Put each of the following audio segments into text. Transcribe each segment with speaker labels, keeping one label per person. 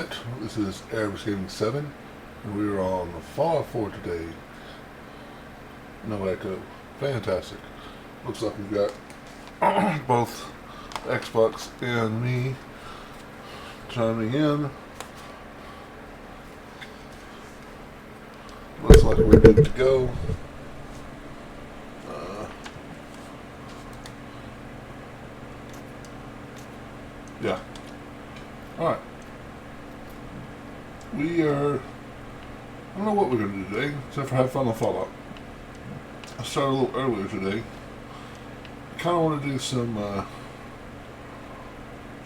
Speaker 1: Internet. This is Arabs Gaming 7, and we are on Fallout 4 today. No echo. Fantastic. Looks like we've got both Xbox and me chiming in. Looks like we're good to go. Yeah. Alright. I don't know what we're going to do today, except for have fun on Fallout. I started a little earlier today. I kind of want to do some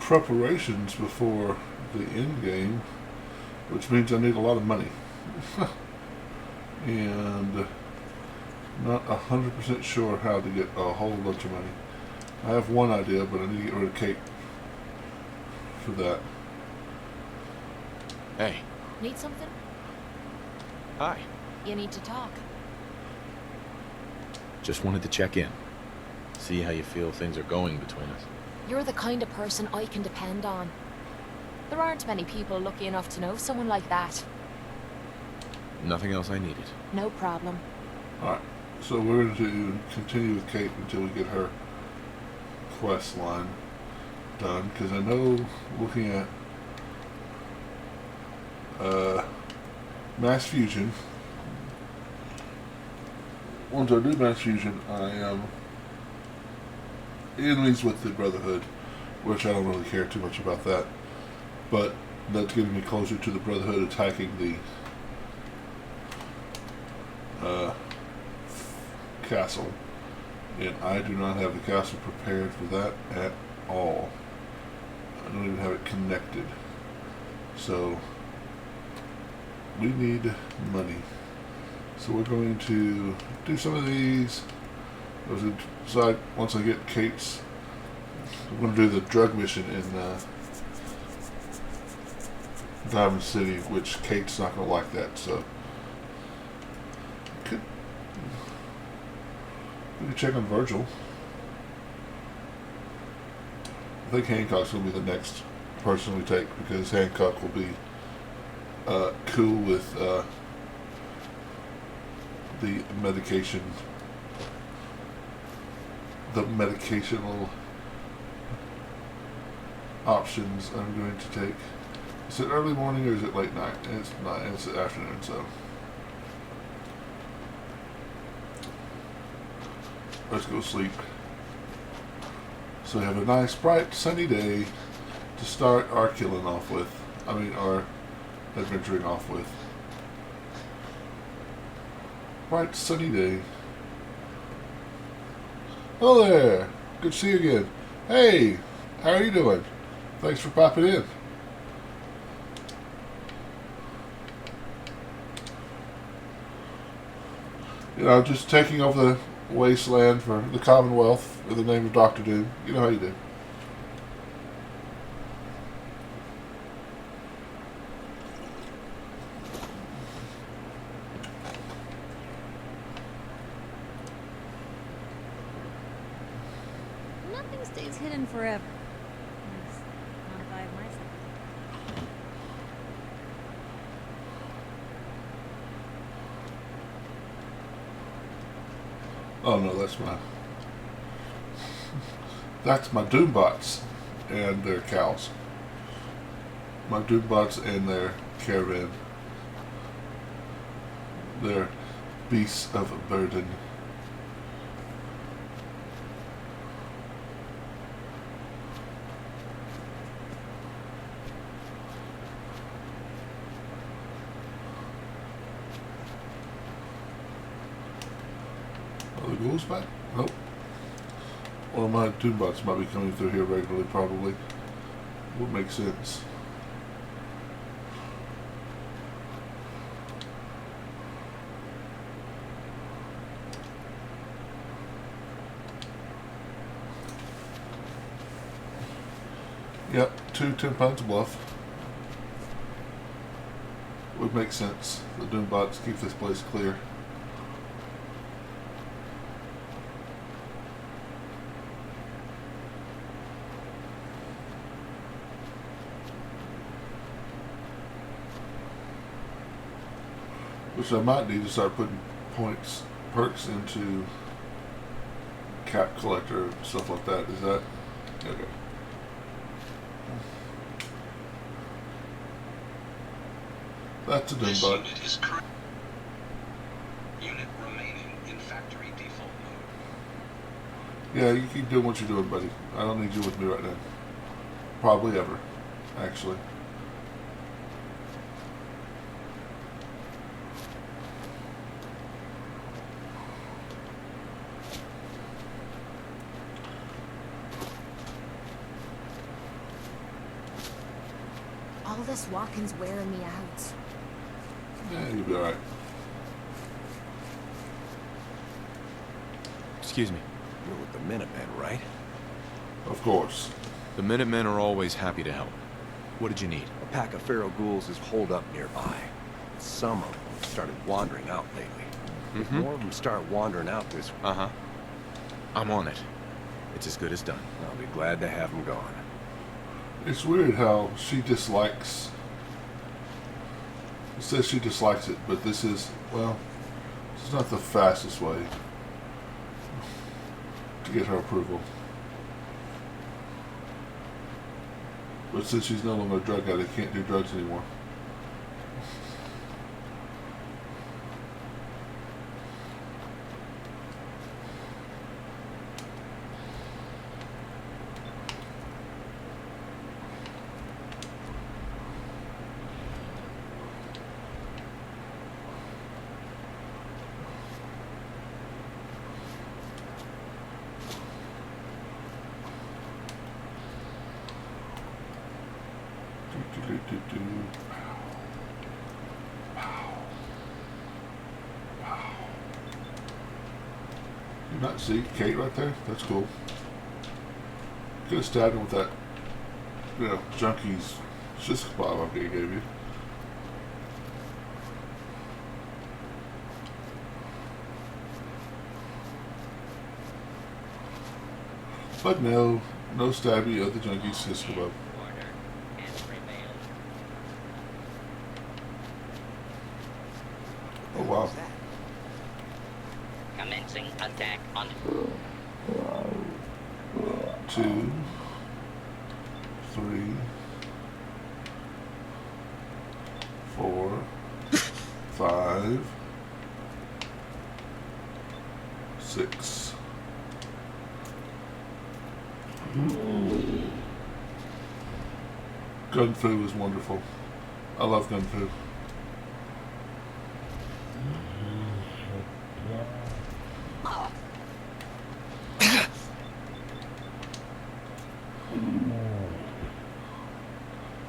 Speaker 1: preparations before the end game, which means I need a lot of money. And not 100% sure how to get a whole bunch of money. I have one idea, but I need to get rid of Kate for that.
Speaker 2: Hey.
Speaker 3: Need something?
Speaker 2: Hi.
Speaker 3: You need to talk.
Speaker 2: Just wanted to check in. See how you feel things are going between us.
Speaker 3: You're the kind of person I can depend on. There aren't many people lucky enough to know someone like that.
Speaker 2: Nothing else I needed.
Speaker 3: No problem.
Speaker 1: Alright, so we're going to continue with Kate until we get her quest line done, because I know looking at Mass Fusion, once I do Mass Fusion, I am enemies with the Brotherhood, which I don't really care too much about that, but that's getting me closer to the Brotherhood attacking the castle, and I do not have the castle prepared for that at all. I don't even have it connected, so we need money. So we're going to do some of these. Decide once I get Kate's, I'm going to do the drug mission in Diamond City, which Kate's not going to like that, so we can check on Virgil. I think Hancock's going to be the next person we take, because Hancock will be cool with the medicational options I'm going to take. Is it early morning or is it late night? It's not. It's the afternoon, so let's go sleep. So we have a nice, bright, sunny day to start our killing off with. Our adventuring off with. Bright, sunny day. Hello there. Good to see you again. Hey, how are you doing? Thanks for popping in. Just taking over the wasteland for the Commonwealth in the name of Dr. Doom. You know how you do.
Speaker 4: Nothing stays hidden forever. Yes, not if I have my secret.
Speaker 1: Oh no, that's my Doombots and their cows. My Doombots and their caravan. They're beasts of burden. Are the ghouls back? Nope. One of my Doombots might be coming through here regularly, probably. Would make sense. Yep, 10 pounds of bluff. Would make sense. The Doombots keep this place clear. Which I might need to start putting perks into cap collector and stuff like that. Is that okay? That's a done
Speaker 5: This
Speaker 1: bug.
Speaker 5: unit is current. Unit remaining in factory default mode.
Speaker 1: Yeah, you keep doing what you're doing, buddy. I don't need you with me right now. Probably ever, actually.
Speaker 3: All this walking's wearing me out.
Speaker 1: Yeah, you'll be alright.
Speaker 2: Excuse me.
Speaker 6: You're with the Minutemen, right?
Speaker 1: Of course.
Speaker 2: The Minutemen are always happy to help. What did you need?
Speaker 6: A pack of Pharaoh ghouls is holed up nearby. Some of them started wandering out lately. If more of them start wandering out this way,
Speaker 2: Uh-huh. I'm on it. It's as good as done.
Speaker 6: I'll be glad to have them gone.
Speaker 1: It's weird how she dislikes. It says she dislikes it, but this is, well, this is not the fastest way to get her approval. But since she's no longer a drug addict, can't do drugs anymore. Do. You not see Kate right there? That's cool. Could have stabbed him with that, junkie's shish kebab I gave you. But no stabby of the junkie's shish kebab. Oh wow.
Speaker 7: Commencing attack on
Speaker 1: 2, 3, 4, 5, 6. Gun Fu is wonderful. I love Gun Fu.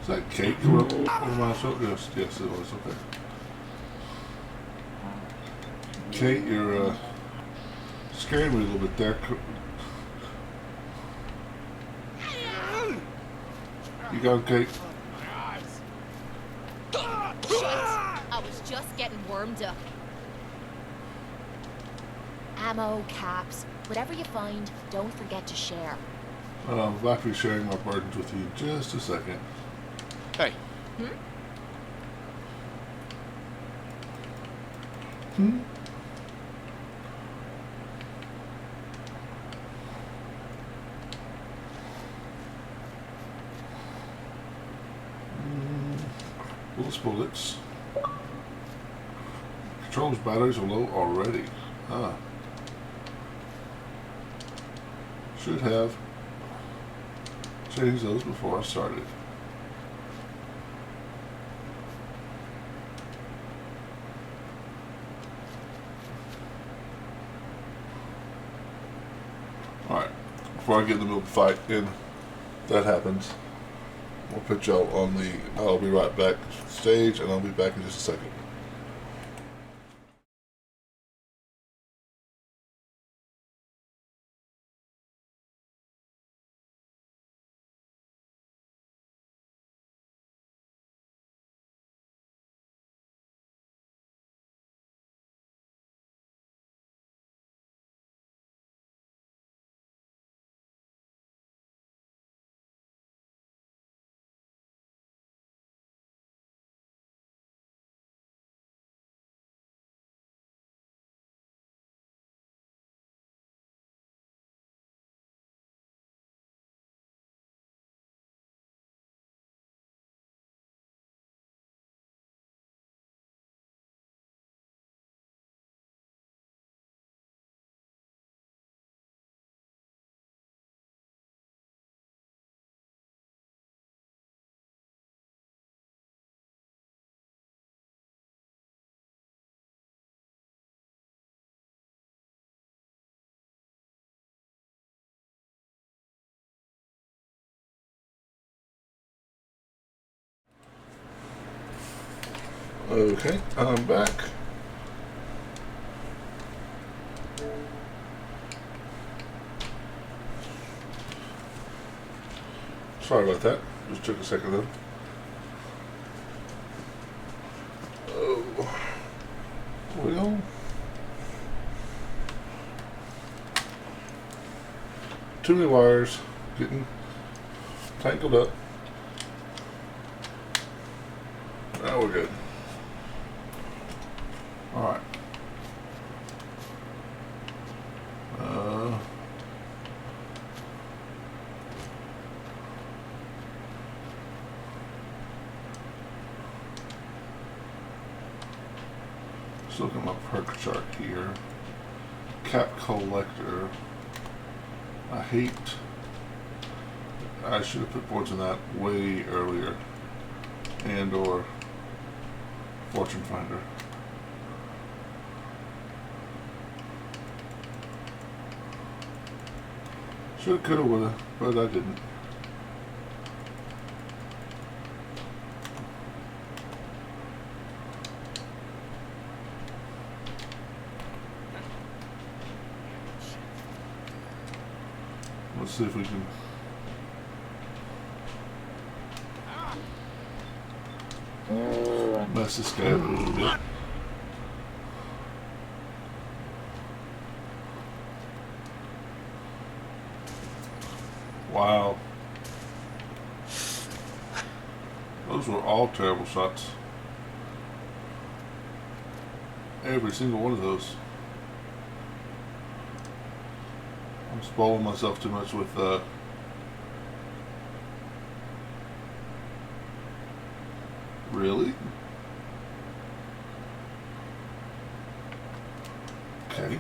Speaker 1: Is that Kate coming up over my shoulder? Yes, it was. Okay. Kate, you're scaring me a little bit there. You got him, Kate?
Speaker 3: I was just getting warmed up. Ammo, caps, whatever you find, don't forget to share.
Speaker 1: I'm about to be sharing my burdens with you in just a second.
Speaker 2: Hey.
Speaker 1: Bullets. Control's batteries are low already. Should have changed those before I started. Alright, before I get in the middle of the fight and that happens, we'll put y'all on the I'll be right back stage, and I'll be back in just a second. Okay, I'm back. Sorry about that. Just took a second though. Oh. Well. Too many wires getting tangled up. Now we're good. Alright. Just look at my perk chart here. Cap collector. I should have put points in that way earlier. And or fortune finder. Shoulda, coulda, woulda, but I didn't. Let's see if we can. Mess this guy up a little bit. Wow. Those were all terrible shots. Every single one of those. I'm spoiling myself too much with really? Okay.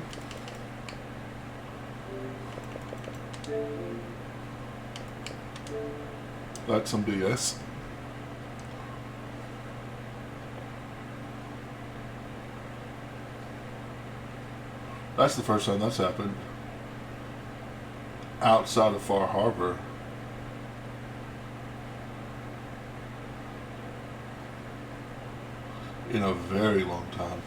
Speaker 1: That's some BS. That's the first time that's happened outside of Far Harbor. In a very long time.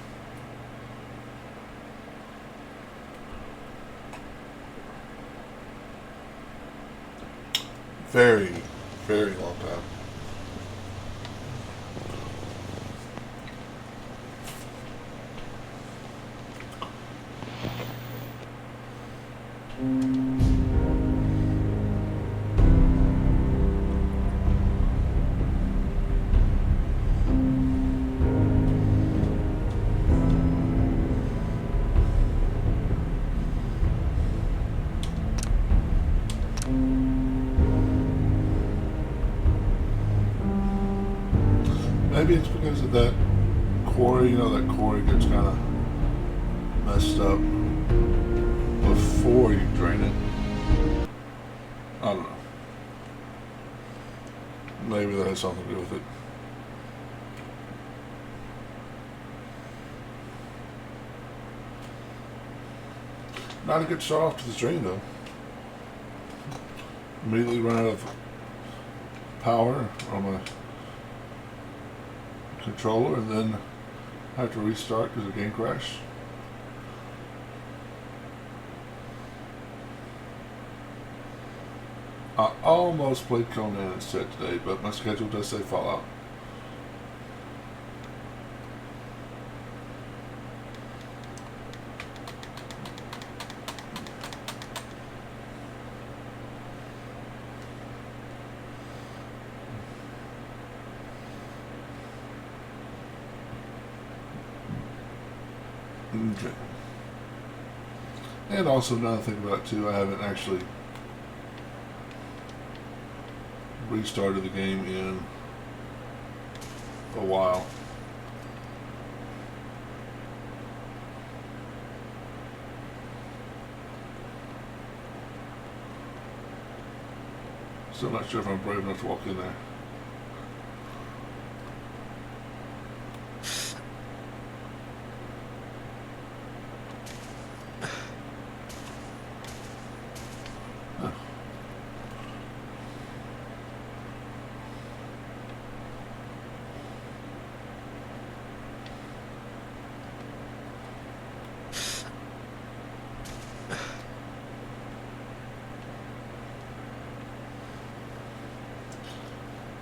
Speaker 1: Very, very long time. Maybe it's because of that quarry, you know, that quarry gets kind of messed up before you drain it. I don't know. Maybe that has something to do with it. Not a good start off to the drain though. Immediately run out of power on my controller and then have to restart because of game crash. I almost played Conan instead today, but my schedule does say Fallout. Okay. And also, another thing about it too, I haven't actually restarted the game in a while. Still not sure if I'm brave enough to walk in there.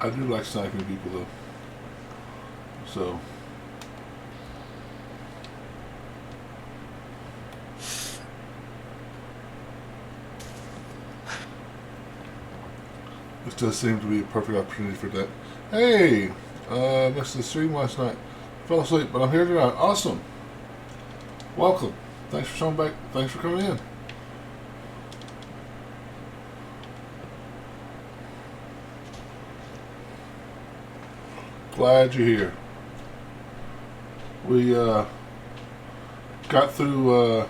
Speaker 1: I do like sniping people though. So. This does seem to be a perfect opportunity for that. Hey! Missed the stream last night. Fell asleep, but I'm here tonight. Awesome! Welcome. Thanks for showing back. Thanks for coming in. Glad you're here. We got through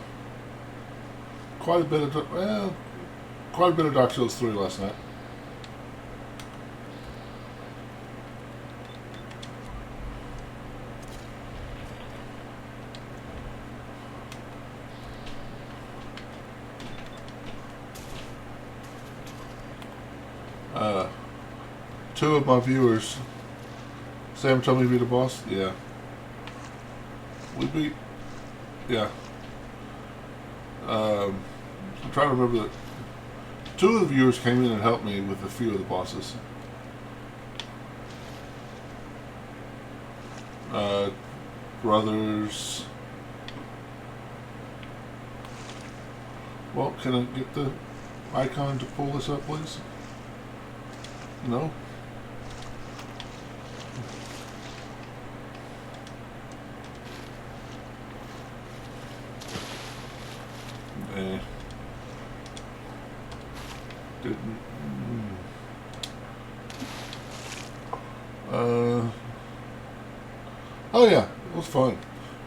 Speaker 1: quite a bit of Dark Souls 3 last night. Two of my viewers, Sam told me to be the boss. Yeah. We beat. Yeah. I'm trying to remember that. Two of the viewers came in and helped me with a few of the bosses. Brothers. Well, can I get the icon to pull this up, please? No? Didn't. Oh yeah, it was fun.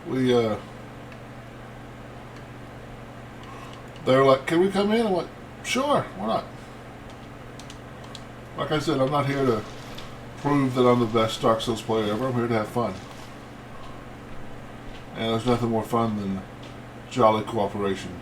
Speaker 1: We they were like, "Can we come in?" I'm like, "Sure, why not?" Like I said, I'm not here to prove that I'm the best Dark Souls player ever. I'm here to have fun. And there's nothing more fun than jolly cooperation.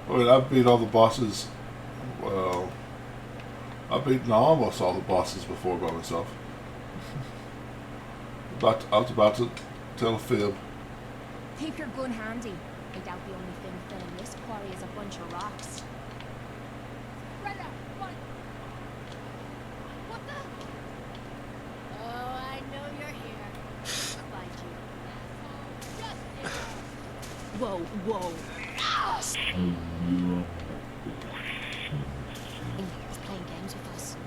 Speaker 1: I mean, I've beat all the bosses. Well, I've beaten almost all the bosses before by myself. I was about to tell a fib.
Speaker 3: Keep your gun handy. I doubt the only thing filling this quarry is a bunch of rocks. Brother, what? What the? Oh, I know you're here. I'll find you. Whoa, whoa. He's playing games with us.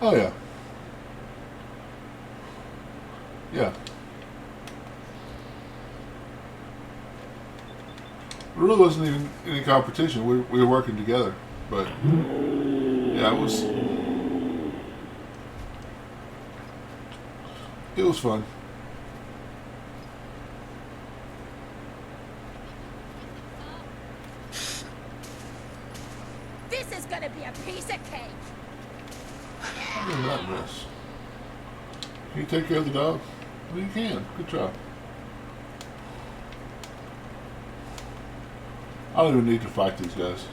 Speaker 1: Oh yeah. Yeah. There really wasn't even any competition. We were working together, but yeah, it was fun.
Speaker 3: This is gonna be a piece of cake.
Speaker 1: Look at that mess. Can you take care of the dog? Well, you can. Good job. I don't even need to fight these guys.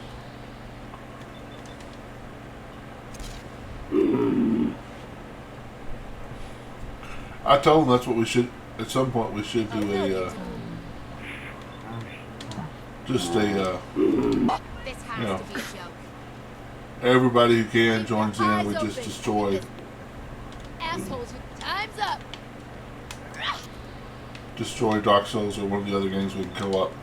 Speaker 1: I told them that's what we should. At some point, we should do just a
Speaker 3: This has
Speaker 1: you know,
Speaker 3: to be a joke.
Speaker 1: everybody who can joins in. We just destroy
Speaker 3: Assholes, time's up.
Speaker 1: Dark Souls or one of the other games we can co-op.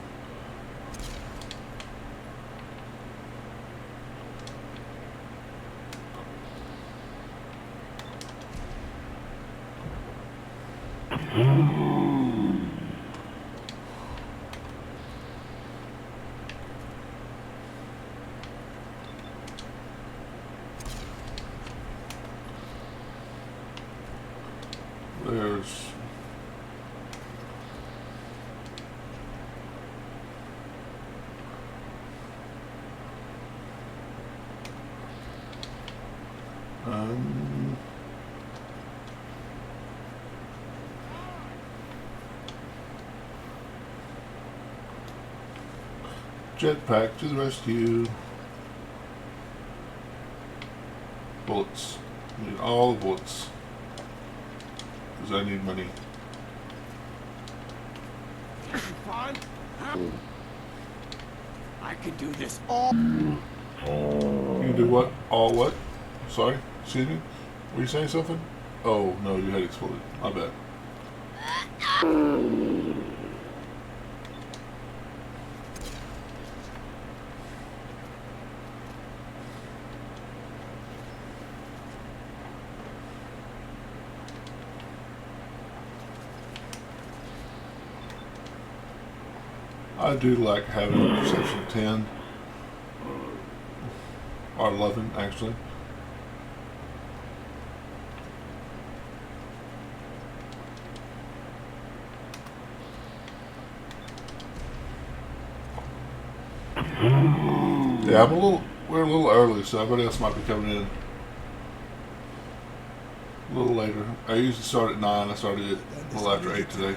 Speaker 1: There's jetpack to the rescue. bullets. I need all the bullets. Because I need money.
Speaker 7: Fun? Huh? I can do this all.
Speaker 1: You can do what? All what? Sorry? Excuse me? Were you saying something? Oh, no, you had exploded. My bad. I do like having perception 10 or 11 actually. Yeah, we're a little early, so everybody else might be coming in a little later. I usually start at 9. I started a little after 8 today.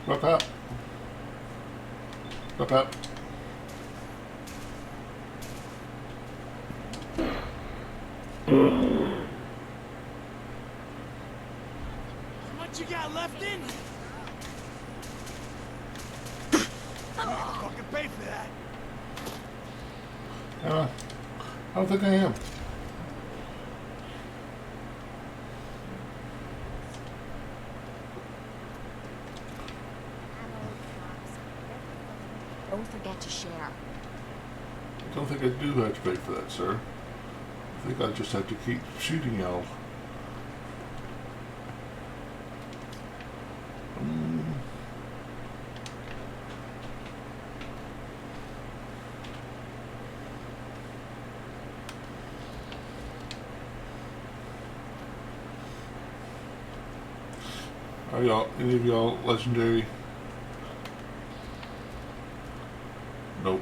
Speaker 1: Up, up. Up, up.
Speaker 7: How much you got left in? Fucking pay for that.
Speaker 1: I don't think I am.
Speaker 3: Don't forget to share.
Speaker 1: I don't think I do have to pay for that, sir. I think I just have to keep shooting y'all. Are y'all, any of y'all legendary? Nope.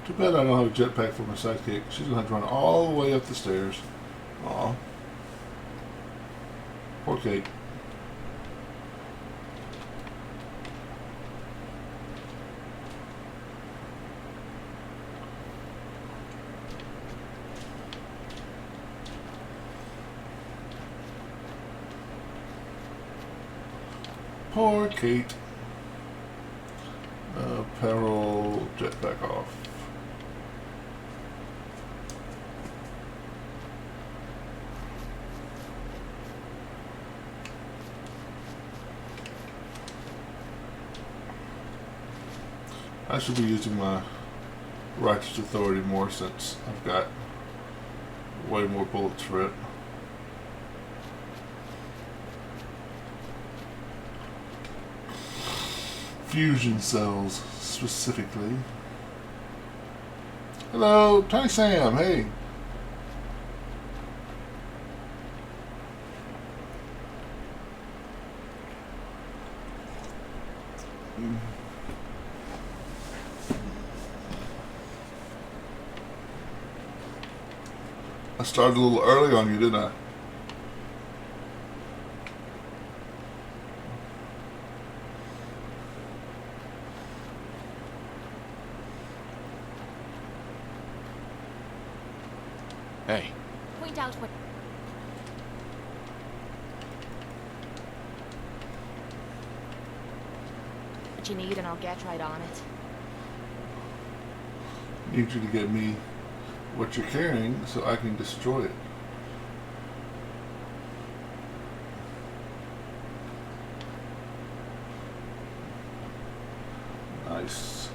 Speaker 1: Too bad I don't have a jetpack for my sidekick. She's gonna have to run all the way up the stairs. Aw. Poor Kate. Poor Kate. Peril jetpack off. I should be using my righteous authority more since I've got way more bullets for it. Fusion cells, specifically. Hello, Tiny Sam, hey. I started a little early on you, didn't I?
Speaker 6: Hey,
Speaker 3: Point out what you need and I'll get right on it.
Speaker 1: Need you to get me what you're carrying so I can destroy it. Nice.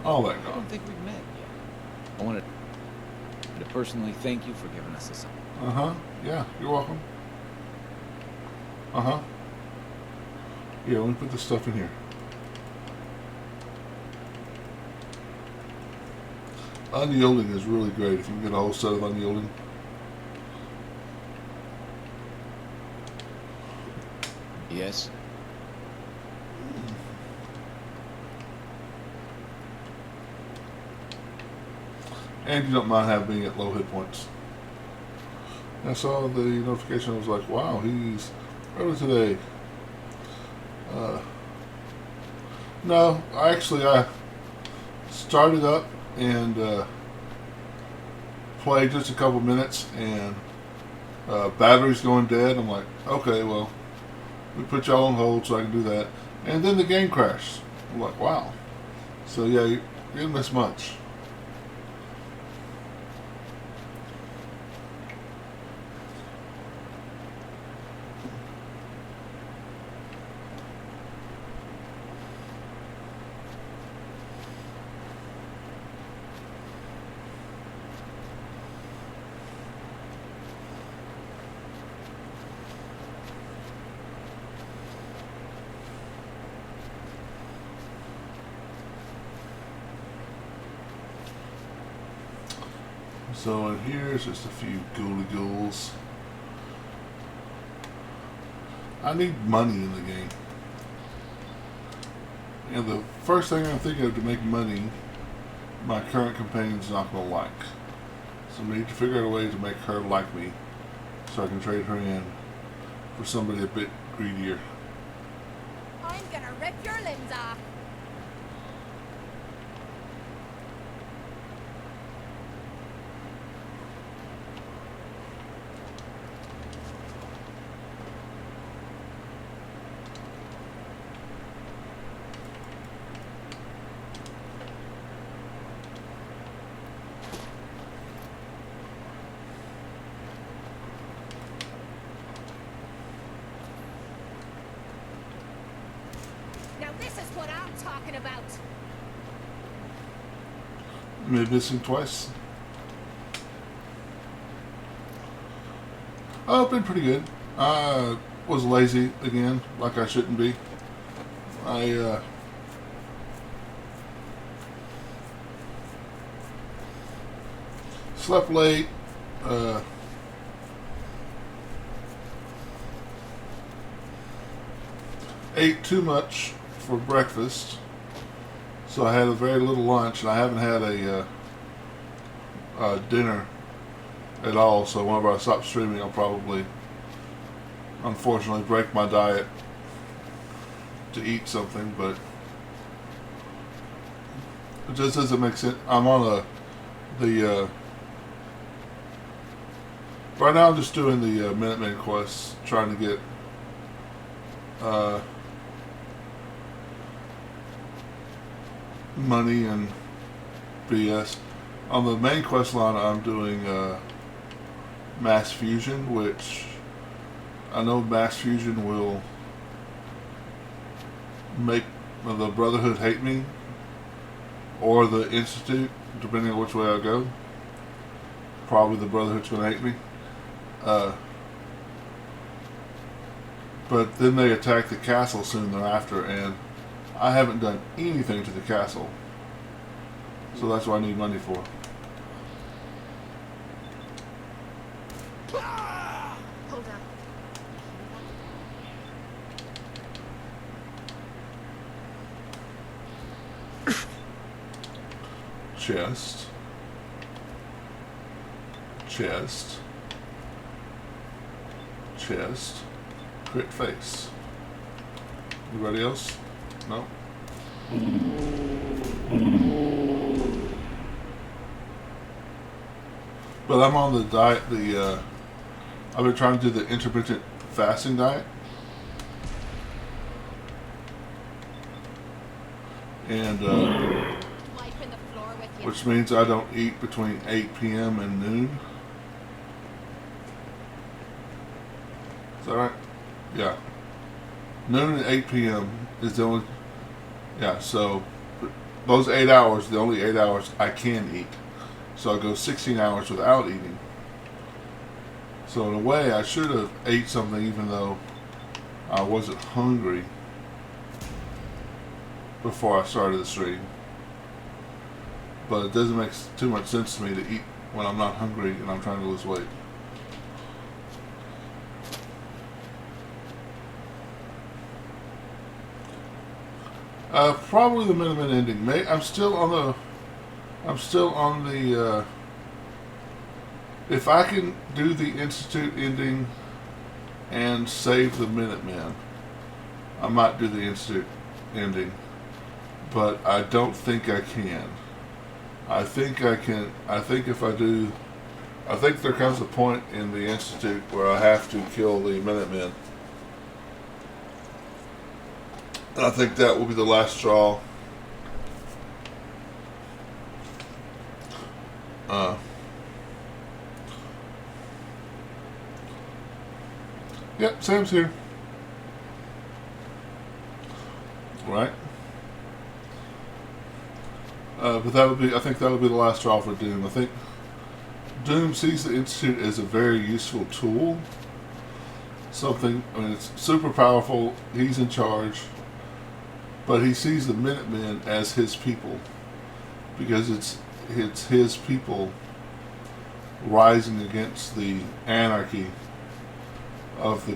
Speaker 1: All that
Speaker 8: I
Speaker 1: gone.
Speaker 8: don't think we've met yet. I wanted to personally thank you for giving us this.
Speaker 1: Uh-huh. Yeah, you're welcome. Uh-huh. Yeah, let me put this stuff in here. Unyielding is really great if you can get a whole set of unyielding.
Speaker 8: Yes.
Speaker 1: And you don't mind having being at low hit points. I saw the notification. I was like, wow, he's early today. No, I started up and played just a couple minutes, and battery's going dead. I'm like, okay, well, we put y'all on hold so I can do that. And then the game crashed. I'm like, wow. So yeah, you didn't miss much. So in here's just a few ghouly ghouls. I need money in the game. And the first thing I'm thinking of to make money, my current companion's not going to like. So I need to figure out a way to make her like me so I can trade her in for somebody a bit greedier.
Speaker 3: I'm gonna rip your limbs off. Now this is what I'm talking about.
Speaker 1: Missing twice. Oh, been pretty good. I was lazy again, like I shouldn't be. I slept late. Ate too much for breakfast, so I had a very little lunch, and I haven't had a dinner at all. So whenever I stop streaming, I'll probably, unfortunately, break my diet to eat something. But it just doesn't make sense. I'm on right now. I'm just doing the Minutemen quest, trying to get money and BS. On the main quest line, I'm doing Mass Fusion, which I know Mass Fusion will make the Brotherhood hate me, or the Institute, depending on which way I go. Probably the Brotherhood's going to hate me. But then they attack the castle soon thereafter, and I haven't done anything to the castle. So that's what I need money for.
Speaker 3: Hold on.
Speaker 1: Chest. Chest. Chest. Crit face. Anybody else? No? But I'm on the diet. I've been trying to do the intermittent fasting diet, and
Speaker 3: Wiping the floor with you.
Speaker 1: which means I don't eat between 8 p.m. and noon. Is that right? Yeah. Noon and 8 p.m. is the only. Yeah, so those 8 hours, the only 8 hours I can eat. So I go 16 hours without eating. So in a way, I should have ate something even though I wasn't hungry before I started the stream. But it doesn't make too much sense to me to eat when I'm not hungry and I'm trying to lose weight. Probably the Minutemen ending. I'm still on the. If I can do the Institute ending and save the Minutemen, I might do the Institute ending. But I don't think I can. I think I can. I think if I do, I think there comes a point in the Institute where I have to kill the Minutemen. I think that will be the last straw. Yep, Sam's here. Right. But that'll be. I think that'll be the last straw for Doom. I think Doom sees the Institute as a very useful tool. Something. I mean, it's super powerful. He's in charge. But he sees the Minutemen as his people, because it's his people rising against the anarchy of the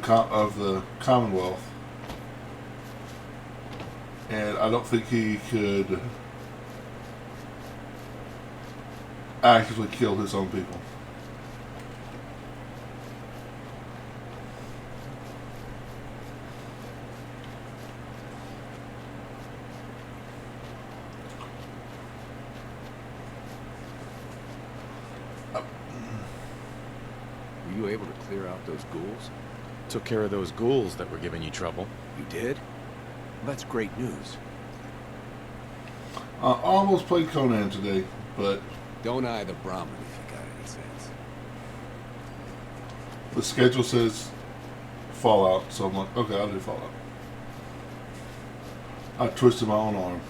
Speaker 1: Commonwealth, and I don't think he could actively kill his own people.
Speaker 6: Were you able to clear out those ghouls?
Speaker 2: Took care of those ghouls that were giving you trouble.
Speaker 6: You did? Well, that's great news.
Speaker 1: I almost played Conan today, but
Speaker 6: Don't eye the Brahmin if you got any sense.
Speaker 1: the schedule says Fallout, so I'm like, okay, I'll do Fallout. I twisted my own arm.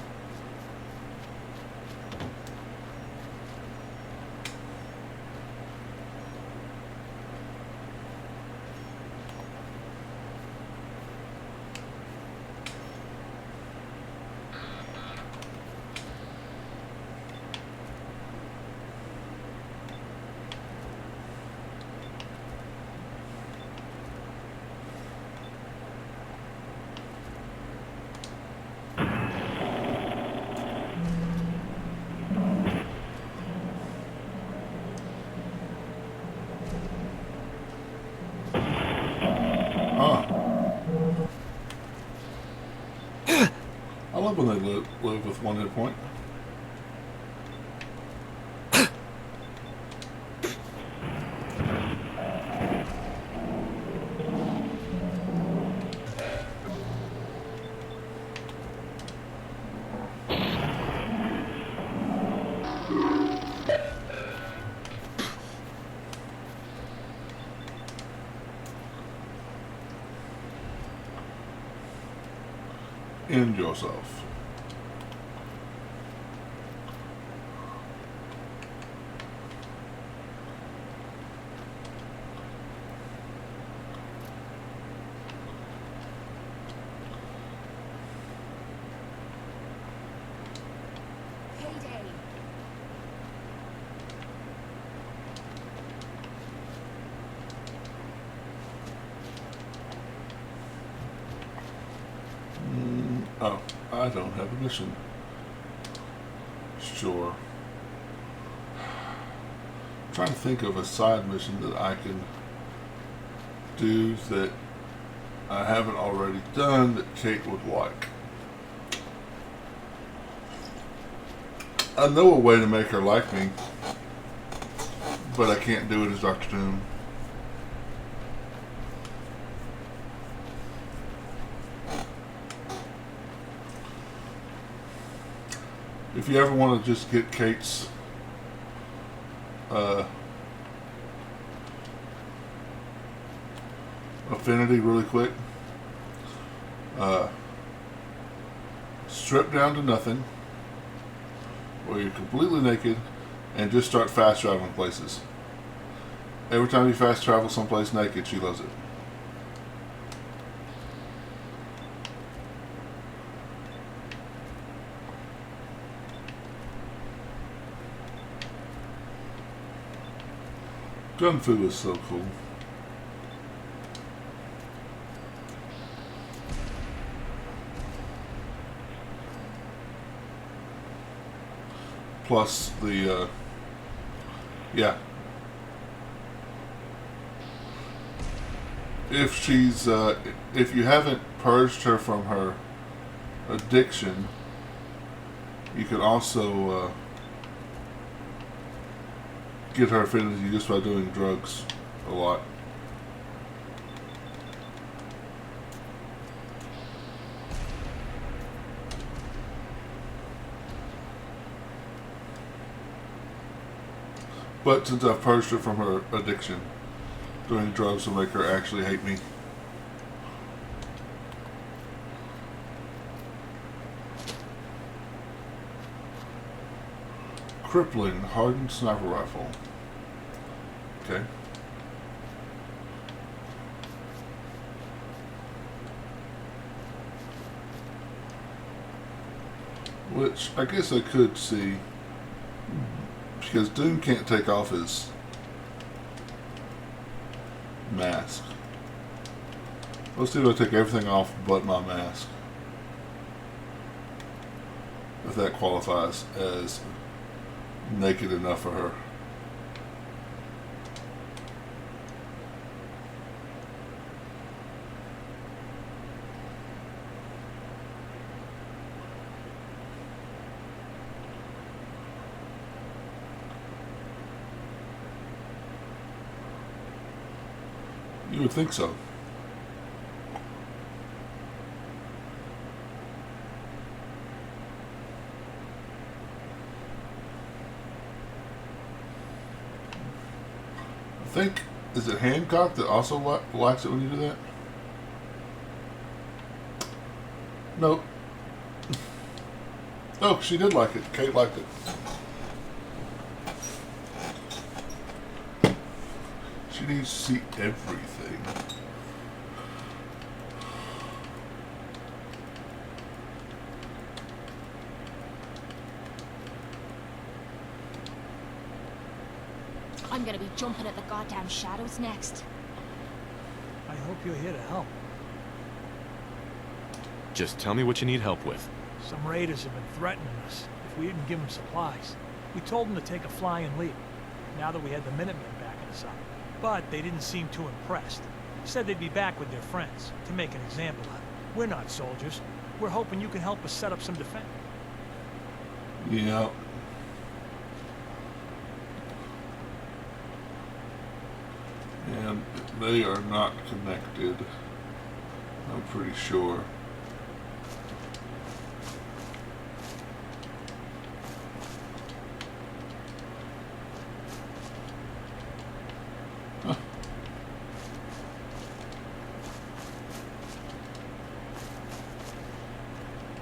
Speaker 1: I love when they live with one hit point. End yourself.
Speaker 3: Payday.
Speaker 1: Oh, I don't have a mission. Sure. I'm trying to think of a side mission that I can do that I haven't already done that Kate would like. I know a way to make her like me, but I can't do it as Dr. Doom. If you ever want to just get Kate's affinity really quick, strip down to nothing, where you're completely naked, and just start fast traveling places. Every time you fast travel someplace naked, she loves it. Gun Fu is so cool. Plus the, yeah. If she's, if you haven't purged her from her addiction, you can also get her affinity just by doing drugs a lot. But since I've purged her from her addiction, doing drugs will make her actually hate me. Crippling hardened sniper rifle. Okay. Which I guess I could see, because Doom can't take off his mask. Let's see if I take everything off but my mask. If that qualifies as naked enough for her. You would think so. I think, is it Hancock that also likes it when you do that? Nope. Oh, she did like it. Kate liked it. She needs to see everything.
Speaker 3: I'm gonna be jumping at the goddamn shadows next.
Speaker 7: I hope you're here to help.
Speaker 6: Just tell me what you need help with.
Speaker 7: Some raiders have been threatening us if we didn't give them supplies. We told them to take a flying leap, now that we had the Minutemen backing us up. But they didn't seem too impressed. Said they'd be back with their friends, to make an example out of it. We're not soldiers. We're hoping you can help us set up some defense.
Speaker 1: Yeah. And they are not connected, I'm pretty sure. Huh.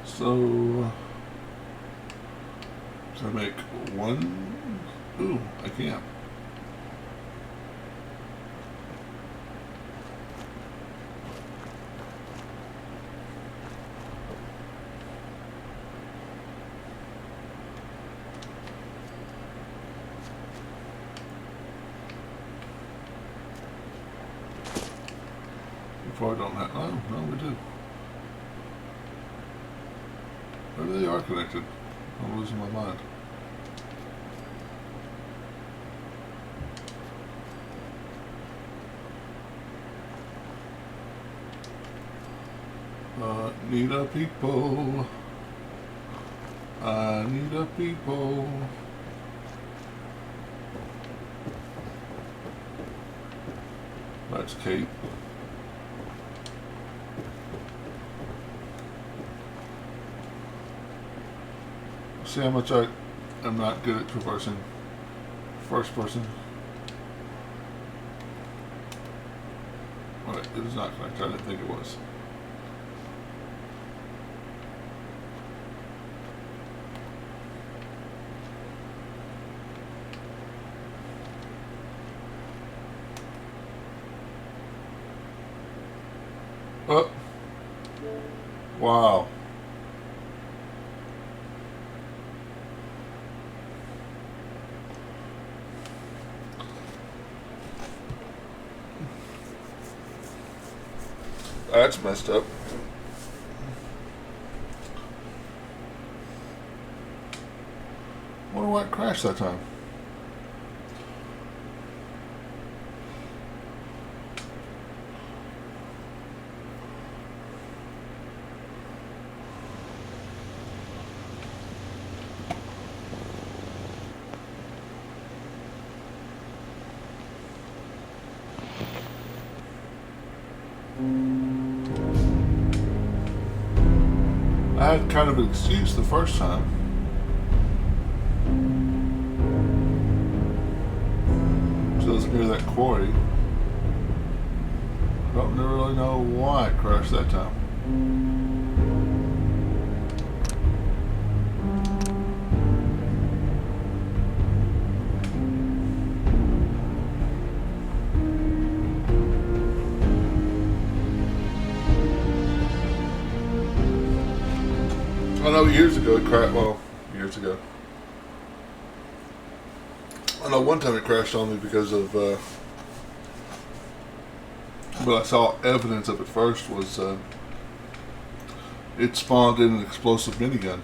Speaker 1: So, can I make one? Ooh, I can't. Before I don't have. Oh, no, we do. Maybe they are connected. I'm losing my mind. Need a people. I need a people. That's Kate. See how much I am not good at traversing first person. Alright, it is not connected. I didn't think it was. Oh. Wow. That's messed up. Wonder why it crashed that time. I had kind of an excuse the first time. So it was near that quarry. I don't really know why it crashed that time. I know years ago it crashed. Well, years ago. I know one time it crashed on me because of. What I saw evidence of it first was it spawned in an explosive minigun.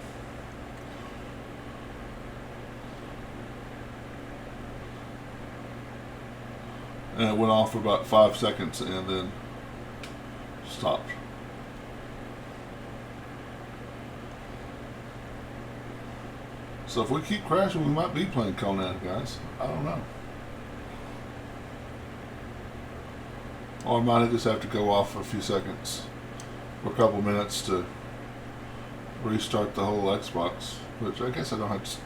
Speaker 1: And it went off for about 5 seconds and then stopped. So if we keep crashing, we might be playing Conan, guys. I don't know. Or I might just have to go off for a few seconds, for a couple minutes to restart the whole Xbox, which I guess I don't have to,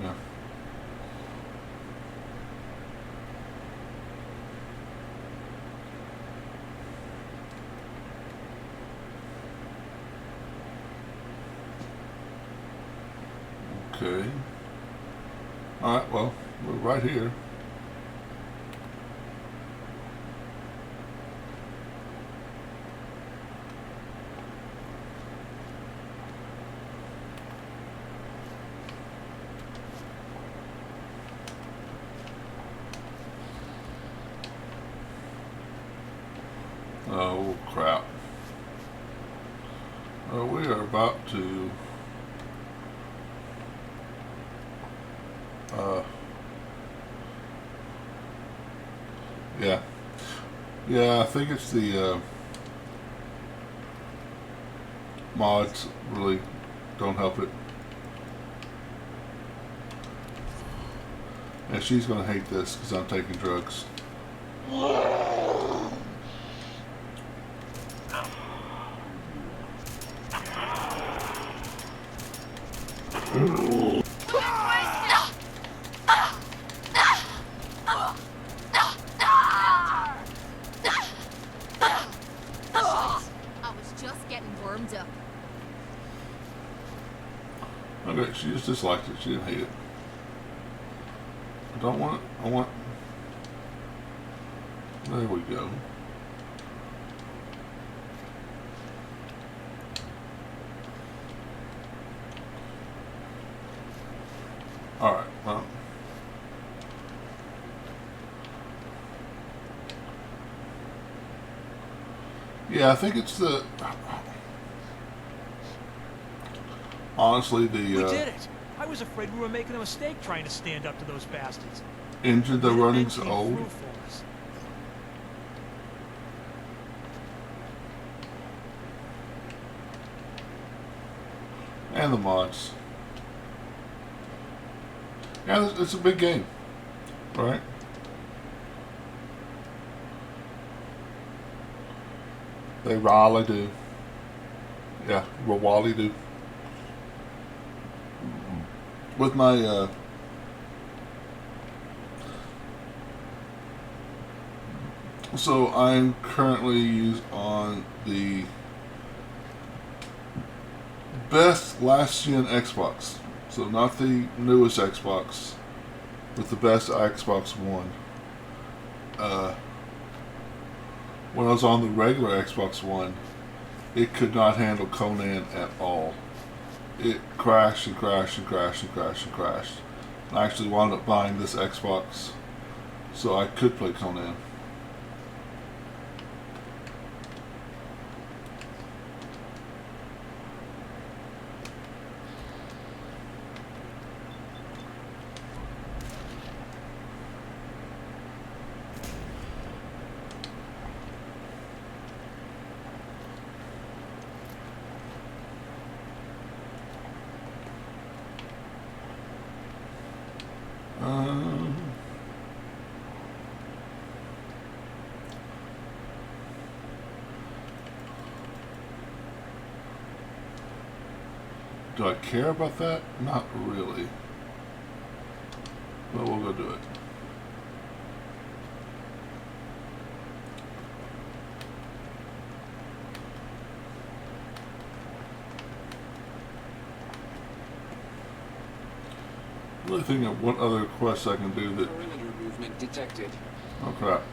Speaker 1: yeah. Okay. Alright, well, we're right here. Oh, crap. We are about to yeah, I think it's the mods really don't help it. And she's gonna hate this because I'm taking drugs. Okay, she just disliked it. She didn't hate it. I don't want it. I want... There we go. Alright, well... Yeah, I think it's the... Honestly,
Speaker 7: We did it! I was afraid we were making a mistake trying to stand up to those bastards.
Speaker 1: engine they're running's
Speaker 7: They came
Speaker 1: old.
Speaker 7: through for us.
Speaker 1: And the mods. Yeah, it's a big game, right? They rally do. Yeah, Wally do. With my so I'm currently on the best last gen Xbox. So not the newest Xbox, but the best Xbox One. When I was on the regular Xbox One, it could not handle Conan at all. It crashed and crashed and crashed and crashed and crashed. I actually wound up buying this Xbox so I could play Conan. Do I care about that? Not really. But we'll go do it. Really thinking of what other quests I can do that.
Speaker 5: Perimeter movement detected.
Speaker 1: Oh crap.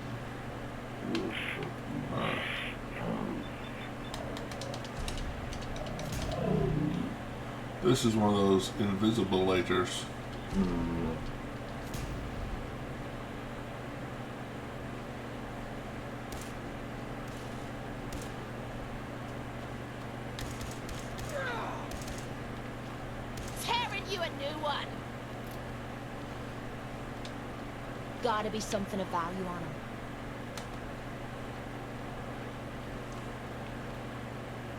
Speaker 1: This is one of those invisibilators.
Speaker 3: Tearing you a new one. Gotta be something of value on him.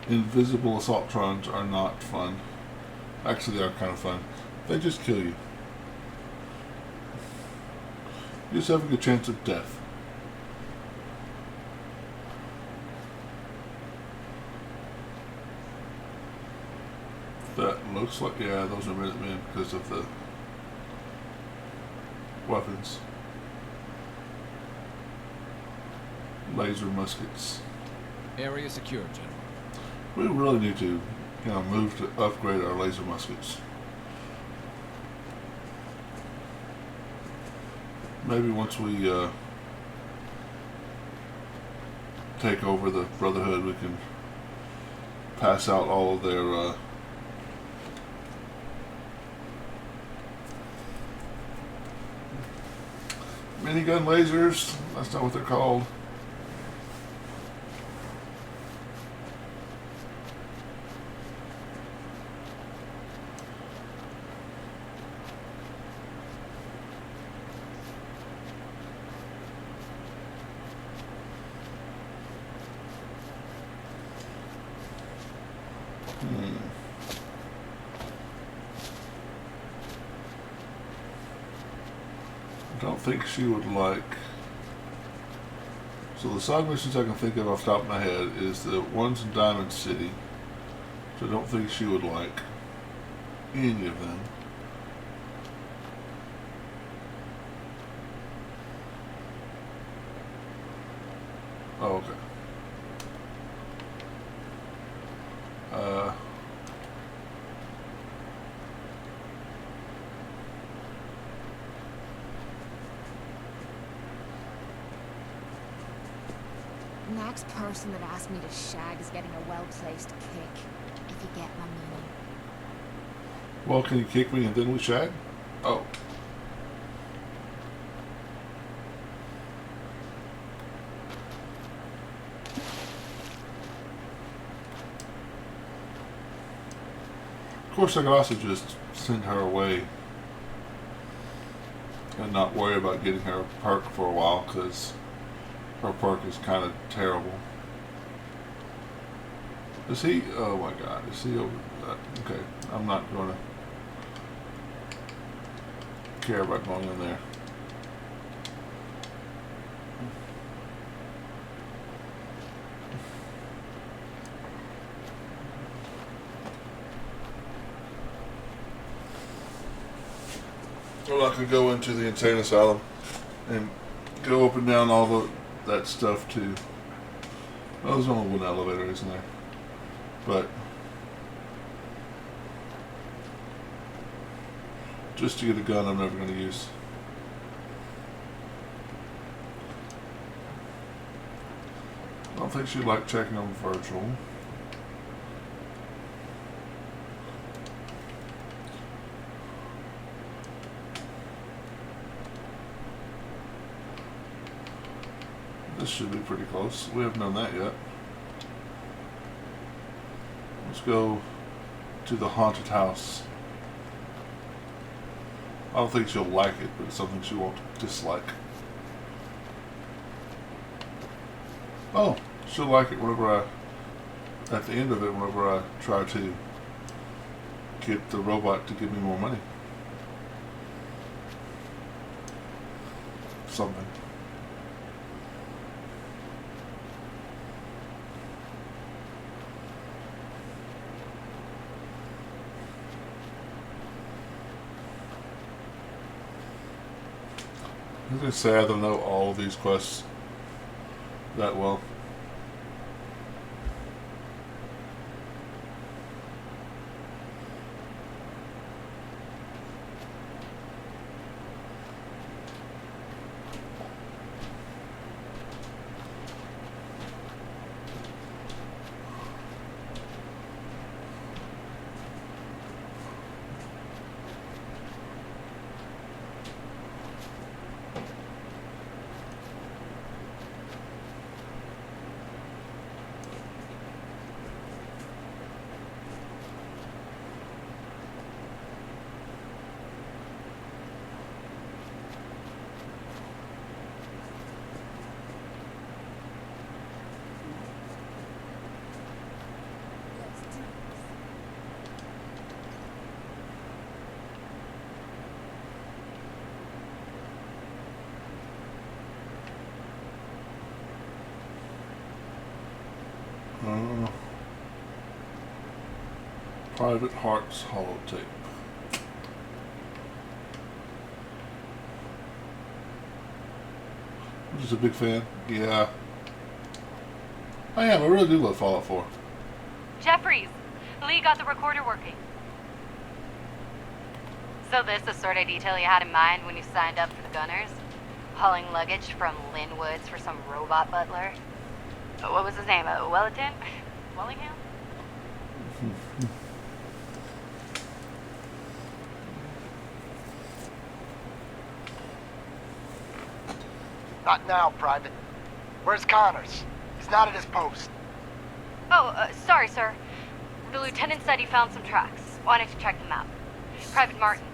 Speaker 1: Invisible assaultrons are not fun. Actually, they are kind of fun. They just kill you. You just have a good chance of death. That looks like, yeah, those are Minutemen because of the weapons. Laser muskets.
Speaker 8: Area secure, General.
Speaker 1: We really need to, move to upgrade our laser muskets. Maybe once we take over the Brotherhood, we can pass out all of their minigun lasers. That's not what they're called. I don't think she would like. So the side missions I can think of off the top of my head is the ones in Diamond City. So I don't think she would like any of them. Oh, okay.
Speaker 3: Next person that asks me to shag is getting a well-placed kick, if you get my meaning.
Speaker 1: Well, can you kick me and then we shag? Oh. Of course, I could also just send her away and not worry about getting her a perk for a while, because her perk is kind of terrible. Is he? Oh my god, is he over that? Okay, I'm not going to care about going in there. Or I could go into the insane asylum and go up and down all that stuff too. Well, there's only one elevator, isn't there? But just to get a gun I'm never going to use. I don't think she'd like checking on Virgil. This should be pretty close. We haven't done that yet. Let's go to the haunted house. I don't think she'll like it, but it's something she won't dislike. Oh, she'll like it whenever at the end of it, whenever I try to get the robot to give me more money. Something. Isn't it sad to know all of these quests that well? Private Hearts holotape. I'm just a big fan. Yeah. I am. I really do love Fallout 4.
Speaker 9: Jeffries, Lee got the recorder working. So this the sort of detail you had in mind when you signed up for the Gunners? Hauling luggage from Lynn Woods for some robot butler? What was his name? Wellington? Wellingham?
Speaker 10: Not now, Private. Where's Connors? He's not at his post.
Speaker 9: Oh, sorry, sir. The lieutenant said he found some tracks. Wanted to check them out. Private Martin.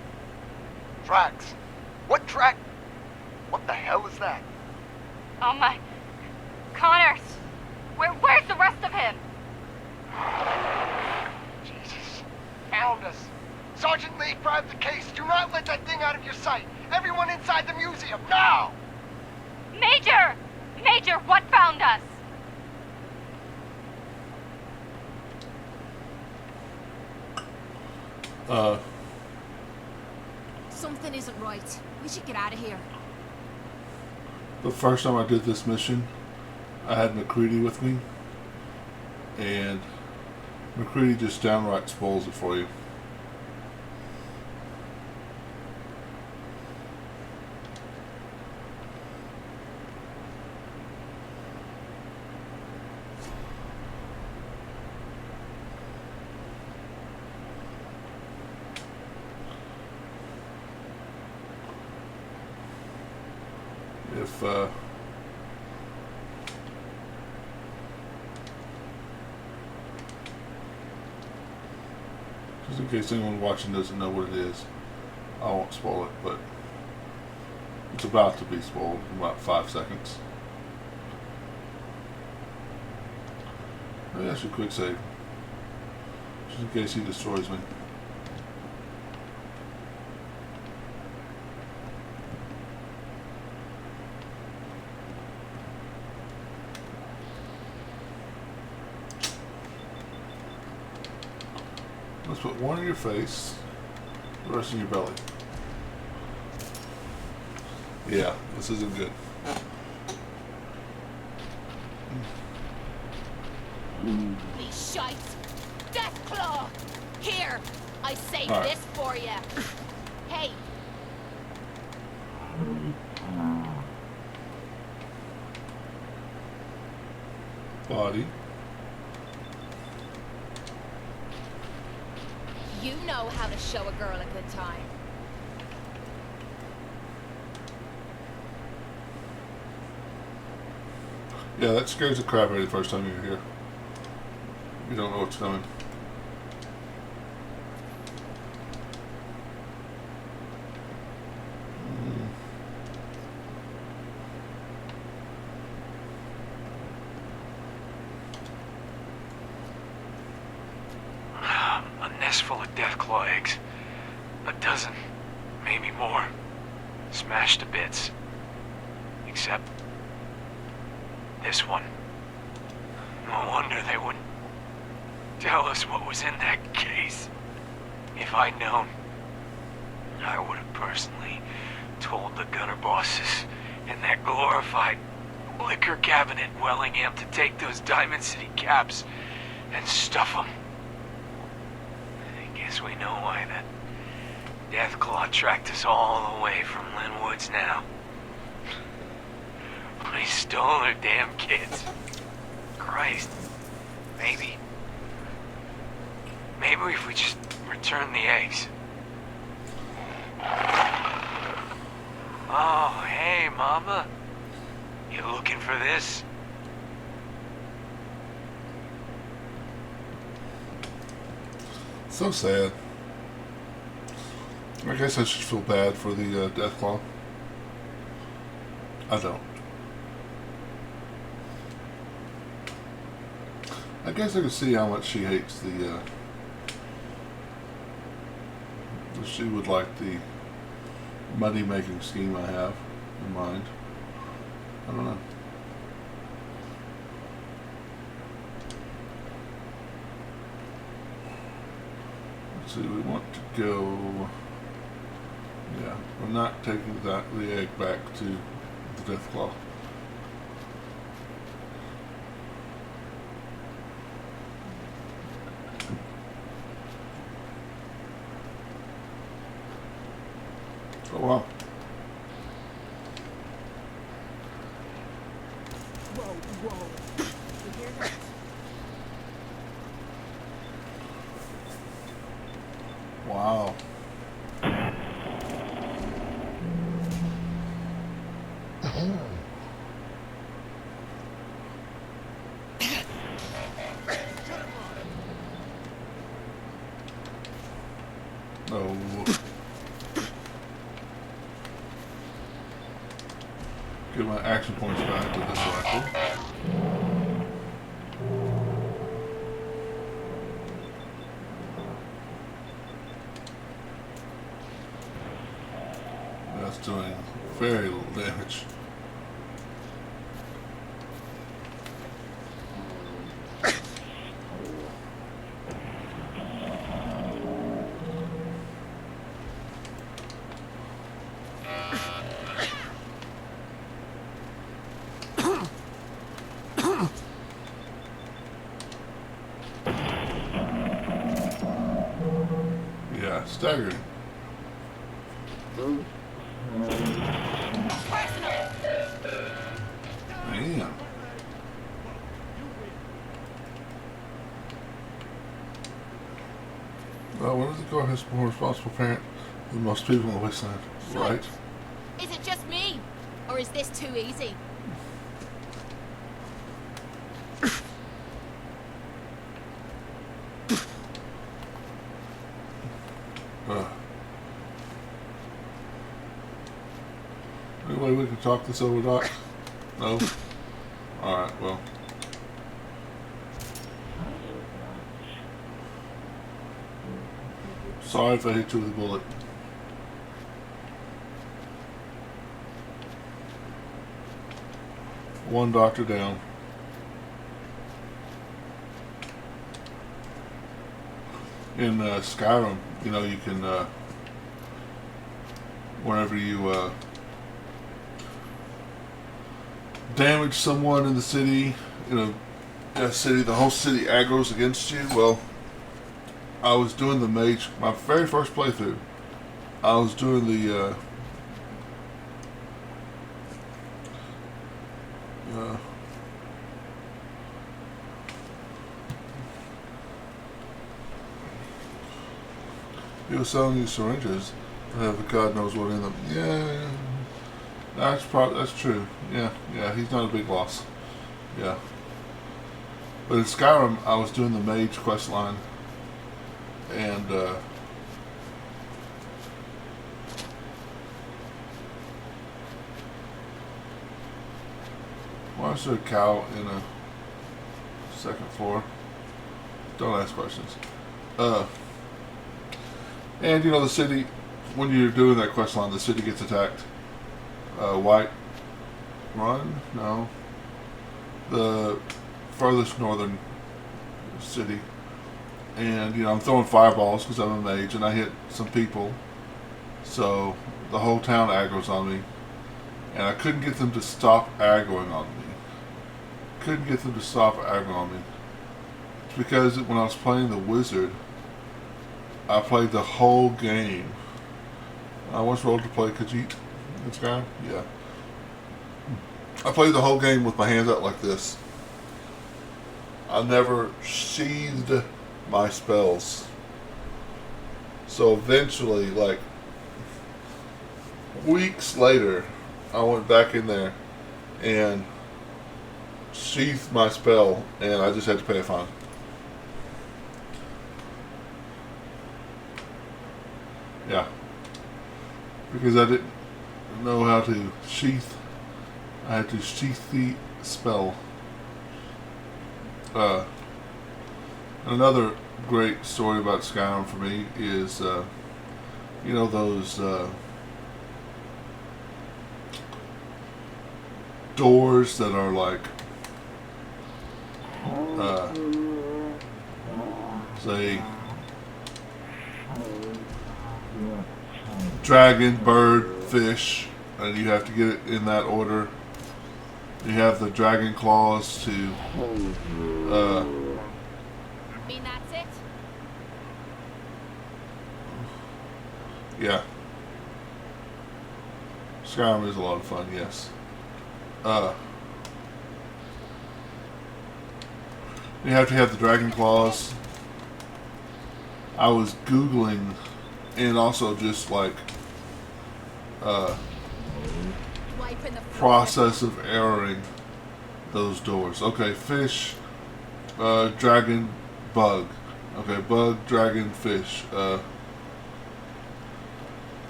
Speaker 10: Tracks? What track? What the hell is that?
Speaker 9: Oh my... Connors! Where's the rest of him?
Speaker 10: Jesus. Found us. Sergeant Lee, grab the case. Do not let that thing out of your sight. Everyone inside the museum, now!
Speaker 9: Major! Major, what found us?
Speaker 3: Something isn't right. We should get out of here.
Speaker 1: The first time I did this mission, I had McCready with me, and McCready just downright spoils it for you. If just in case anyone watching doesn't know what it is, I won't spoil it, but it's about to be spoiled in about 5 seconds. Maybe I should quick save, just in case he destroys me. Let's put one in your face, the rest in your belly. Yeah, this isn't good.
Speaker 3: These shites! Deathclaw! Here! I saved
Speaker 1: All right.
Speaker 3: this for you! Hey!
Speaker 1: Body.
Speaker 3: You know how to show a girl a good time.
Speaker 1: Yeah, that scares the crap out of you the first time you're here. You don't know what's coming.
Speaker 11: A nest full of Deathclaw eggs. A dozen, maybe more. Smashed to bits. Except this one. No wonder they wouldn't tell us what was in that case. If I'd known, I would have personally told the gunner bosses in that glorified liquor cabinet in Wellingham to take those Diamond City caps and stuff them. I guess we know why that Deathclaw tracked us all the way from Linwoods now. They stole their damn kids. Christ. Maybe if we just return the eggs. Oh, hey, Mama. You looking for this?
Speaker 1: So sad. I guess I should feel bad for the Deathclaw. I don't. I guess I can see how much she hates the, she would like the money-making scheme I have in mind. I don't know. Let's see, we want to go... Yeah, we're not taking the egg back to the Deathclaw. Oh wow.
Speaker 3: Whoa. You hear that?
Speaker 1: Wow. No. Get my action points back to this rifle. That's doing very little damage. Yeah, staggering. Man. Well, what does it call his more responsible parent than most people in the Wasteland? Right?
Speaker 3: Is it just me? Or is this too easy?
Speaker 1: Any way we can talk this over, Doc? No? Alright, well. Sorry if I hit you with a bullet. One doctor down. In Skyrim, you know, you can, whenever you damage someone in the city, the whole city aggroes against you. Well, I was doing the mage, my very first playthrough. I was doing the he was selling these syringes that have God knows what in them. Yeah, that's true. Yeah, he's not a big loss. Yeah. But in Skyrim, I was doing the mage quest line, and why is there a cow in a second floor? Don't ask questions. And the city, when you're doing that quest line, the city gets attacked. White Run? No. The furthest northern city. And, I'm throwing fireballs because I'm a mage, and I hit some people. So, the whole town aggroes on me. And I couldn't get them to stop aggroing on me. It's because when I was playing the wizard, I played the whole game. I once rolled to play Khajiit. This guy? Yeah. I played the whole game with my hands out like this. I never sheathed my spells. So eventually, like, weeks later, I went back in there and sheathed my spell, and I just had to pay a fine. Yeah. Because I didn't know how to sheath. I had to sheath the spell. Another great story about Skyrim for me is, those doors that are like, say, dragon, bird, fish, and you have to get it in that order. You have the dragon claws to
Speaker 3: mean that's it?
Speaker 1: yeah. Skyrim is a lot of fun, yes. You have to have the dragon claws. I was Googling and also just like process of erroring those doors. Okay, fish, dragon, bug. Okay, bug, dragon, fish.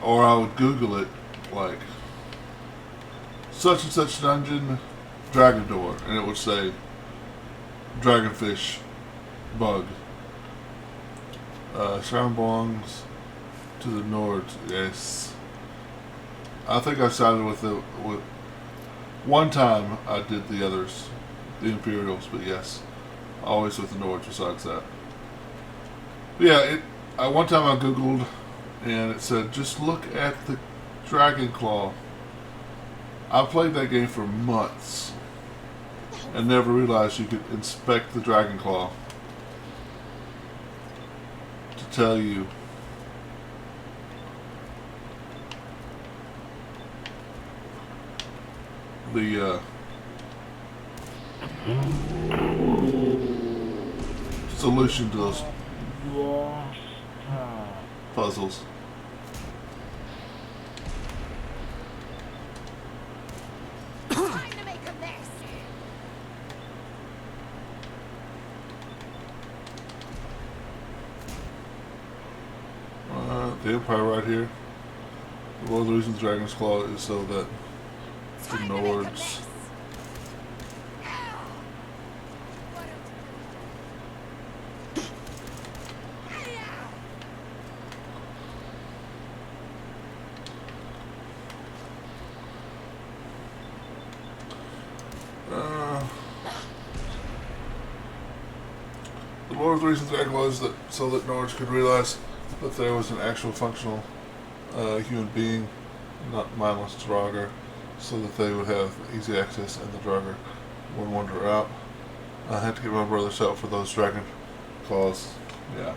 Speaker 1: Or I would Google it like such and such dungeon, dragon door, and it would say dragonfish, bug. Skyrim belongs to the Nords. Yes. I think I sided with one time I did the others, the Imperials, but yes, always with the Nords besides that. But yeah, one time I Googled and it said just look at the Dragon Claw. I played that game for months and never realized you could inspect the Dragon Claw to tell you the solution to those puzzles.
Speaker 3: Time to make a mess.
Speaker 1: The Empire right here. One of the reasons Dragon's Claw is so that the Nords one of the reasons Dragon was that so that Nords could realize that there was an actual functional human being, not mindless Draugr, so that they would have easy access and the driver would wander out. I had to get my brothers out for those dragon claws. Yeah.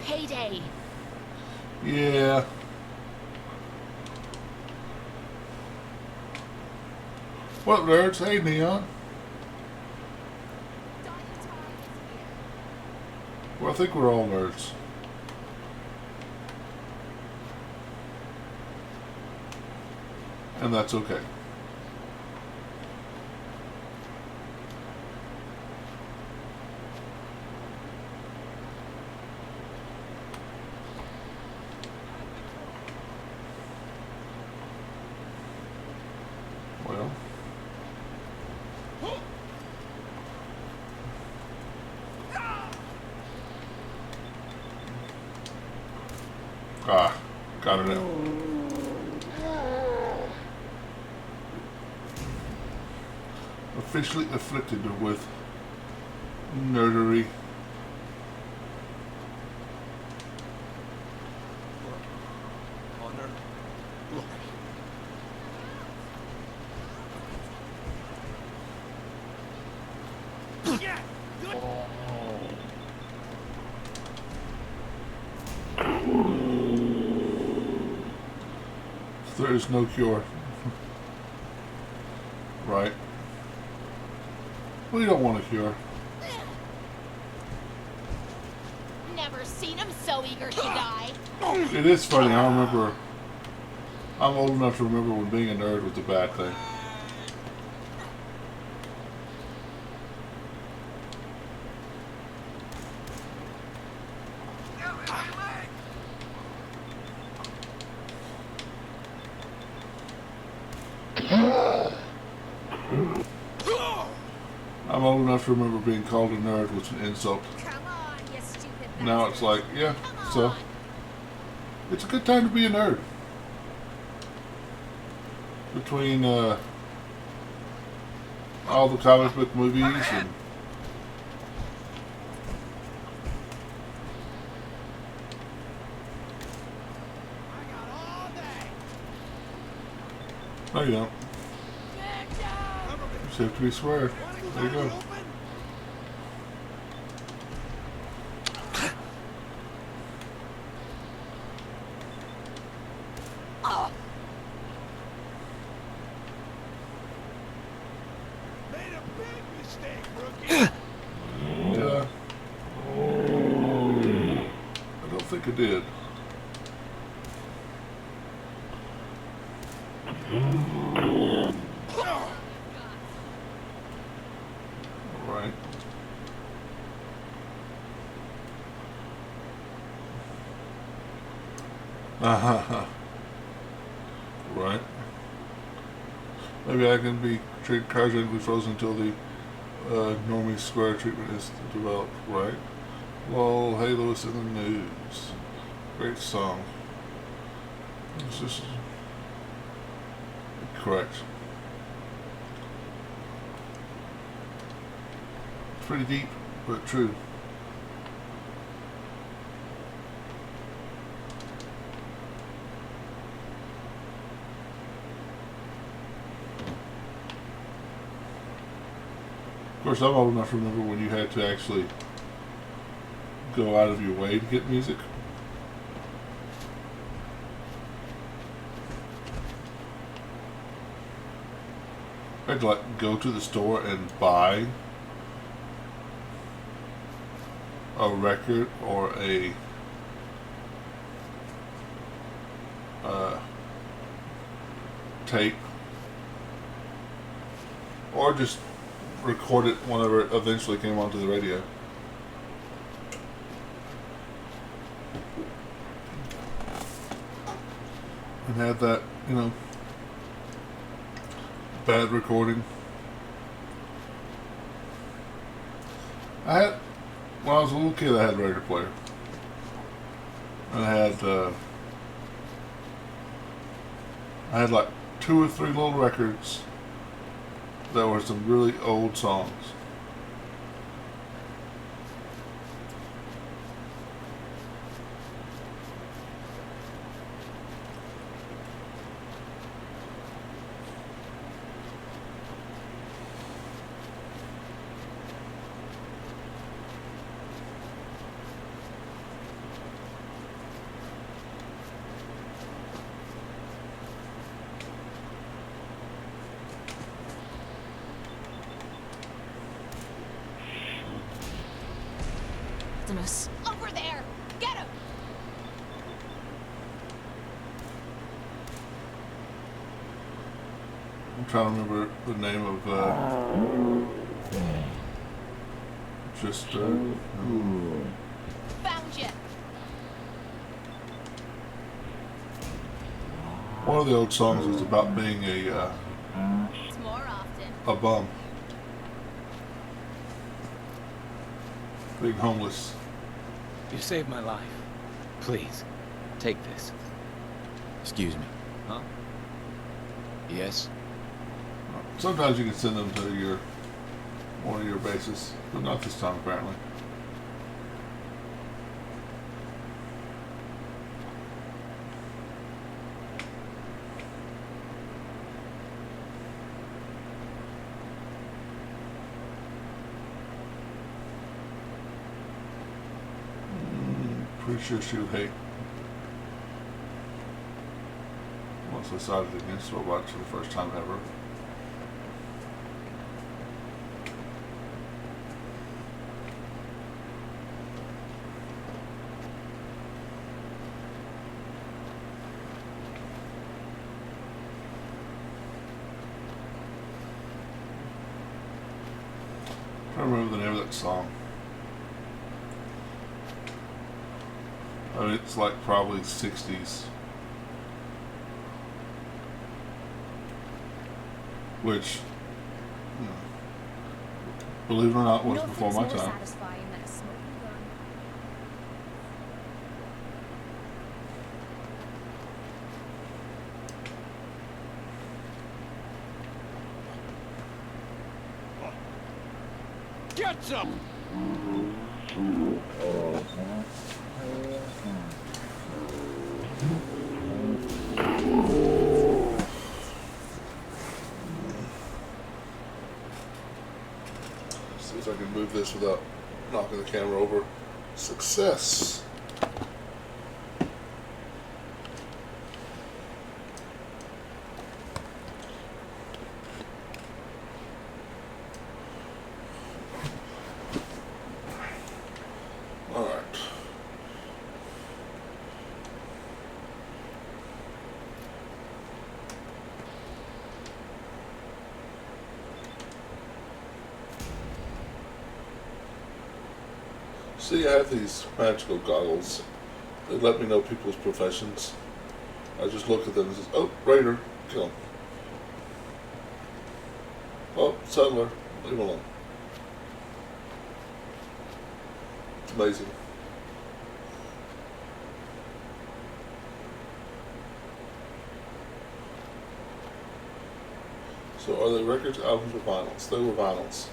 Speaker 3: Payday.
Speaker 1: Yeah. What nerds? Hey, Neon. Well, I think we're all nerds. And that's okay. Well. Ah, got it now. Officially afflicted with nerdery. There is no cure. Right. We don't want a cure.
Speaker 3: Never seen him so eager to die.
Speaker 1: It is funny. I remember. I'm old enough to remember when being a nerd was a bad thing. I'm old enough to remember being called a nerd was an insult.
Speaker 3: Come on, you stupid
Speaker 1: Now it's like, yeah, so it's a good time to be a nerd. Between all the comic book movies and no, you don't. You just have to be square. There you go. Yeah. I don't think I did. Right. Right. Maybe I can be treated cryogenically frozen until the Normie Square treatment is developed. Right. Lol, hey Lewis in the news. Great song. This is correct. Pretty deep, but true. Of course, I'm old enough to remember when you had to actually go out of your way to get music. I had to like go to the store and buy a record or a tape, or just record it whenever it eventually came onto the radio. And had that, you know, bad recording. When I was a little kid, I had a record player. And I had like 2 or 3 little records that were some really old songs. I'm trying to remember the name of
Speaker 3: Found you.
Speaker 1: one of the old songs is about being
Speaker 3: It's more often.
Speaker 1: a bum, being homeless.
Speaker 8: You saved my life. Please, take this.
Speaker 2: Excuse me.
Speaker 8: Huh? Yes?
Speaker 1: Sometimes you can send them to one of your bases, but not this time apparently. Pretty sure she would hate once I decided against robots for the first time ever. I don't remember the name of that song. I mean, it's like probably 60s. Which, believe it or not, was before my
Speaker 3: Nothing's more
Speaker 1: time.
Speaker 3: satisfying than a smoking gun.
Speaker 6: Get some!
Speaker 1: See if I can move this without knocking the camera over. Success! Alright. See, I have these magical goggles. They let me know people's professions. I just look at them and say, oh, raider, kill him. Oh, settler, leave him alone. It's amazing. So are they records, albums, or vinyls? They were vinyls.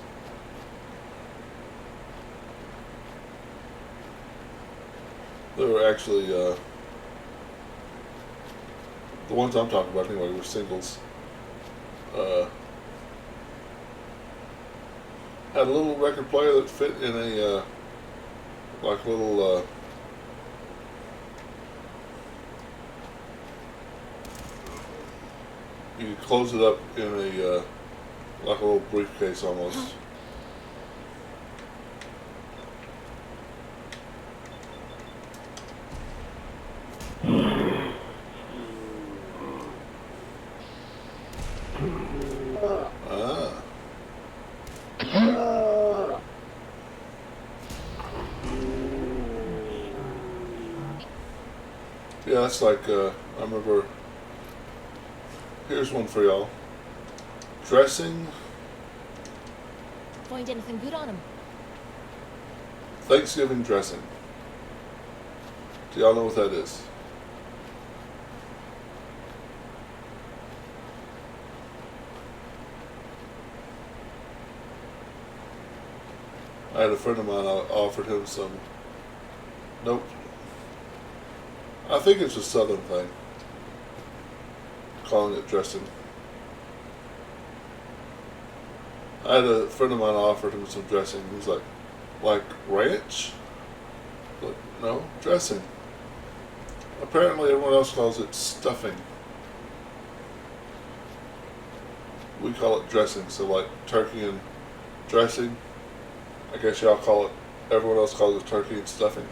Speaker 1: They were actually, the ones I'm talking about anyway were singles. Had a little record player that fit in a, like a little, you could close it up in a, like a little briefcase almost. Ah. Yeah, that's like, I remember, here's one for y'all. Dressing,
Speaker 3: Find anything good on him?
Speaker 1: Thanksgiving dressing. Do y'all know what that is? I had a friend of mine, I offered him some. Nope. I think it's a southern thing. Calling it dressing. I had a friend of mine, I offered him some dressing. He's like ranch? But no, dressing. Apparently everyone else calls it stuffing. We call it dressing, so like turkey and dressing. I guess y'all call it, everyone else calls it turkey and stuffing.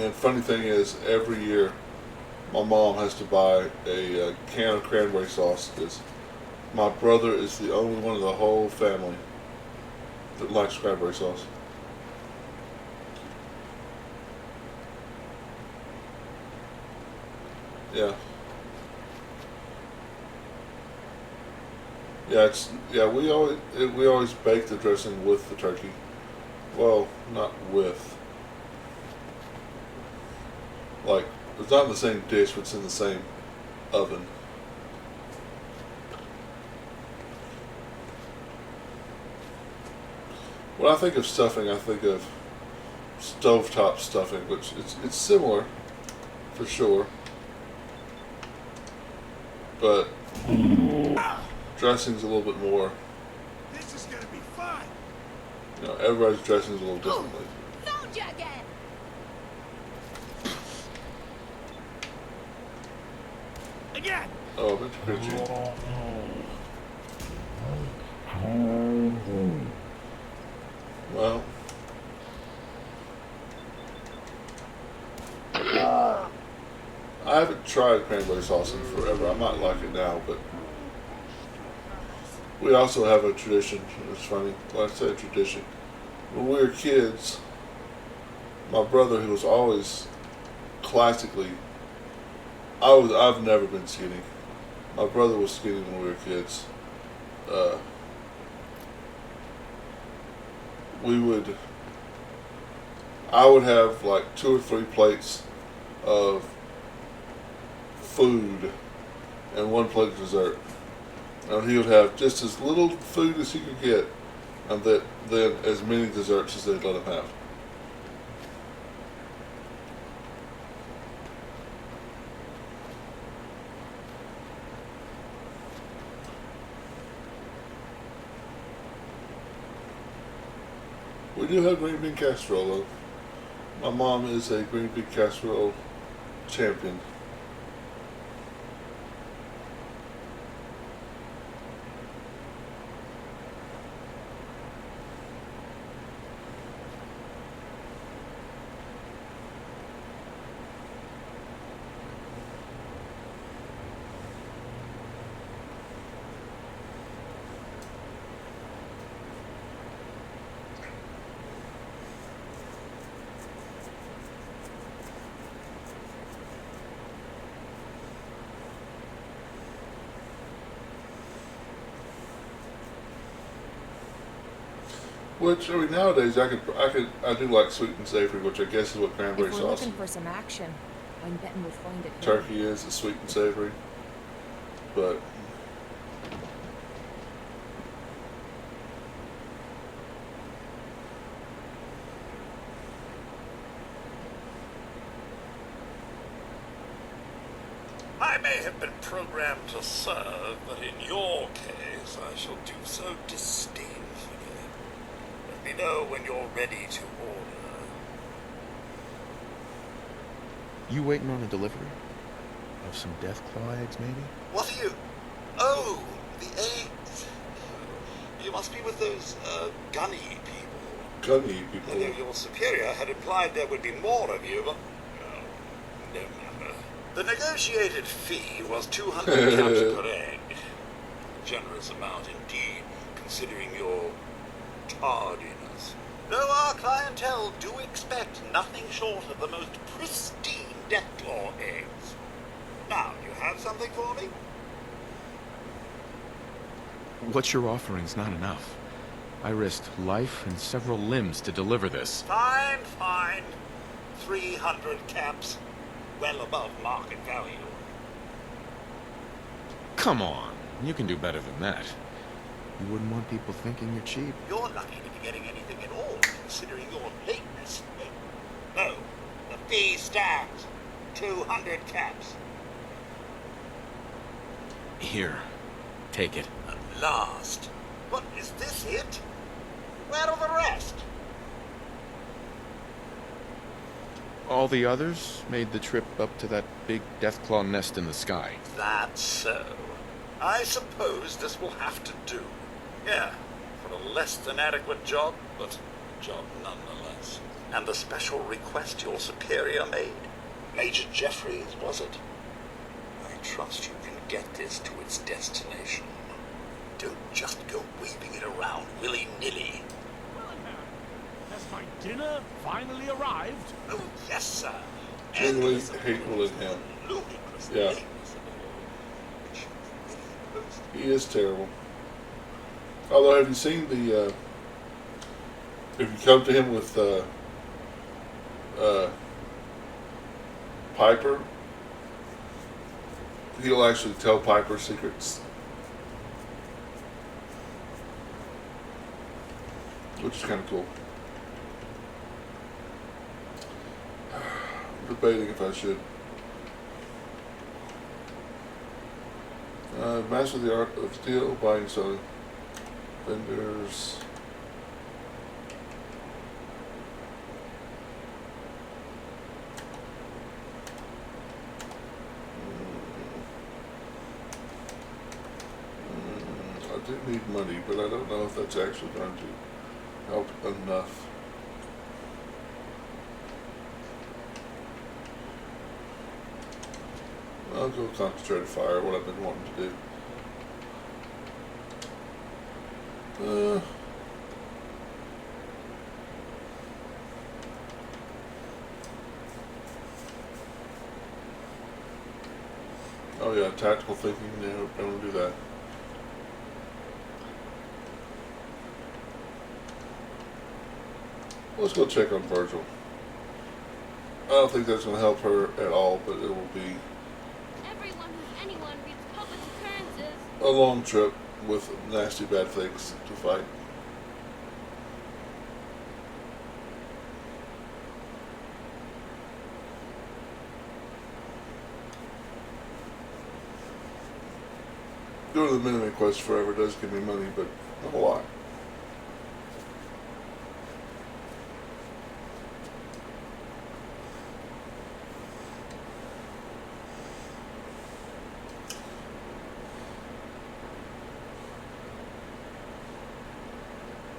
Speaker 1: And funny thing is, every year, my mom has to buy a can of cranberry sauce because my brother is the only one of the whole family that likes cranberry sauce. Yeah. Yeah, we always bake the dressing with the turkey. Well, not with. Like, it's not in the same dish, but it's in the same oven. When I think of stuffing, I think of stovetop stuffing, which it's similar, for sure. But dressing's a little bit more.
Speaker 10: This is gonna be fun.
Speaker 1: You know, everybody's dressing's a little differently.
Speaker 3: Found you again!
Speaker 10: Again.
Speaker 1: Oh, that's pitchy. Well. I haven't tried cranberry sauce in forever. I might like it now, but we also have a tradition. It's funny. When I say tradition, when we were kids, my brother, who was always classically, I've never been skinny. My brother was skinny when we were kids. I would have like 2 or 3 plates of food and 1 plate of dessert. And he would have just as little food as he could get, and then as many desserts as they'd let him have. We do have green bean casserole though. My mom is a green bean casserole champion. Which, I mean, nowadays I do like sweet and savory, which I guess is what cranberry
Speaker 3: If we're
Speaker 1: sauce
Speaker 3: looking for some action, I'm betting we'll find it here.
Speaker 1: turkey is sweet and savory. But
Speaker 12: I may have been programmed to serve, but in your case, I shall do so disdainfully. Let me know when you're ready to order.
Speaker 2: You waiting on a delivery? Of some death claw eggs, maybe?
Speaker 12: What are you... Oh, the eggs. You must be with those, gunny people.
Speaker 1: Gunny people?
Speaker 12: Your superior had implied there would be more of you, but... No matter. The negotiated fee was 200 caps per egg. Generous amount indeed, considering your tardiness. Though our clientele do expect nothing short of the most pristine Deathclaw eggs. Now, you have something for me?
Speaker 2: What you're offering's not enough. I risked life and several limbs to deliver this.
Speaker 12: Fine, fine. 300 caps. Well above market value.
Speaker 2: Come on, you can do better than that. You wouldn't want people thinking you're cheap.
Speaker 12: You're lucky to be getting anything at all, considering your lateness. No, the fee stands. 200 caps.
Speaker 2: Here, take it.
Speaker 12: At last. What, is this it? Where are the rest?
Speaker 2: All the others made the trip up to that big Deathclaw nest in the sky.
Speaker 12: That's so. I suppose this will have to do. Yeah, for a less than adequate job, but a job nonetheless. and the special request your superior made? Major Jeffries, was it? I trust you can get this to its destination. Don't just go waving it around willy-nilly.
Speaker 13: Has my dinner finally arrived?
Speaker 12: Oh, yes, sir.
Speaker 1: Genuinely hate Willingham. Yeah. He is terrible. Although, have you seen the, if you come to him with, Piper, he'll actually tell Piper secrets. Which is kind of cool. I'm debating if I should. Master the art of steel, buying, selling, vendors. I do need money, but I don't know if that's actually going to help enough. I'll go concentrate fire, what I've been wanting to do. Oh yeah, tactical thinking, no, don't do that. Let's go check on Virgil. I don't think that's going to help her at all, but it will be
Speaker 14: Everyone who's anyone reads public occurrences.
Speaker 1: a long trip with nasty bad things to fight. Doing the minimum quest forever does give me money, but not a lot.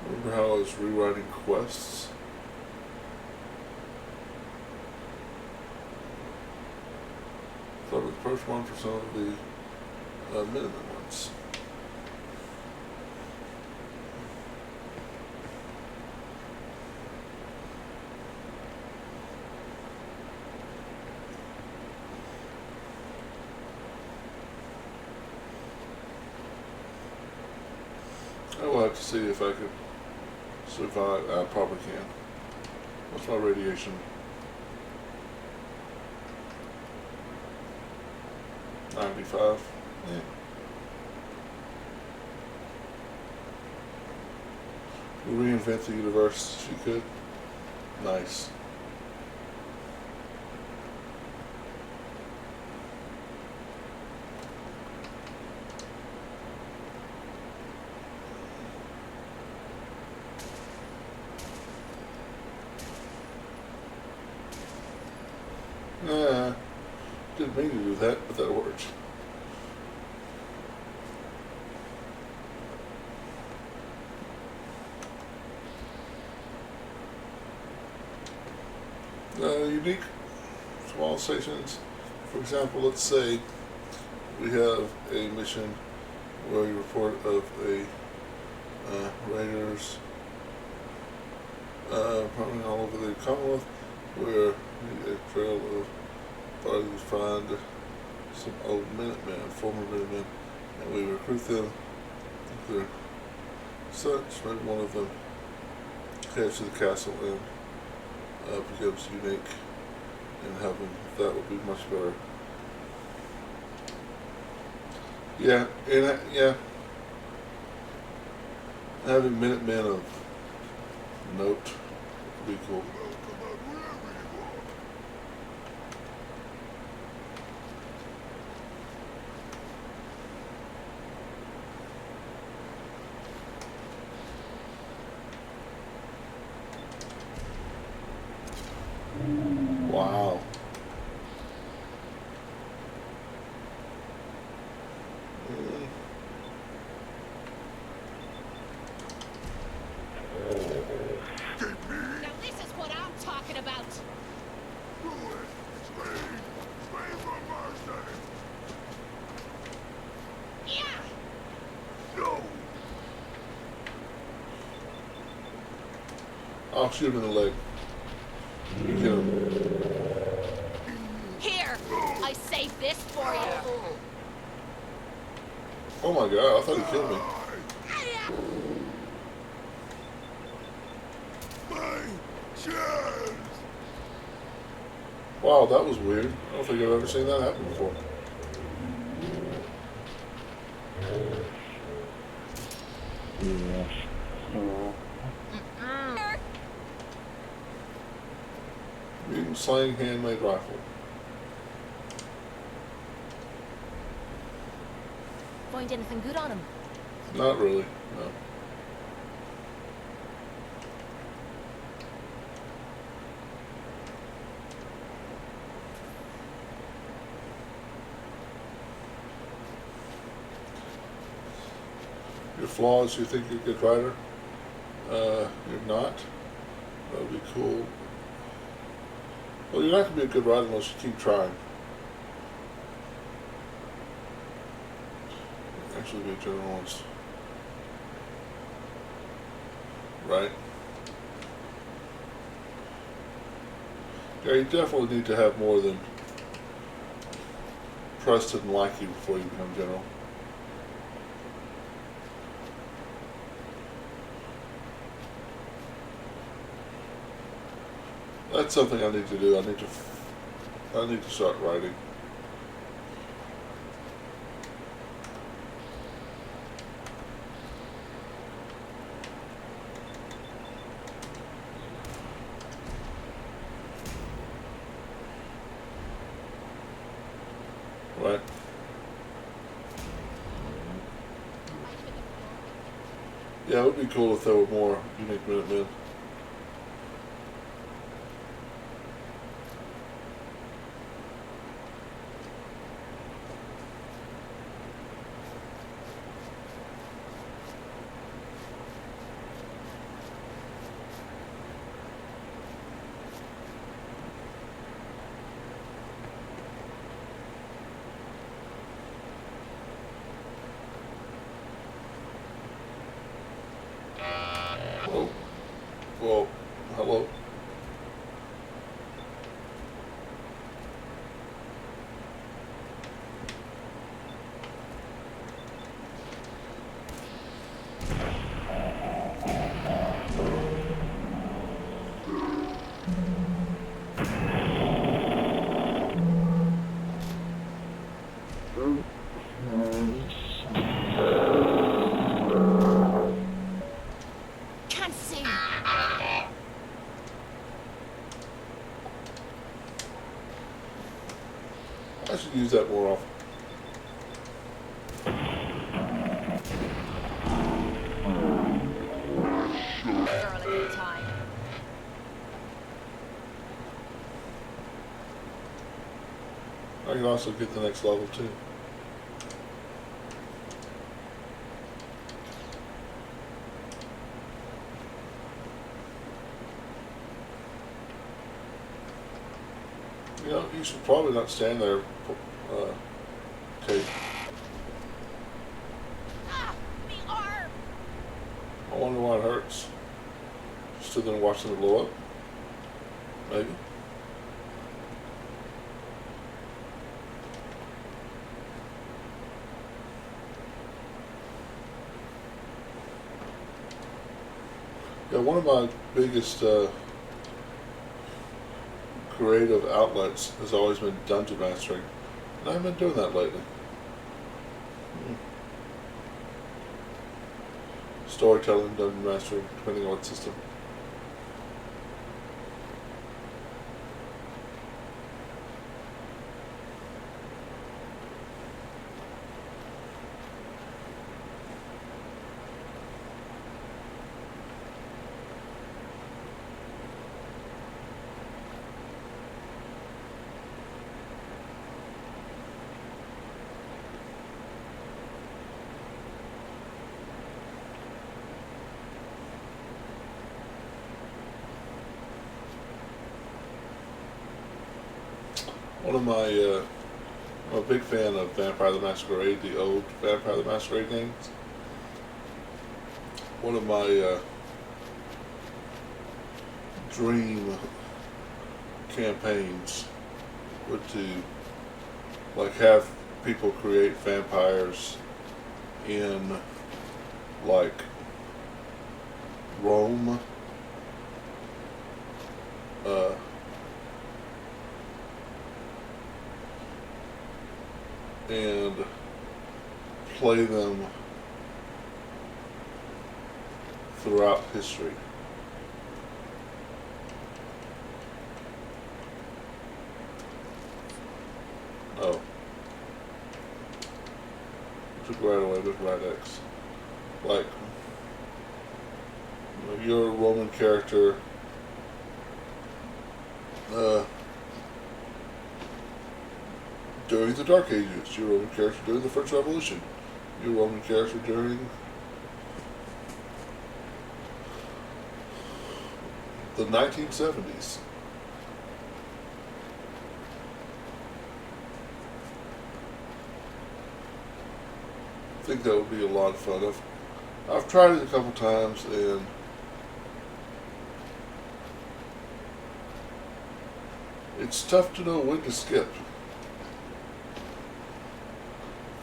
Speaker 1: Remember how I was rewriting quests? Thought it was the first one for some of the minimum ones. I will have to see if I can survive. I probably can. What's my radiation? 95. Yeah. Reinvent the universe if you could. Nice. Didn't mean to do that, but that worked. Unique small stations. For example, let's say we have a mission where we report of a raiders running all over the Commonwealth, where a trail of bodies find some old Minutemen, former Minutemen, and we recruit them. If they're such, maybe one of them heads to the castle and becomes unique and having that would be much better. Yeah, and yeah, having Minutemen of note would be cool. Wow.
Speaker 14: Now this is what
Speaker 1: I'll shoot him in the leg. You kill him.
Speaker 3: Here, I saved this for you.
Speaker 1: Oh my god, I thought he killed me. Wow, that was weird. I don't think I've ever seen that happen before. Mutant slaying handmade rifle.
Speaker 3: Find anything good on him?
Speaker 1: Not really, no. Your flaws, you think you're a good writer? You're not. That would be cool. Well, you're not going to be a good writer unless you keep trying. Actually be a journalist. Right? Yeah, you definitely need to have more than trusted and like you before you become general. That's something I need to do. I need to start writing. Right. Yeah, it would be cool if there were more unique Minutemen. Oh, well, hello.
Speaker 3: Can't see.
Speaker 1: I should use that more often.
Speaker 3: Girl a good time.
Speaker 1: I can also get the next level too. You know, you should probably not stand there, Kate.
Speaker 3: Ah, me arm.
Speaker 1: I wonder why it hurts. Stood there and watched them blow up? Maybe. Yeah, one of my biggest creative outlets has always been dungeon mastering, and I haven't been doing that lately. Storytelling, dungeon mastering, depending on what system. One of my, I'm a big fan of Vampire the Masquerade, the old Vampire the Masquerade games. One of my dream campaigns would to like have people create vampires in like Rome, and play them throughout history. Oh. Took right away with right X. Like, you know, you're a Roman character. During the Dark Ages, you're a Roman character during the French Revolution. You're a Roman character during the 1970s. I think that would be a lot of fun. I've tried it a couple times, and it's tough to know when to skip.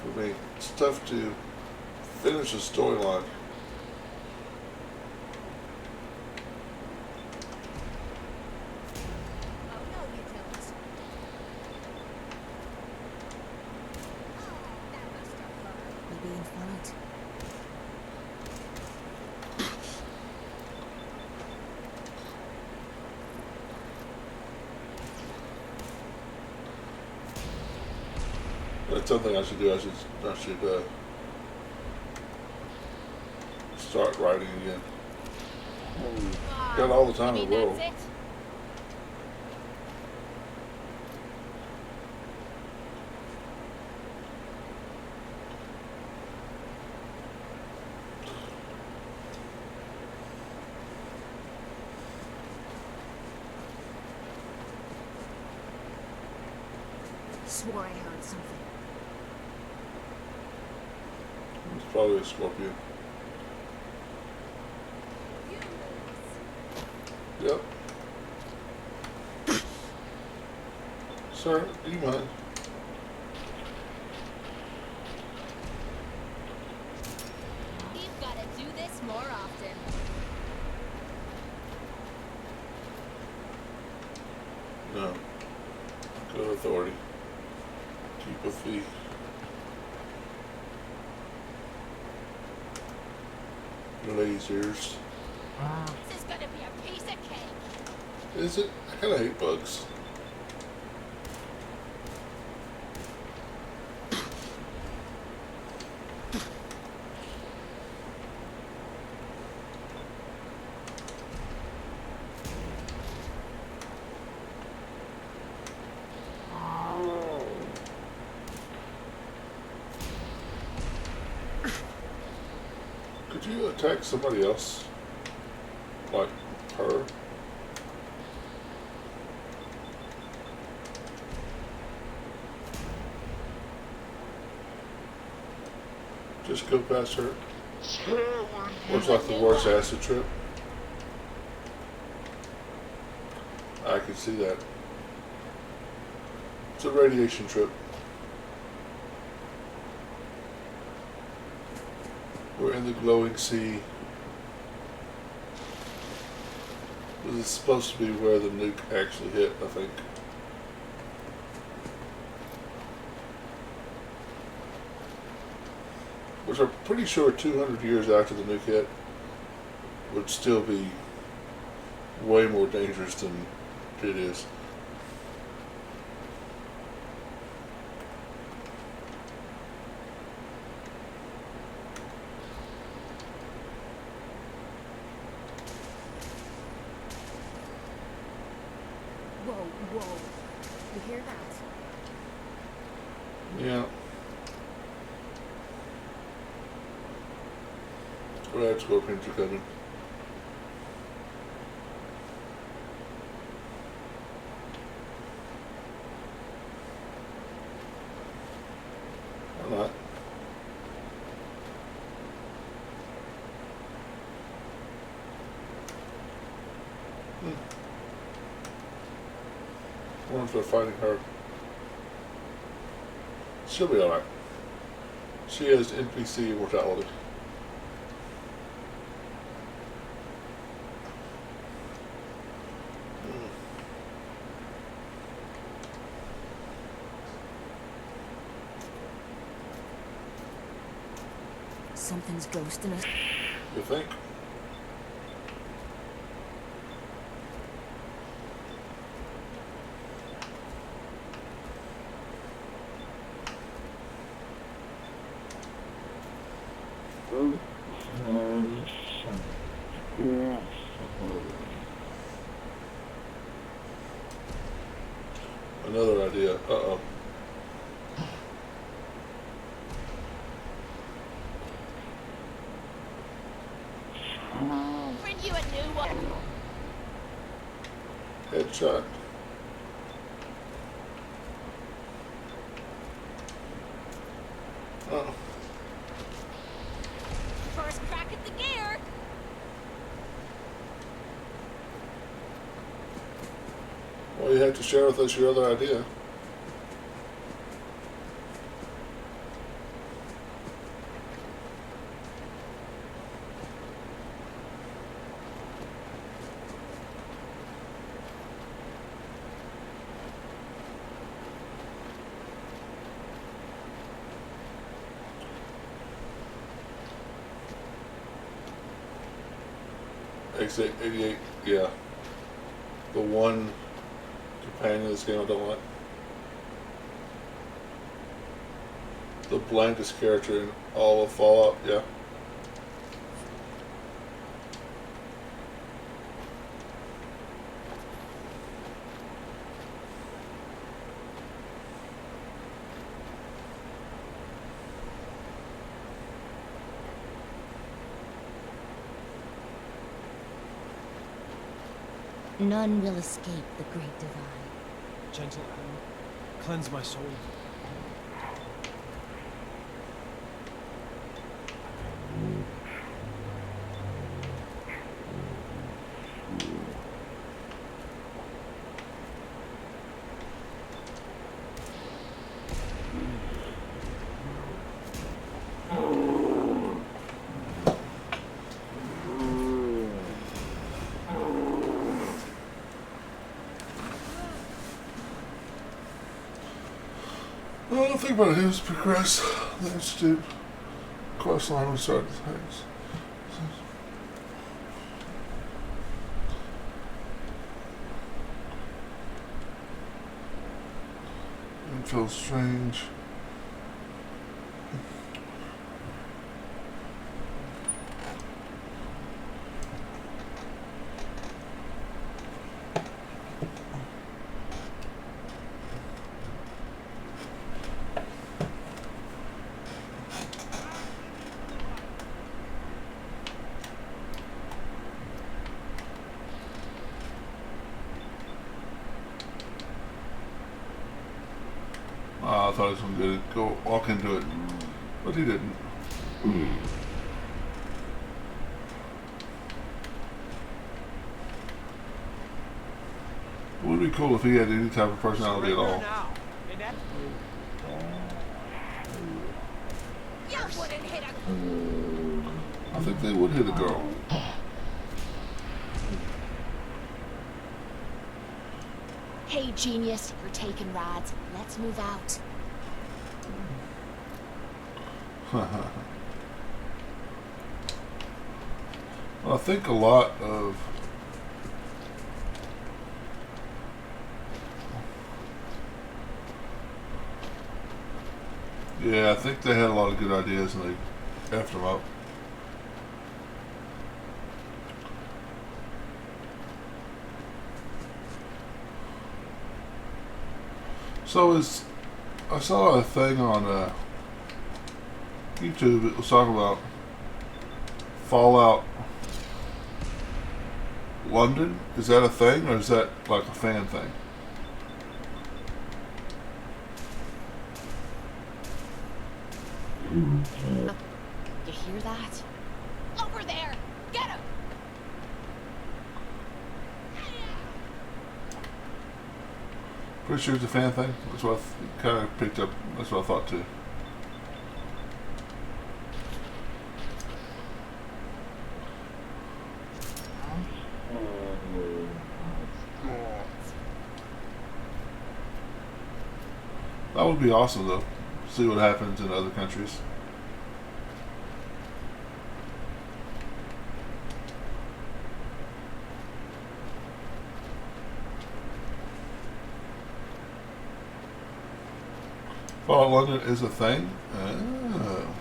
Speaker 1: For me, it's tough to finish a storyline.
Speaker 4: Maybe in front.
Speaker 1: That's something I should do. I should start writing again. Got all the time in the world.
Speaker 3: Swore I heard something.
Speaker 1: It's probably a scorpion. Yep. Sir, do you mind?
Speaker 3: We've got to do this more often.
Speaker 1: No. Go to authority. Keep with the lasers.
Speaker 3: This is gonna be a piece of cake.
Speaker 1: Is it? I kinda hate bugs. Could you attack somebody else? Like her? Just go past her. Looks like the worst acid trip. I can see that. It's a radiation trip. We're in the glowing sea. This is supposed to be where the nuke actually hit, I think. Which I'm pretty sure 200 years after the nuke hit would still be way more dangerous than it is.
Speaker 3: Whoa, whoa. You hear that?
Speaker 1: Yeah. Red scorpions are coming. Or not. Hmm. ones that are fighting her. She'll be alright. She has NPC mortality.
Speaker 3: Something's ghosting us.
Speaker 1: You think? Another idea. Uh-oh.
Speaker 14: Bring you a new one.
Speaker 1: Headshot. Uh-oh.
Speaker 14: First crack at the gear.
Speaker 1: Well, you have to share with us your other idea. Exit 88, yeah. The one companion in this game I don't like. The blankest character in all of Fallout, yeah.
Speaker 3: None will escape the Great Divide.
Speaker 13: Gentle Adam, cleanse my soul.
Speaker 1: Well, the thing about it is progress the Institute quest line we started things. It feels strange. I thought he was going to go walk into it, but he didn't. It would be cool if he had any type of personality at all. I think they would hit a girl.
Speaker 3: Hey, genius, you're taking rides. Let's move out.
Speaker 1: Well, I think a lot of I think they had a lot of good ideas and they effed them up. So I saw a thing on YouTube. It was talking about Fallout London. Is that a thing, or is that like a fan thing?
Speaker 3: You hear that?
Speaker 14: Over there. Get him.
Speaker 1: Pretty sure it's a fan thing. That's what I kind of picked up. That's what I thought too. That would be awesome though. See what happens in other countries. Fallout London is a thing. Oh.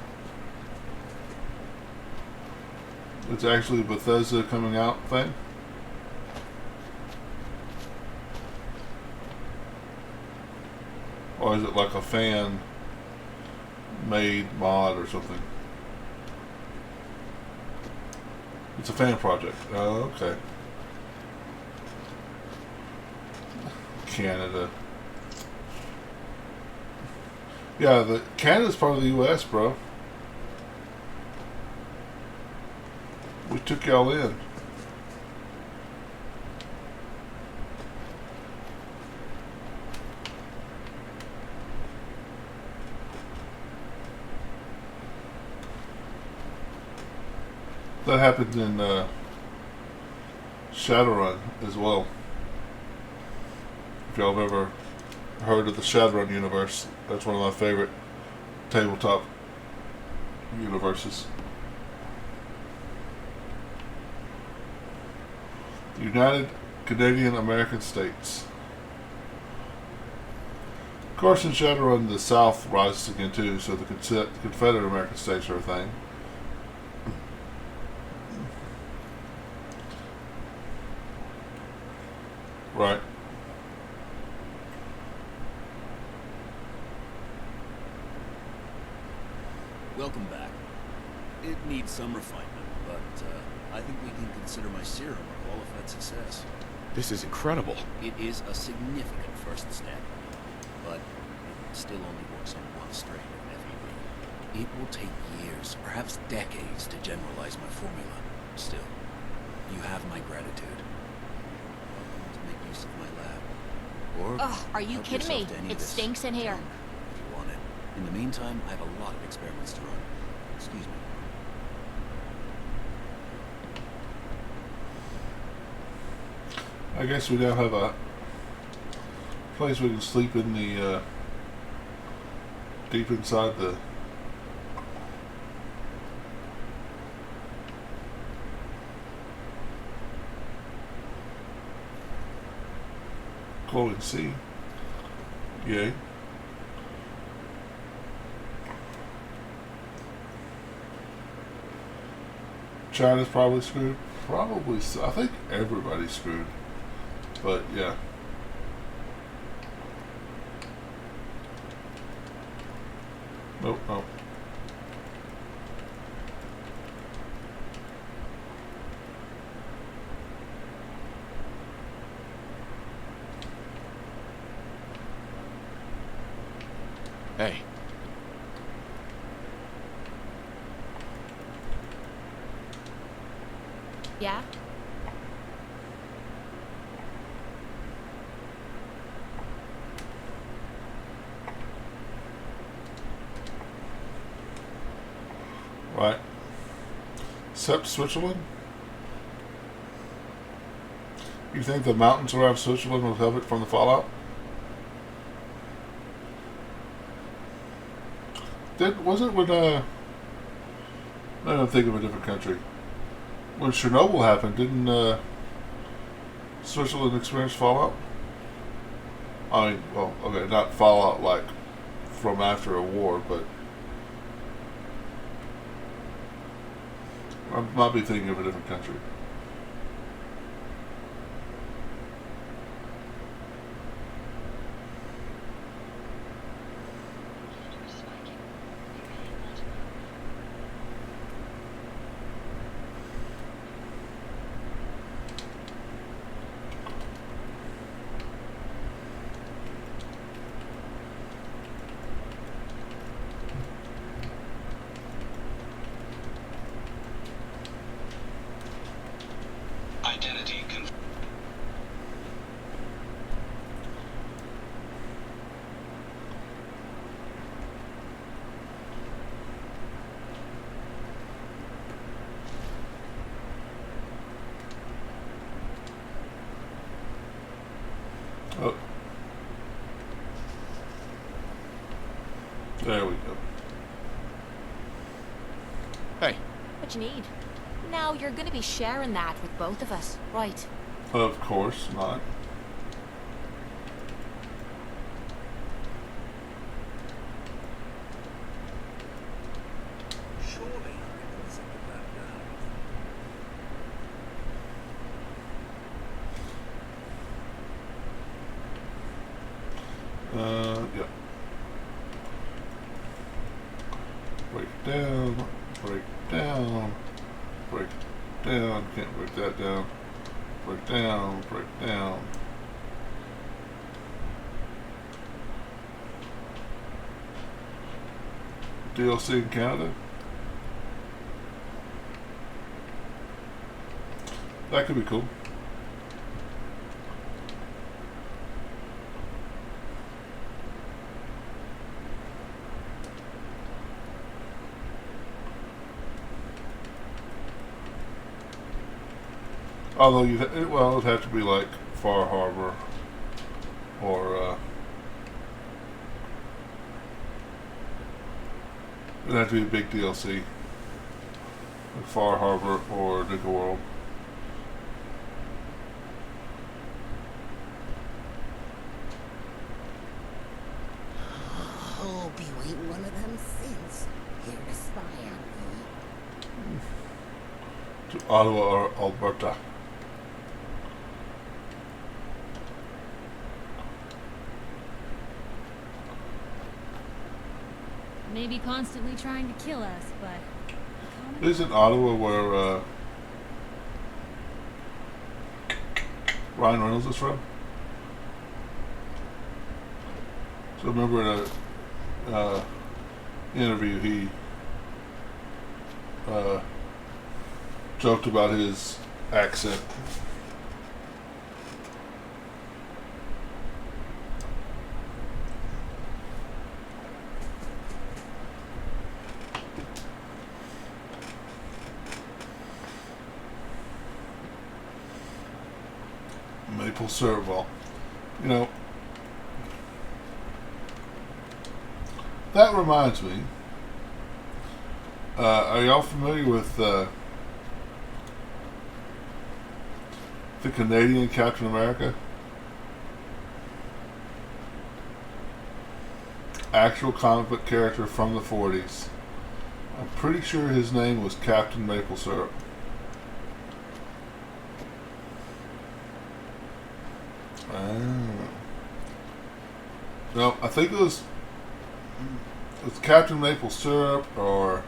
Speaker 1: It's actually Bethesda coming out thing. Or is it like a fan made mod or something? It's a fan project. Oh, okay. Canada. Yeah, Canada's part of the U.S., bro. We took y'all in. That happened in Shadowrun as well. If y'all have ever heard of the Shadowrun universe, that's one of my favorite tabletop universes. United Canadian American States. Of course, in Shadowrun, the South rises again too, so the Confederate American States are a thing. Right.
Speaker 15: Welcome back. It needs some refinement, but I think we can consider my serum a qualified success.
Speaker 2: This is incredible.
Speaker 15: It is a significant first step, but it still only works on one strain of FEV. It will take years, perhaps decades, to generalize my formula. Still, you have my gratitude. Welcome to make use of my lab. Or
Speaker 3: Ugh, are you
Speaker 15: help
Speaker 3: kidding me?
Speaker 15: yourself to any of
Speaker 3: It
Speaker 15: this
Speaker 3: stinks in here.
Speaker 15: If you want it. In the meantime, I have a lot of experiments to run. Excuse me.
Speaker 1: I guess we now have a place we can sleep in the deep inside the glowing sea. Yay. China's probably screwed. Probably, I think everybody's screwed. But yeah. Nope, nope.
Speaker 2: Hey.
Speaker 3: Yeah?
Speaker 1: Right. Except Switzerland? You think the mountains around Switzerland will help it from the fallout? Was it when, no, I'm thinking of a different country. When Chernobyl happened, didn't, Switzerland experience fallout? I mean, well, okay, not fallout like from after a war, but I might be thinking of a different country. There we go.
Speaker 2: Hey.
Speaker 3: What you need? Now you're gonna be sharing that with both of us, right?
Speaker 1: Of course not.
Speaker 12: Surely I can send it back down.
Speaker 1: Yeah. Break down, break down, break down. Can't break that down. Break down, break down. DLC in Canada? That could be cool. Although it'd have to be like Far Harbor or it'd have to be a big DLC, like Far Harbor or Nuka World.
Speaker 16: Oh, be waiting one of them since. Here to spy on me.
Speaker 1: To Ottawa or Alberta.
Speaker 4: Maybe constantly trying to kill us, but...
Speaker 1: Isn't Ottawa where Ryan Reynolds is from? So remember in a interview he joked about his accent. Maple syrup, well, you know, that reminds me, are y'all familiar with the Canadian Captain America? Actual comic book character from the 40s. I'm pretty sure his name was Captain Maple Syrup. No, I think it was Captain Maple Syrup or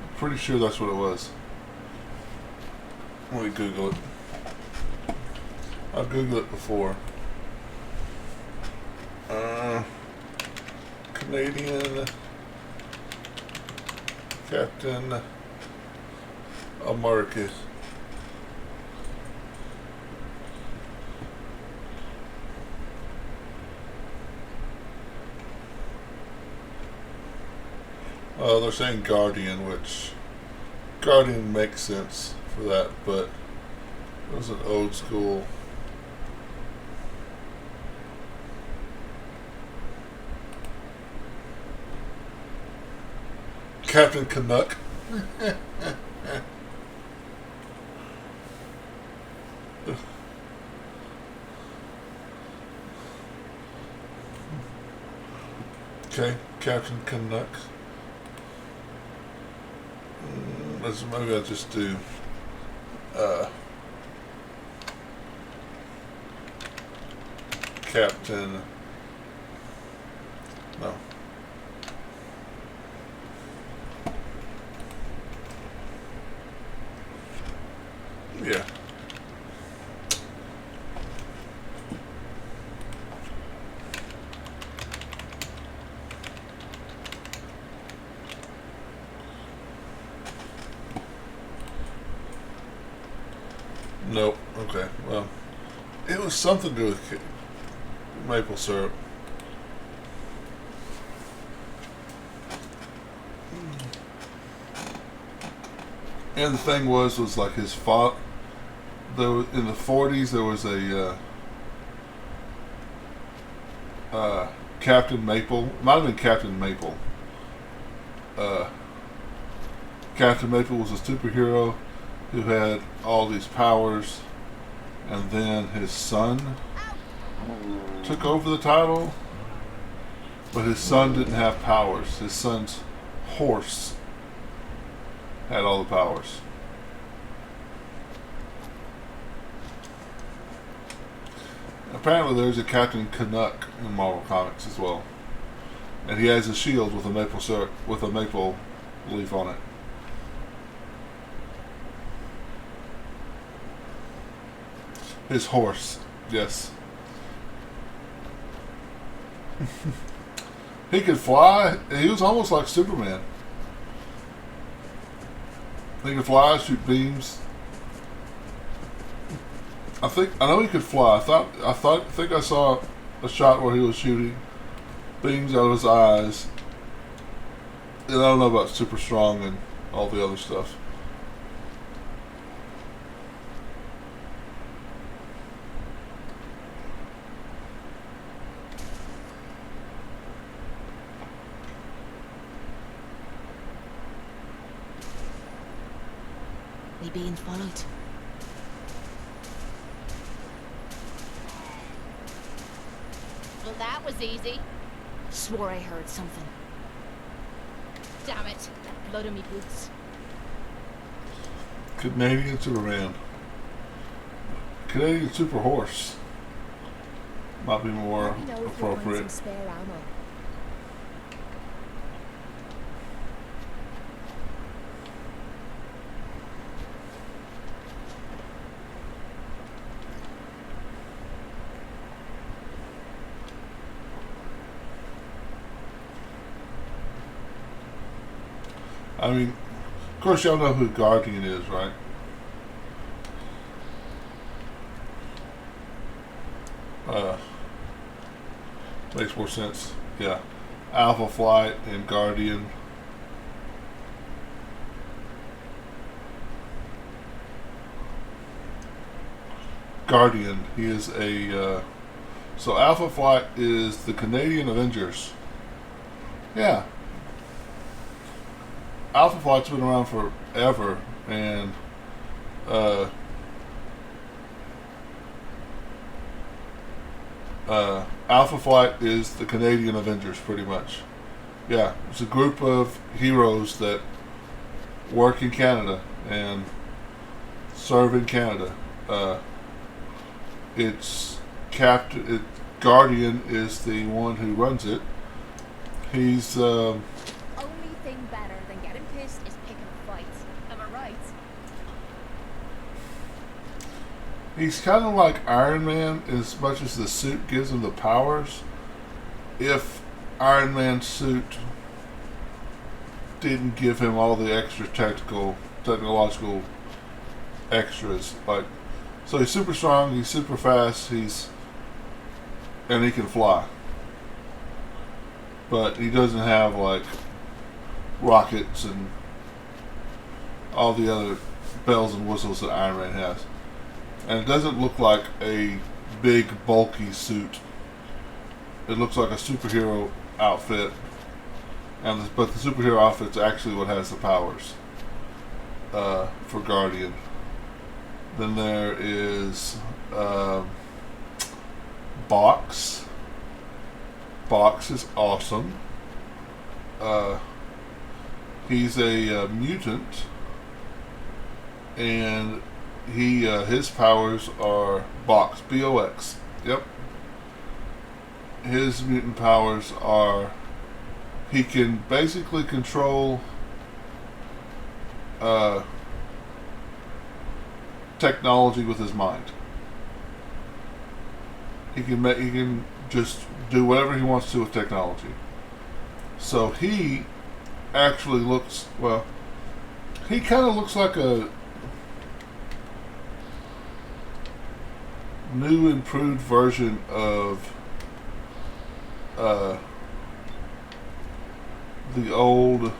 Speaker 1: I'm pretty sure that's what it was. Let me Google it. I'll Google it before. Canadian Captain America. They're saying Guardian, which Guardian makes sense for that, but it was an old school. Captain Canuck. Okay, Captain Canuck. Maybe I'll just do Captain. No. Yeah. Nope. Okay. Well, it was something to do with maple syrup. And the thing was like his father. in the 40s there was a Captain Maple. It might have been Captain Maple. Captain Maple was a superhero who had all these powers, and then his son took over the title, but his son didn't have powers. His son's horse had all the powers. Apparently there's a Captain Canuck in Marvel Comics as well. And he has a shield with a maple leaf on it. His horse, yes. He could fly. He was almost like Superman. He could fly, shoot beams. I know he could fly. I think I saw a shot where he was shooting beams out of his eyes. And I don't know about super strong and all the other stuff.
Speaker 3: We being followed.
Speaker 14: Well, that was easy.
Speaker 3: Swore I heard something.
Speaker 14: Damn it. That blood on me boots.
Speaker 1: Canadian Superman. Canadian Super Horse. Might be more
Speaker 3: Let me know if you find
Speaker 1: appropriate.
Speaker 3: some spare ammo.
Speaker 1: I mean, of course y'all know who Guardian is, right? Makes more sense. Yeah. Alpha Flight and Guardian. Guardian. He is a... so Alpha Flight is the Canadian Avengers. Yeah. Alpha Flight's been around forever, and Alpha Flight is the Canadian Avengers, pretty much. Yeah, it's a group of heroes that work in Canada and serve in Canada. Guardian is the one who runs it. He's
Speaker 3: Only thing better than getting pissed is picking a fight. Am I right?
Speaker 1: He's kind of like Iron Man as much as the suit gives him the powers. If Iron Man's suit didn't give him all the extra technological extras, so he's super strong, he's super fast, and he can fly. But he doesn't have like rockets and all the other bells and whistles that Iron Man has. And it doesn't look like a big bulky suit. It looks like a superhero outfit, but the superhero outfit's actually what has the powers for Guardian. Then there is Box. Box is awesome. He's a mutant, and his powers are Box, B-O-X. Yep. His mutant powers are he can basically control technology with his mind. He can just do whatever he wants to with technology. So he actually looks, well, he kind of looks like a new improved version of the old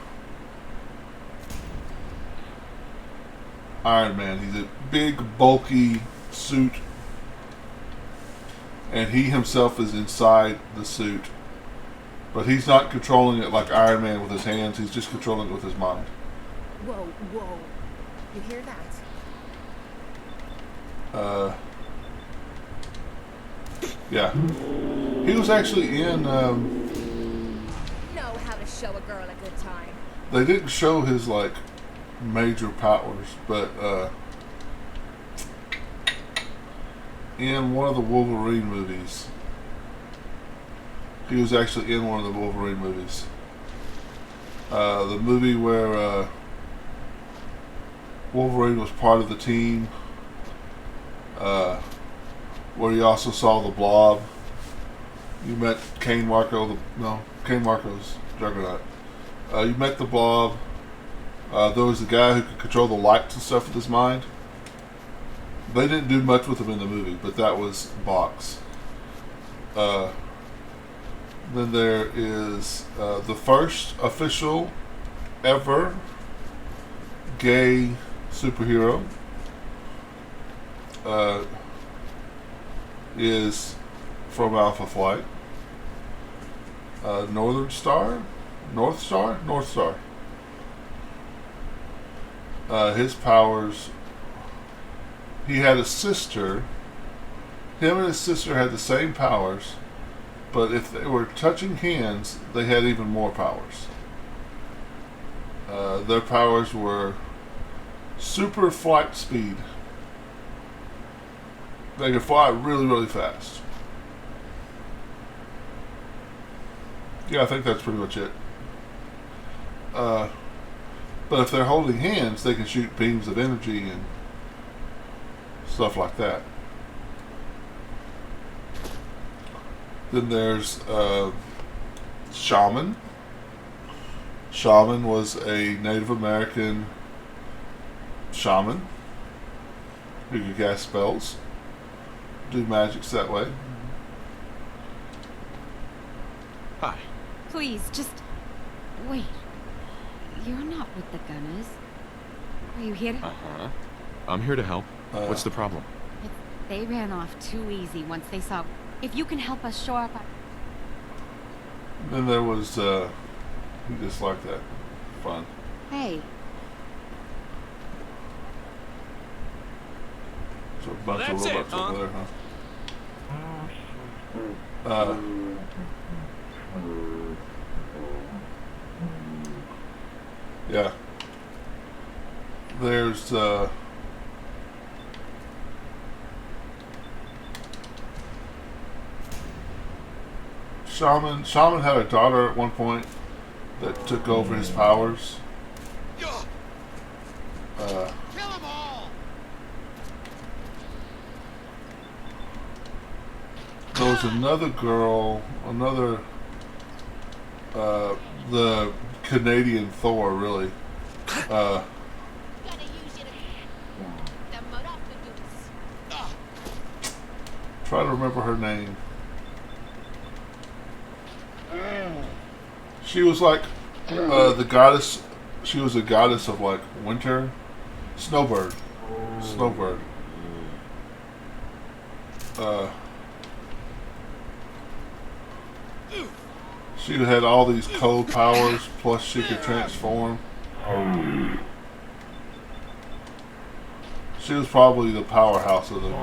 Speaker 1: Iron Man. He's a big, bulky suit, and he himself is inside the suit. But he's not controlling it like Iron Man with his hands. He's just controlling it with his mind.
Speaker 3: Whoa, whoa. You hear that?
Speaker 1: Yeah. He was actually in,
Speaker 3: Know how to show a girl a good time.
Speaker 1: they didn't show his, like, major powers, but, in one of the Wolverine movies, he was actually in one of the Wolverine movies. The movie where, Wolverine was part of the team, where you also saw the Blob. You met Kane Marco, Kane Marco's Juggernaut. You met the Blob. There was the guy who could control the lights and stuff with his mind. They didn't do much with him in the movie, but that was Box. Then there is the first official ever gay superhero is from Alpha Flight. North Star. His powers. He had a sister. Him and his sister had the same powers, but if they were touching hands, they had even more powers. Their powers were super flight speed. They could fly really, really fast. Yeah, I think that's pretty much it. But if they're holding hands, they can shoot beams of energy and stuff like that. Then there's Shaman. Shaman was a Native American shaman who could cast spells, do magics that way.
Speaker 2: Hi.
Speaker 17: Please, just wait. You're not with the Gunners. Are you here to help?
Speaker 2: Uh-huh. I'm here to help. What's the problem?
Speaker 17: They ran off too easy once they saw. If you can help us shore up.
Speaker 1: Then there was, he just liked that. Fun.
Speaker 17: Hey.
Speaker 1: So a bunch of robots over there, huh? Yeah. There's, Shaman had a daughter at one point that took over his powers.
Speaker 10: Kill them all!
Speaker 1: There was another girl, the Canadian Thor, really. Try to remember her name. She was like the goddess. She was a goddess of like winter. Snowbird. She had all these cold powers, plus she could transform. She was probably the powerhouse of the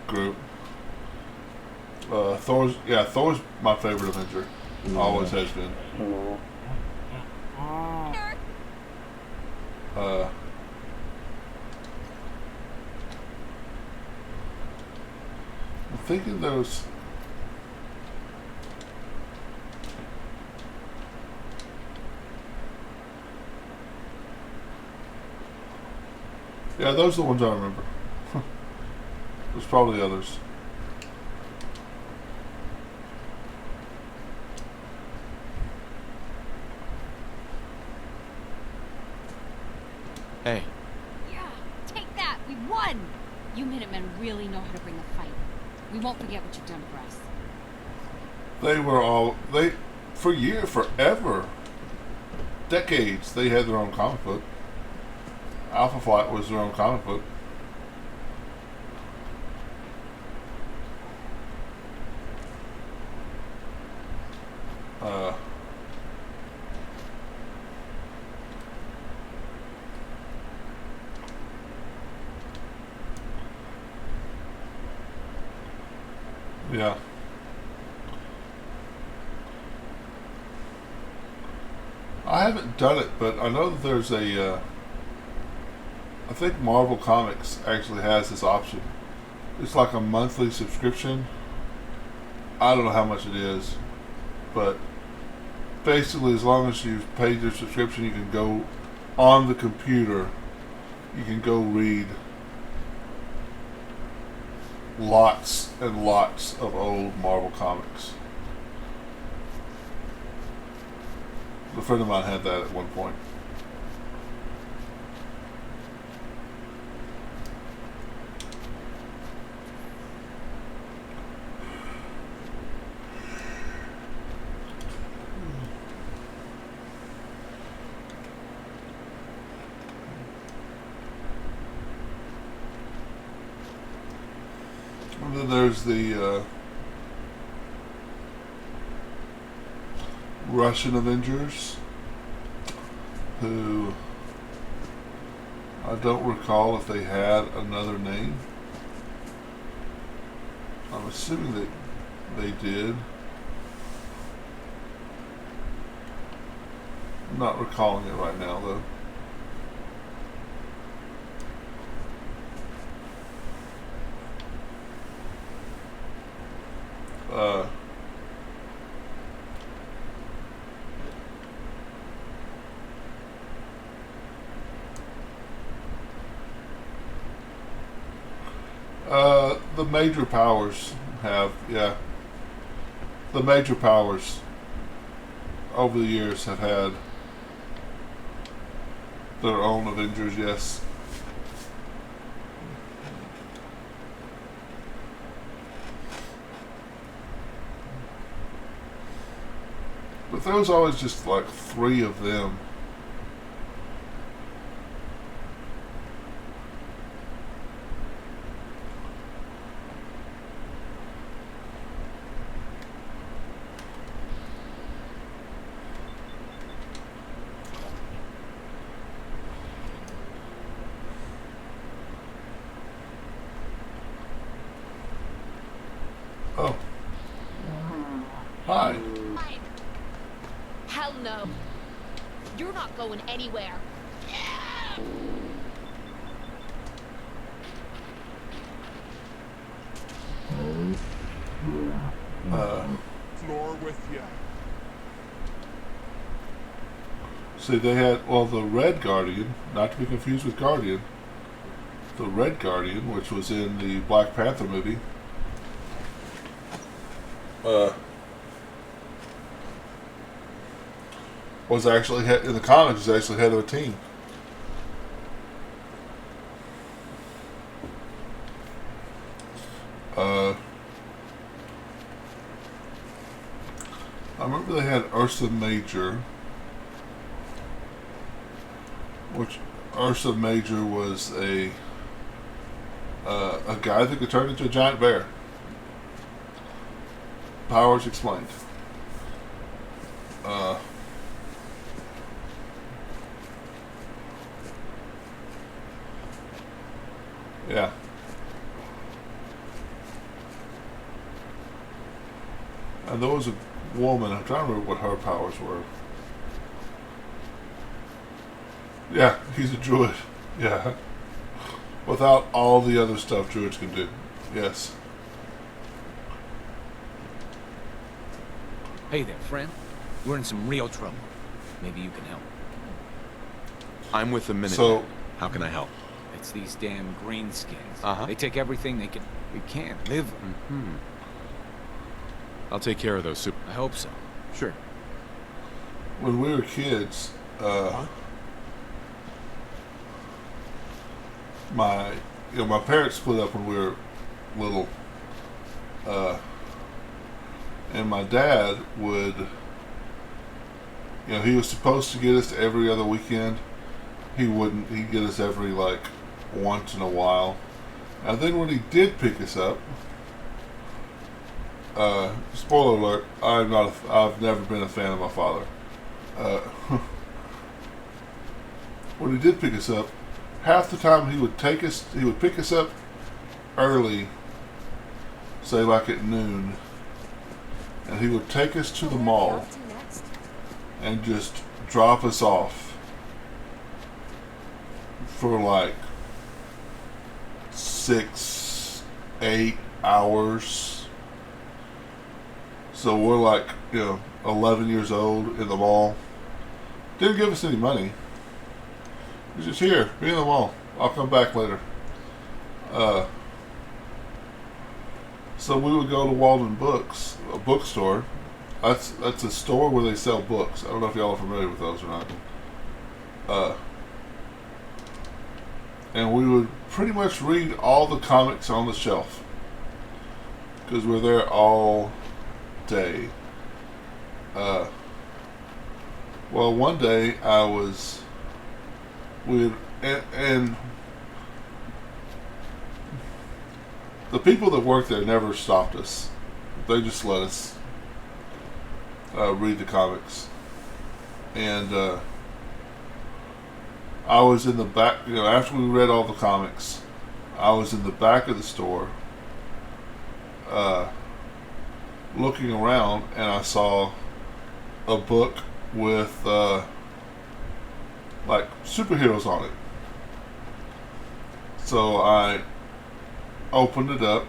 Speaker 1: group. Thor's my favorite Avenger. Always has been. I'm thinking those. Yeah, those are the ones I remember. There's probably others.
Speaker 2: Hey.
Speaker 17: Yeah, take that. We won. You Minutemen really know how to bring a fight. We won't forget what you've done for us.
Speaker 1: Forever, decades, they had their own comic book. Alpha Flight was their own comic book. Yeah. I haven't done it, but I know that there's a, I think Marvel Comics actually has this option. It's like a monthly subscription. I don't know how much it is, but basically as long as you've paid your subscription, you can go on the computer, you can go read lots and lots of old Marvel comics. A friend of mine had that at one point. And then there's the Russian Avengers, who I don't recall if they had another name. I'm assuming that they did. I'm not recalling it right now though. The major powers have, yeah. The major powers over the years have had their own Avengers, yes. But there was always just like 3 of them. Oh. Hi.
Speaker 18: Hell no. You're not going anywhere.
Speaker 19: Floor with you.
Speaker 1: See, they had, well, the Red Guardian, not to be confused with Guardian, the Red Guardian, which was in the Black Panther movie, was actually in the comics was actually head of a team. I remember they had Ursa Major, which Ursa Major was a guy that could turn into a giant bear. Powers explained. Yeah. And there was a woman, I'm trying to remember what her powers were. Yeah, he's a druid. Yeah. Without all the other stuff druids can do. Yes.
Speaker 8: Hey there, friend. We're in some real trouble. Maybe you can help.
Speaker 2: I'm with the Minutemen.
Speaker 1: So,
Speaker 2: how can I help?
Speaker 8: It's these damn greenskins.
Speaker 2: Uh-huh.
Speaker 8: They take everything they can. We can't live.
Speaker 2: Mm-hmm. I'll take care of those super.
Speaker 8: I hope so.
Speaker 2: Sure.
Speaker 1: when we were kids, my parents split up when we were little, and my dad would, he was supposed to get us to every other weekend. he wouldn't. He'd get us every like once in a while, and then when he did pick us up, spoiler alert: I've never been a fan of my father. When he did pick us up, half the time he would pick us up early, say like at noon, and he would take us to the mall and just drop us off for like 6-8 hours. So we're like, 11 years old in the mall. Didn't give us any money. He was just, here, be in the mall. I'll come back later. So we would go to Walden Books, a bookstore. That's a store where they sell books. I don't know if y'all are familiar with those or not. And we would pretty much read all the comics on the shelf because we're there all day. Well, one day and the people that worked there never stopped us. They just let us read the comics. And I was in the back, after we read all the comics, I was in the back of the store looking around, and I saw a book with like superheroes on it. So I opened it up,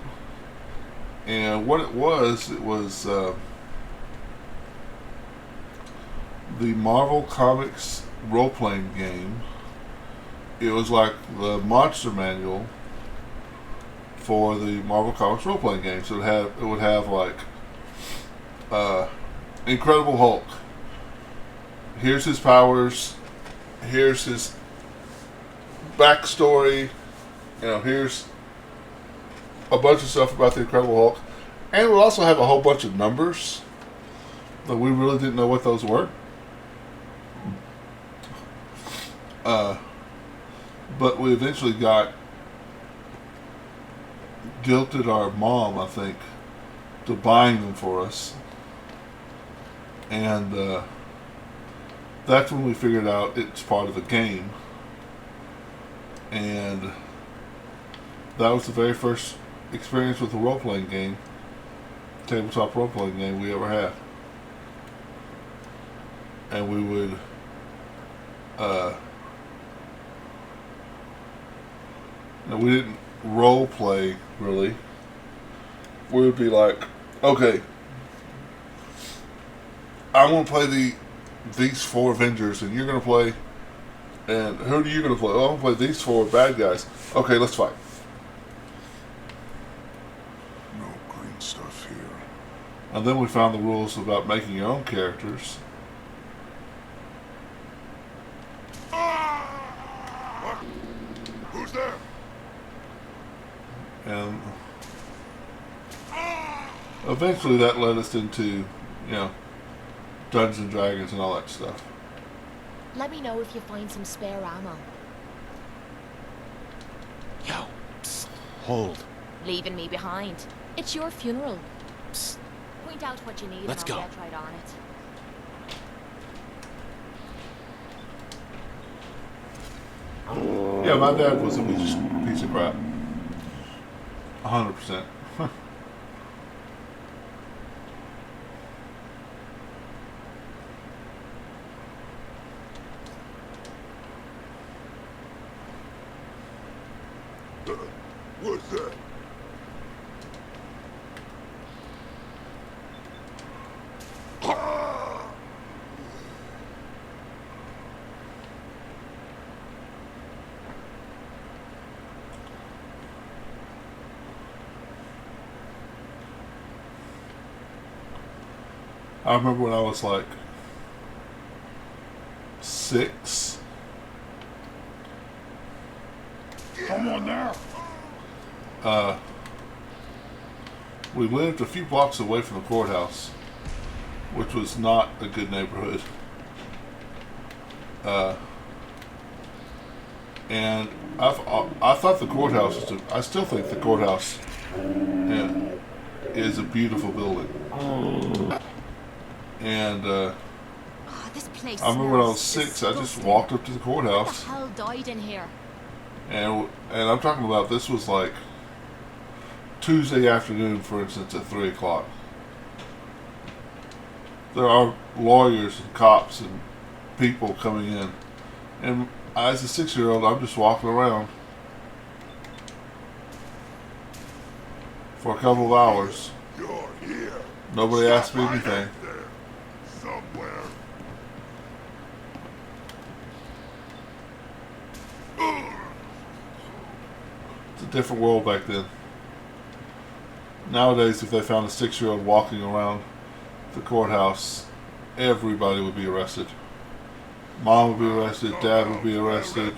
Speaker 1: and what it was the Marvel Comics role-playing game. It was like the monster manual for the Marvel Comics role-playing game. So it would have like Incredible Hulk. Here's his powers. Here's his backstory. Here's a bunch of stuff about the Incredible Hulk. And it would also have a whole bunch of numbers that we really didn't know what those were. But we eventually guilted our mom, I think, to buying them for us. And that's when we figured out it's part of the game. And that was the very first experience with a role-playing game, tabletop role-playing game we ever had. And we would we didn't role play really. We would be like, okay, I'm gonna play these 4 Avengers, and you're gonna play, and who are you gonna play? Oh, I'm gonna play these 4 bad guys. Okay, let's fight.
Speaker 19: No green stuff here.
Speaker 1: And then we found the rules about making your own characters.
Speaker 19: What? Who's there?
Speaker 1: And eventually that led us into, Dungeons and Dragons and all that stuff.
Speaker 18: Let me know if you find some spare ammo.
Speaker 2: Yo, psst, hold.
Speaker 18: Leaving me behind. It's your funeral. Psst. Point out what you need
Speaker 2: Let's
Speaker 18: and I'll
Speaker 2: go.
Speaker 18: get right on it.
Speaker 1: Yeah, my dad was a piece of crap. 100%.
Speaker 19: What's that?
Speaker 1: I remember when I was like 6.
Speaker 19: Come on now.
Speaker 1: We lived a few blocks away from the courthouse, which was not a good neighborhood. And I thought the courthouse I still think the courthouse is a beautiful building. And
Speaker 3: This place
Speaker 1: I remember when I was
Speaker 3: smells
Speaker 1: 6, I just
Speaker 3: disgusting.
Speaker 1: walked up to the
Speaker 3: What
Speaker 1: courthouse,
Speaker 3: the hell died in here?
Speaker 1: and I'm talking about this was like Tuesday afternoon, for instance, at 3 o'clock. There are lawyers and cops and people coming in, and as a 6-year-old, I'm just walking around for a couple of hours.
Speaker 19: You're here.
Speaker 1: Nobody asked me anything.
Speaker 19: There. Somewhere.
Speaker 1: It's a different world back then. Nowadays, if they found a 6-year-old walking around the courthouse, everybody would be arrested. Mom would be arrested, Dad would be arrested,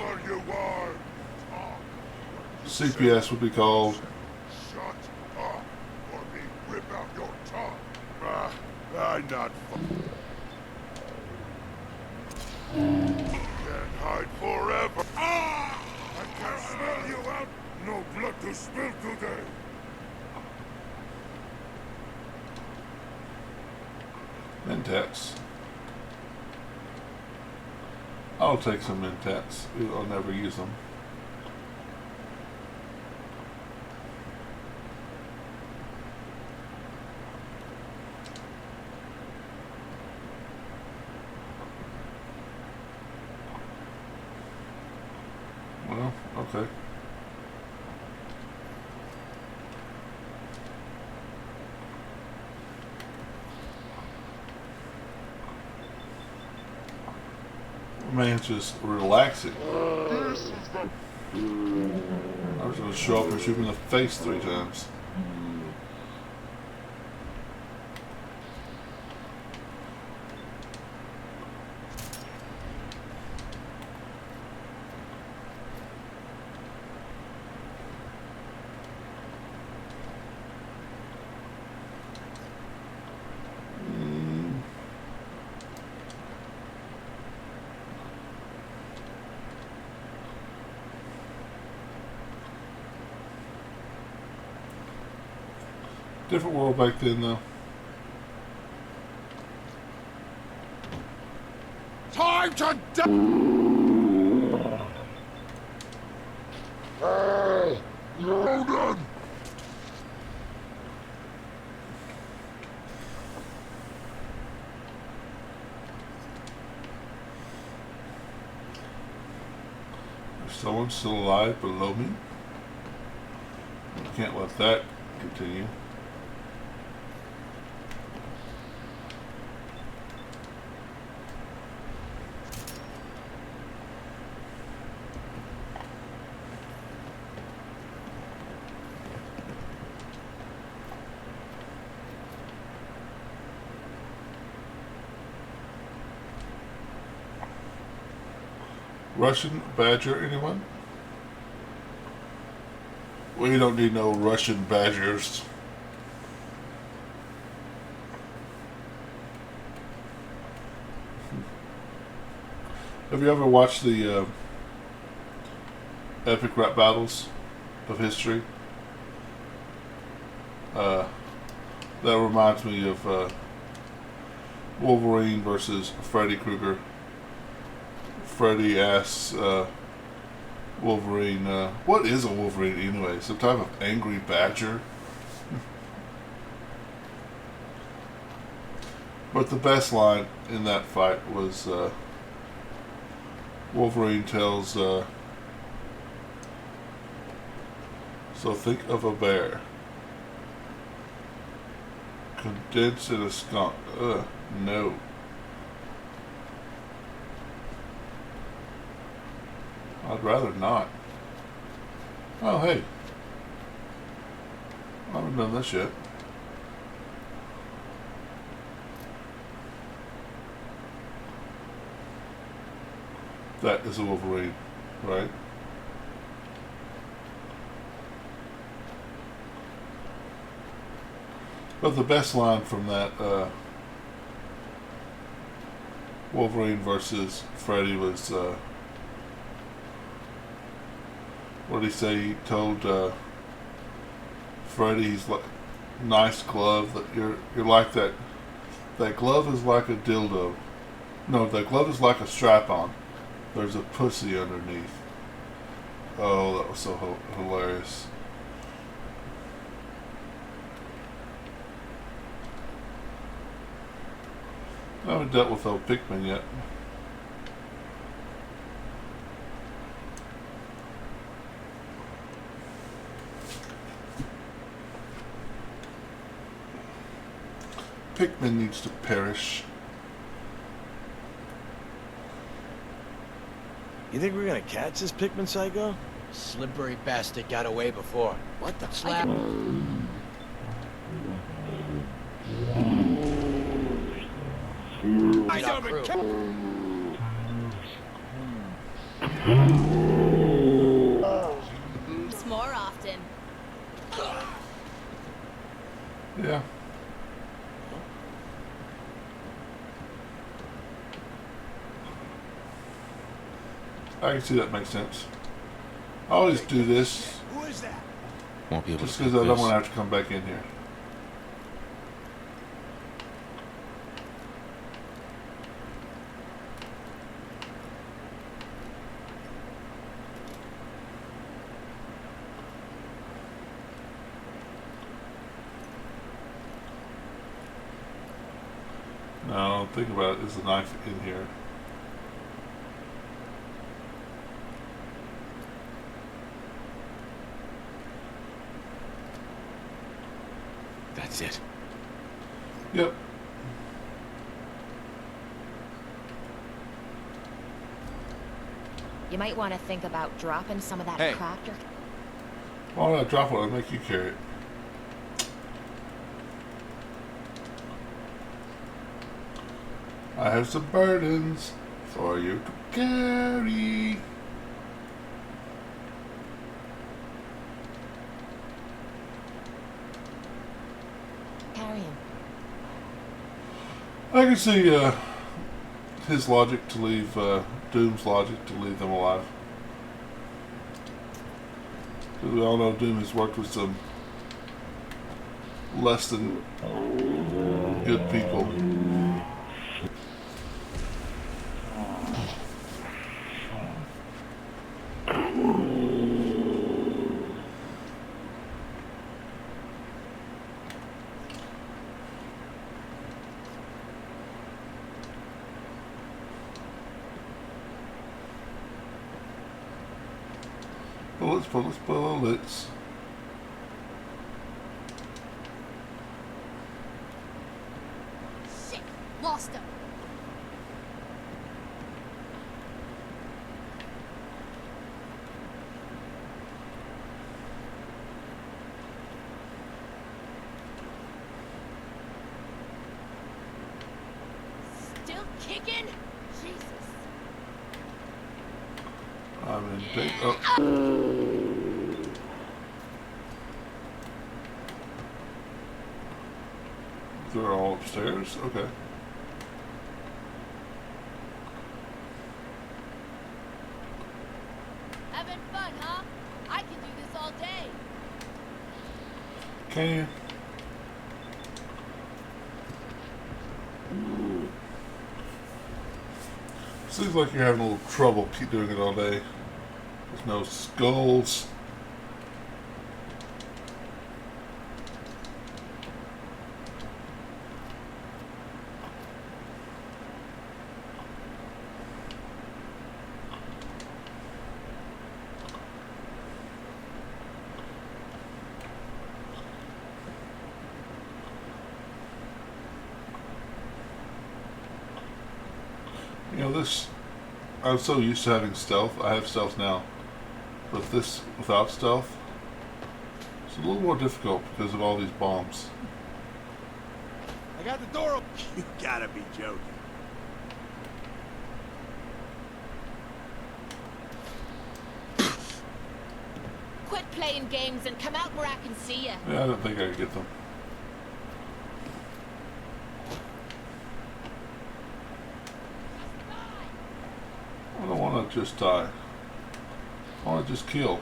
Speaker 1: CPS would be called.
Speaker 19: Shut up, or me rip out your tongue. I'm not Can't hide forever. I can smell you out. No blood to spill today.
Speaker 1: Mentats. I'll take some Mentats. I'll never use them. Well, okay. Man's just relaxing. I was going to show up and shoot him in the face 3 times. Different world back then, though.
Speaker 19: Time to die! Hey, hold on!
Speaker 1: Is someone still alive below me? I can't let that continue. Russian badger, anyone? We don't need no Russian badgers. Have you ever watched the epic rap battles of history? That reminds me of Wolverine versus Freddy Krueger. Freddy asks Wolverine, what is a Wolverine anyway? Some type of angry badger? But the best line in that fight was Wolverine tells, so think of a bear. Condensed in a skunk. No. I'd rather not. Oh, hey. I haven't done this yet. That is a Wolverine, right? But the best line from that Wolverine versus Freddy was what did he say? He told Freddy, he's like, nice glove. That you're like that. That glove is like a dildo. No, that glove is like a strap-on. There's a pussy underneath. Oh, that was so hilarious. I haven't dealt with old Pikmin yet. Pikmin needs to perish.
Speaker 13: You think we're gonna catch this Pikmin psycho?
Speaker 8: Slippery bastard got away before. What the slap?
Speaker 18: More often.
Speaker 1: Yeah. I can see that makes sense. I always do this.
Speaker 2: Who is that? Won't be able
Speaker 1: just
Speaker 2: to.
Speaker 1: Because I don't want to have to come back in here. No, think about it. There's a knife in here.
Speaker 2: That's it.
Speaker 1: Yep.
Speaker 18: You might want to think about dropping some of that crap.
Speaker 1: Why not drop it? I'll make you carry it. I have some burdens for you to carry. I can see his logic to leave, Doom's logic to leave them alive. Because we all know Doom has worked with some less than good people. Bullets, bullets, bullets.
Speaker 3: Shit! Lost him! Still kicking? Jesus.
Speaker 1: I'm in big. Oh. They're all upstairs? Okay.
Speaker 14: Having fun, huh? I can do this all day.
Speaker 1: Can you? Seems like you're having a little trouble keep doing it all day. There's no skulls. You know, this, I'm so used to having stealth. I have stealth now. But this, without stealth, it's a little more difficult because of all these bombs.
Speaker 13: I got the door open. You gotta be joking.
Speaker 18: Quit playing games and come out where I can see you.
Speaker 1: Yeah, I don't think I can get them. I don't want to just die. I want to just kill.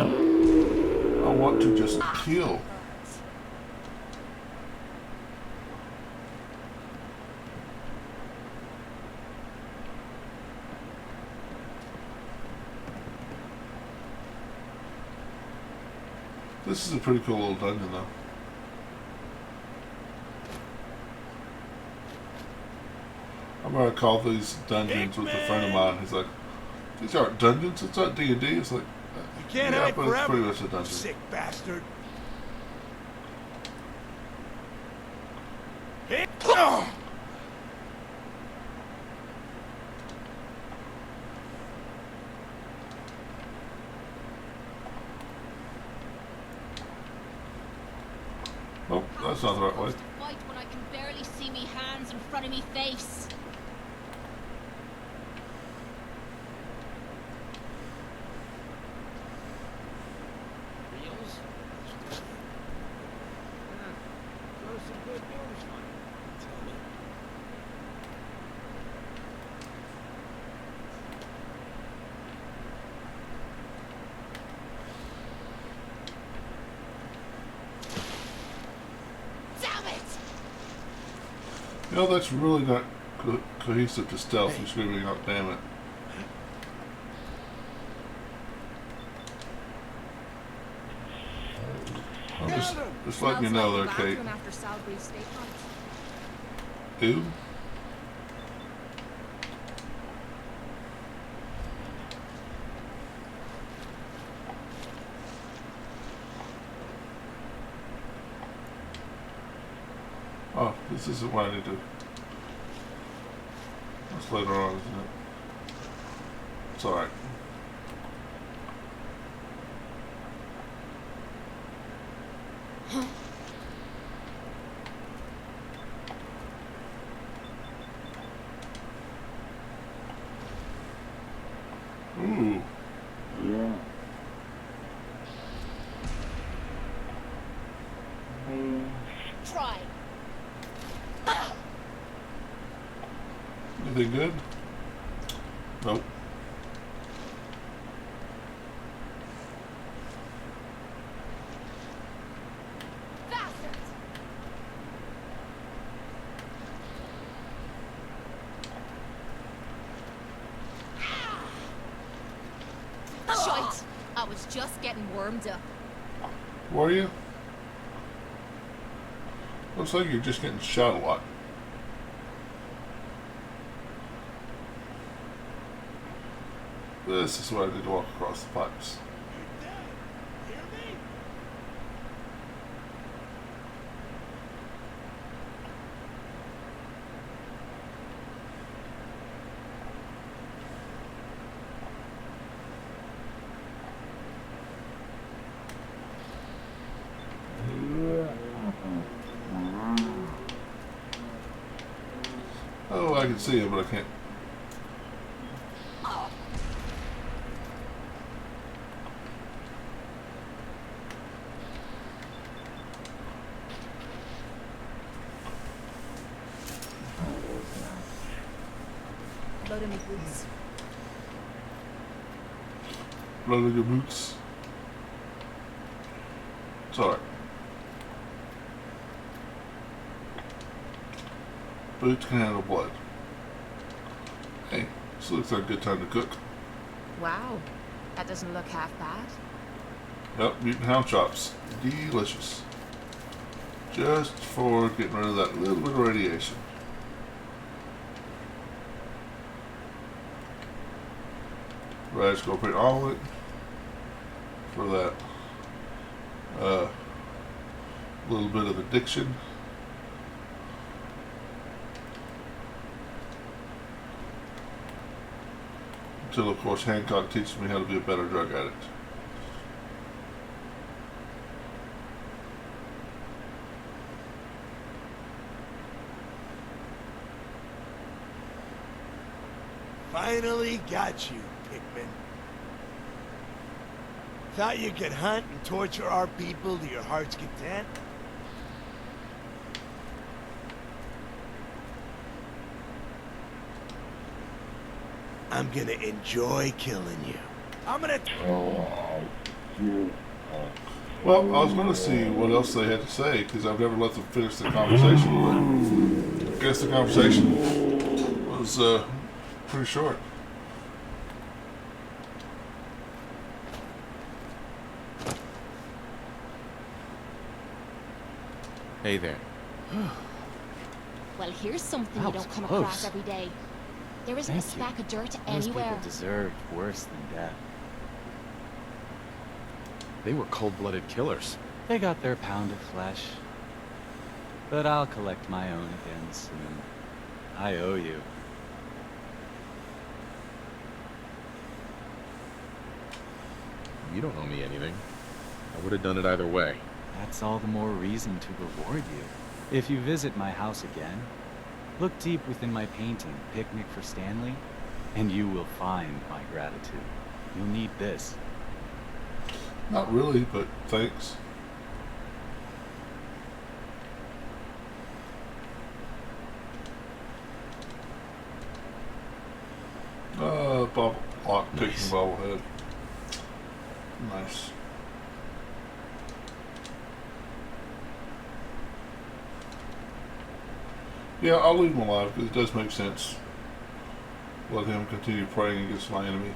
Speaker 1: I want to just kill. This is a pretty cool little dungeon, though. I'm gonna call these dungeons with a friend of mine. He's like, "These aren't dungeons. It's not D&D." It's like,
Speaker 13: You can't
Speaker 1: yeah,
Speaker 13: hide
Speaker 1: but it's
Speaker 13: forever,
Speaker 1: pretty much a dungeon.
Speaker 13: sick bastard.
Speaker 1: Nope, that's not the right way.
Speaker 17: Fight when I can barely see me hands in front of me face.
Speaker 1: You know, that's really not cohesive to stealth. You're screaming out, damn it. I'm just letting you know there, Kate.
Speaker 3: After Salbury's steak hunt.
Speaker 1: Who? Oh, this isn't what I need to. That's later on, isn't it? It's alright. Ooh. Yeah.
Speaker 17: Try.
Speaker 1: Anything good? Nope.
Speaker 18: Shite. I was just getting warmed up.
Speaker 1: Were you? Looks like you're just getting shot a lot. This is where I need to walk across the pipes. Oh, I can see it, but I can't.
Speaker 3: Blood in my boots.
Speaker 1: Blood in your boots. It's alright. Boots can handle blood. Hey, this looks like a good time to cook.
Speaker 18: Wow. That doesn't look half bad.
Speaker 1: Yep, mutant hound chops. Delicious. Just for getting rid of that little bit of radiation. Rice scorpion omelet for that little bit of addiction. Until, of course, Hancock teaches me how to be a better drug addict.
Speaker 13: Finally got you, Pikmin. Thought you could hunt and torture our people to your heart's content? I'm gonna enjoy killing you. I'm gonna...
Speaker 1: Well, I was going to see what else they had to say because I've never let them finish the conversation. But I guess the conversation was pretty short.
Speaker 2: Hey there.
Speaker 18: Well, here's something
Speaker 2: That
Speaker 18: you
Speaker 2: was
Speaker 18: don't come
Speaker 2: close.
Speaker 18: across every day. There isn't a
Speaker 8: Thank you.
Speaker 18: speck of dirt
Speaker 8: Those
Speaker 18: anywhere.
Speaker 8: people deserved worse than death.
Speaker 2: They were cold-blooded killers.
Speaker 8: They got their pound of flesh. But I'll collect my own again soon. I owe you.
Speaker 2: You don't owe me anything. I would have done it either way.
Speaker 8: That's all the more reason to reward you. If you visit my house again, look deep within my painting, Picnic for Stanley, and you will find my gratitude. You'll need this.
Speaker 1: Not really, but thanks. Bubble lock picking
Speaker 2: Nice.
Speaker 1: bobblehead. Nice. Yeah, I'll leave him alive because it does make sense. Let him continue praying against my enemy.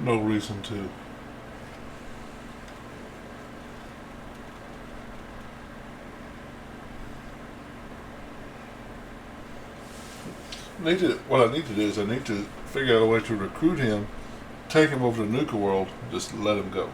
Speaker 1: No reason to. What I need to do is I need to figure out a way to recruit him, take him over to Nuka World, just let him go.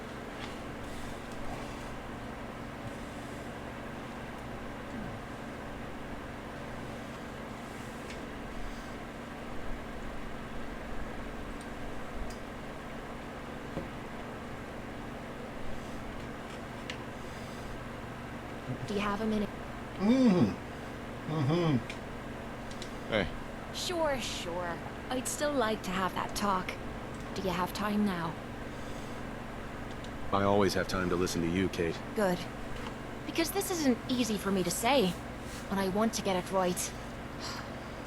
Speaker 18: Do you have a minute?
Speaker 2: Hey.
Speaker 18: Sure. I'd still like to have that talk. Do you have time now?
Speaker 6: I always have time to listen to you, Kate.
Speaker 18: Good. Because this isn't easy for me to say, but I want to get it right.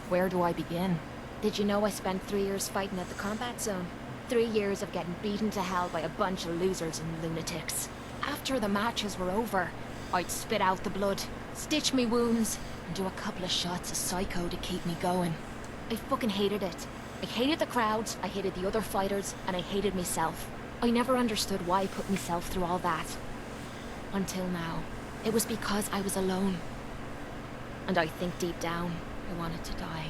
Speaker 18: Where do I begin? Did you know I spent 3 years fighting at the combat zone? 3 years of getting beaten to hell by a bunch of losers and lunatics. After the matches were over, I'd spit out the blood, stitch me wounds, and do a couple of shots of Psycho to keep me going. I fucking hated it. I hated the crowds, I hated the other fighters, and I hated myself. I never understood why I put myself through all that. Until now. It was because I was alone. And I think deep down, I wanted to die.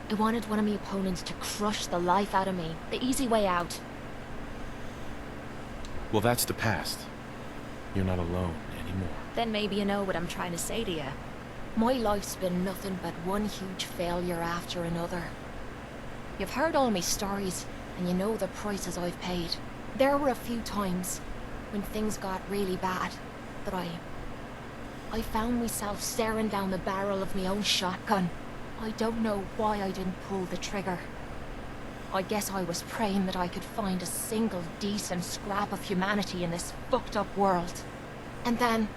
Speaker 18: I wanted one of my opponents to crush the life out of me, the easy way out.
Speaker 2: Well, that's the past. You're not alone anymore.
Speaker 18: Then maybe you know what I'm trying to say to you. My life's been nothing but one huge failure after another. You've heard all my stories, and you know the prices I've paid. There were a few times, when things got really bad, that I found myself staring down the barrel of my own shotgun. I don't know why I didn't pull the trigger. I guess I was praying that I could find a single decent scrap of humanity in this fucked up world. And then,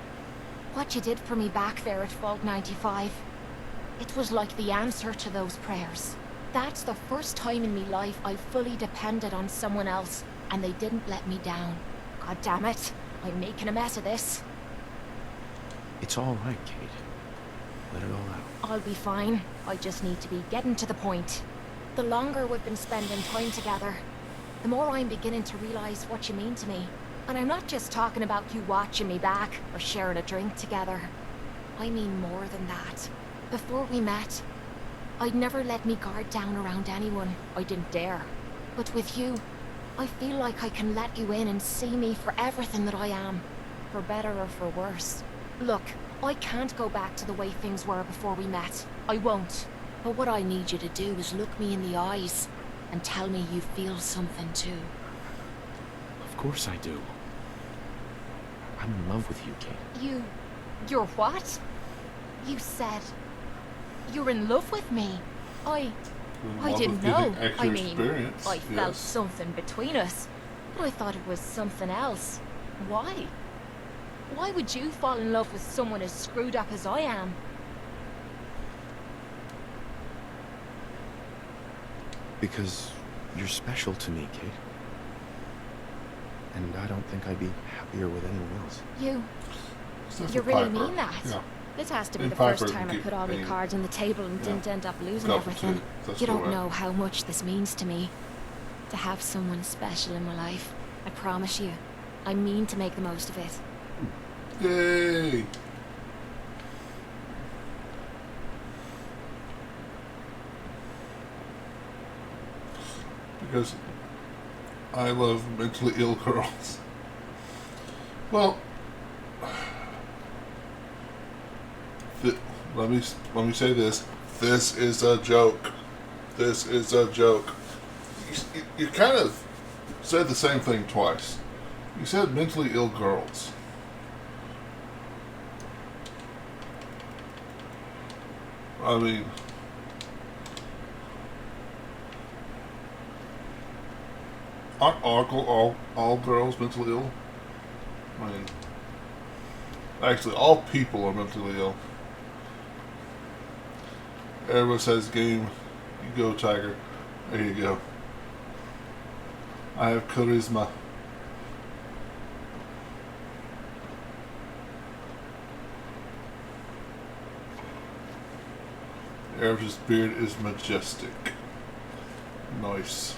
Speaker 18: what you did for me back there at Vault 95, it was like the answer to those prayers. That's the first time in my life I fully depended on someone else, and they didn't let me down. God damn it, I'm making a mess of this.
Speaker 2: It's all right, Kate. Let it all out.
Speaker 18: I'll be fine. I just need to be getting to the point. The longer we've been spending time together, the more I'm beginning to realize what you mean to me. And I'm not just talking about you watching me back or sharing a drink together. I mean more than that. Before we met, I'd never let me guard down around anyone. I didn't dare. But with you, I feel like I can let you in and see me for everything that I am. For better or for worse. Look, I can't go back to the way things were before we met. I won't. But what I need you to do is look me in the eyes and tell me you feel something too.
Speaker 2: Of course I do. I'm in love with you, Kate.
Speaker 18: You're what? You said you're in love with me. I didn't know. I mean, I felt something between us, but I thought it was something else. Why? Why would you fall in love with someone as screwed up as I am?
Speaker 2: Because you're special to me, Kate. And I don't think I'd be happier with anyone else.
Speaker 18: You really mean that?
Speaker 1: Yeah.
Speaker 18: This has to be
Speaker 1: And
Speaker 18: the first
Speaker 1: Piper
Speaker 18: time I
Speaker 1: keep
Speaker 18: put all my
Speaker 1: being-
Speaker 18: cards on the table and didn't end up losing
Speaker 1: Couple
Speaker 18: everything.
Speaker 1: too. That's
Speaker 18: You don't
Speaker 1: correct.
Speaker 18: know how much this means to me. To have someone special in my life. I promise you. I mean to make the most of it.
Speaker 1: Yay! Because I love mentally ill girls. Well, let me say this. This is a joke. This is a joke. You kind of said the same thing twice. You said mentally ill girls. I mean, aren't all girls mentally ill? I mean, actually, all people are mentally ill. Everyone says game. You go, Tiger. There you go. I have charisma. Eris's beard is majestic. Nice.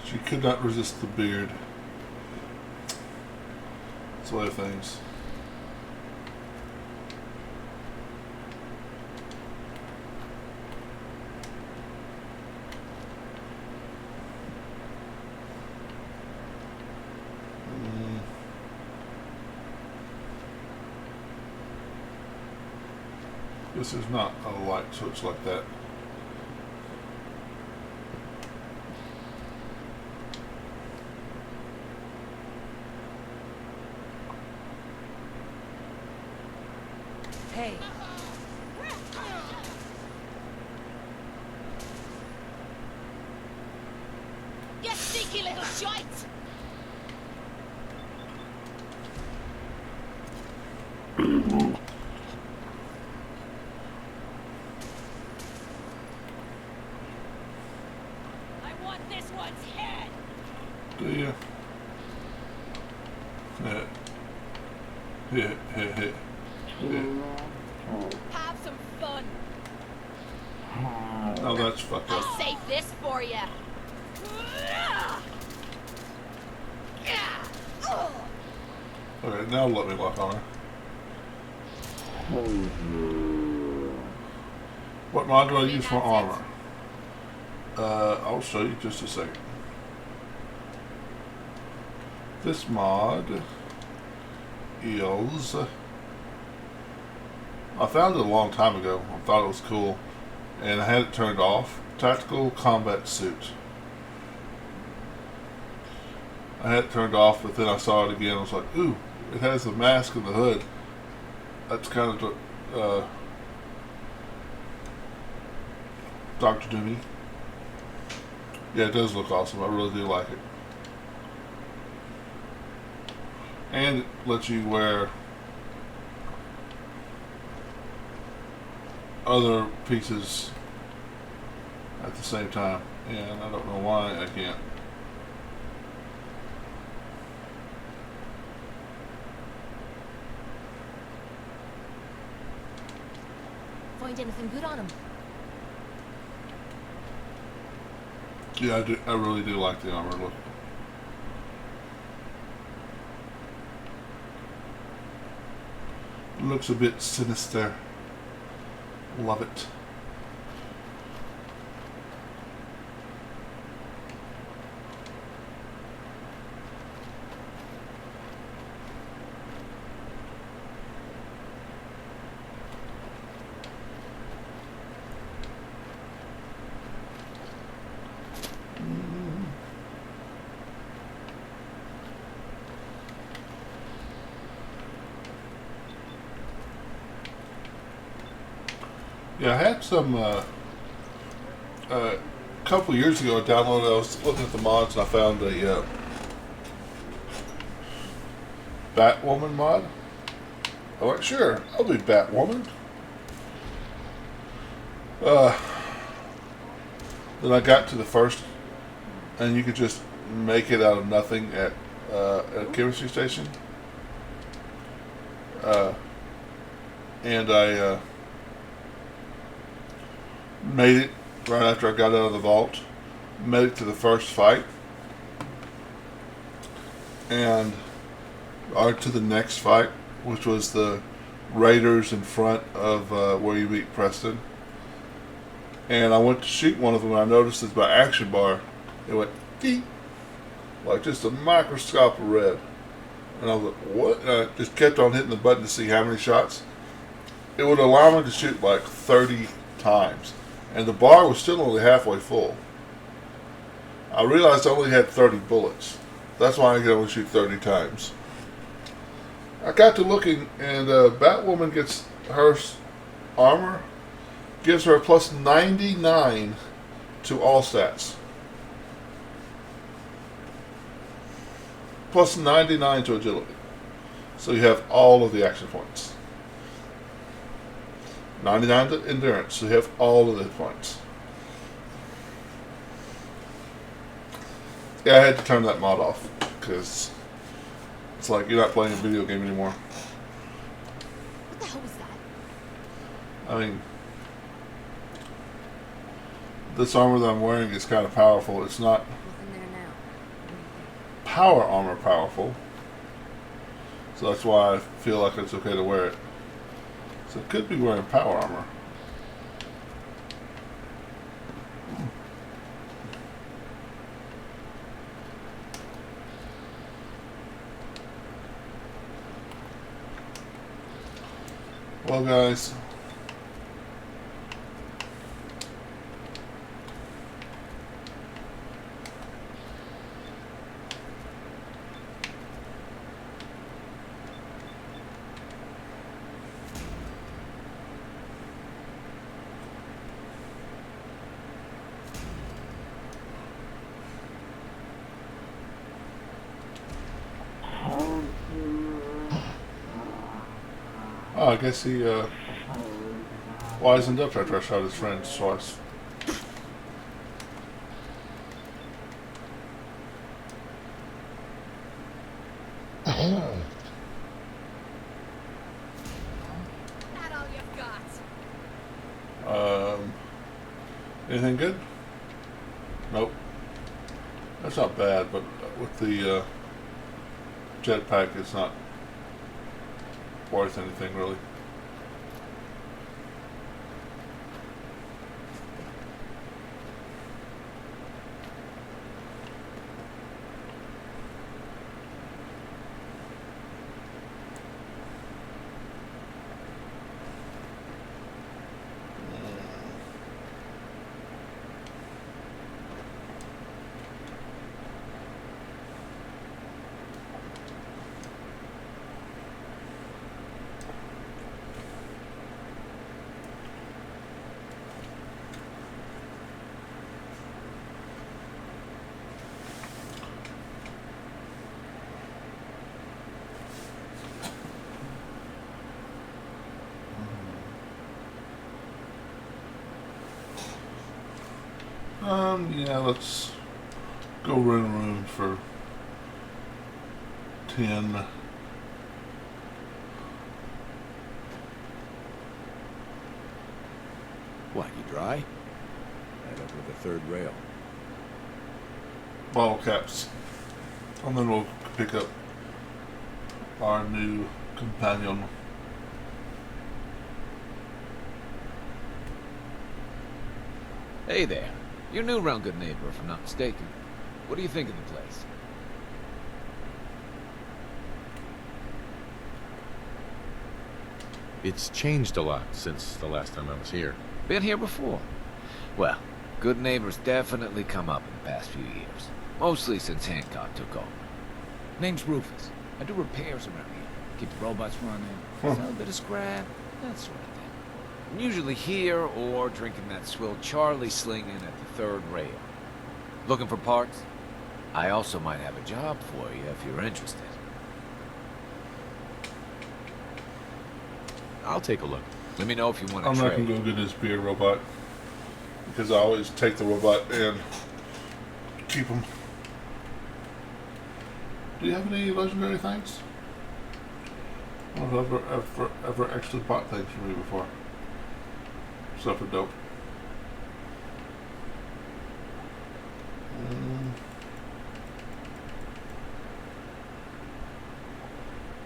Speaker 1: She could not resist the beard. It's the way of things. This is not a light switch like that.
Speaker 18: Hey.
Speaker 3: You sneaky little shite! I want this one's head!
Speaker 1: Do you? Yeah.
Speaker 3: Have some fun!
Speaker 1: Oh, that's fucked up.
Speaker 3: I'll save this for you!
Speaker 1: Okay, now let me lock on her. What mod do I use for armor? I'll show you just a second. This mod is... I found it a long time ago. I thought it was cool. And I had it turned off. Tactical Combat Suit. I had it turned off, but then I saw it again. I was like, ooh, it has the mask and the hood. That's kind of Dr. Doomy. Yeah, it does look awesome. I really do like it. And it lets you wear other pieces at the same time. And I don't know why I can't.
Speaker 18: Find anything good on him?
Speaker 1: Yeah, I do. I really do like the armor look. Looks a bit sinister. Love it. Yeah, I had some, couple years ago I downloaded, I was looking at the mods and I found a, Batwoman mod. I went, sure, I'll be Batwoman. Then I got to the first, and you could just make it out of nothing at a chemistry station. And I made it right after I got out of the vault. Made it to the first fight. And to the next fight, which was the raiders in front of where you meet Preston. And I went to shoot one of them, and I noticed that my action bar, it went deep, like just a microscope of red. And I was like, what? And I just kept on hitting the button to see how many shots. It would allow me to shoot like 30 times. And the bar was still only halfway full. I realized I only had 30 bullets. That's why I could only shoot 30 times. I got to looking, and Batwoman gets her armor, gives her a plus 99 to all stats. Plus 99 to agility. So you have all of the action points. 99 to endurance, so you have all of the hit points. Yeah, I had to turn that mod off, because it's like you're not playing a video game anymore.
Speaker 3: What the hell was that?
Speaker 1: I mean, this armor that I'm wearing is kind of powerful. It's not power armor powerful. So that's why I feel like it's okay to wear it. So it could be wearing power armor. Well, guys, I guess he wisened up after I shot his friends twice.
Speaker 3: That all you've got?
Speaker 1: Anything good? Nope. That's not bad, but with the jetpack, it's not worth anything really. Yeah, let's go rent a room for 10.
Speaker 6: What, you dry? Right up with the third rail.
Speaker 1: Bottle caps. And then we'll pick up our new companion.
Speaker 20: Hey there. You're new around Good Neighbor, if I'm not mistaken. What do you think of the place?
Speaker 2: It's changed a lot since the last time I was here.
Speaker 20: Been here before? Well, Good Neighbor's definitely come up in the past few years. Mostly since Hancock took over. Name's Rufus. I do repairs around here. Keep the robots running, sell a bit of scrap, that sort of thing. I'm usually here or drinking that swill Charlie slinging at the third rail. Looking for parts? I also might have a job for you if you're interested.
Speaker 2: I'll take a look.
Speaker 20: Let me know if you want to
Speaker 1: I'm
Speaker 20: trade.
Speaker 1: not gonna go get this beer robot because I always take the robot and keep him. Do you have any legendary things? I don't know if I've ever actually bought things from you before. Stuff for dope.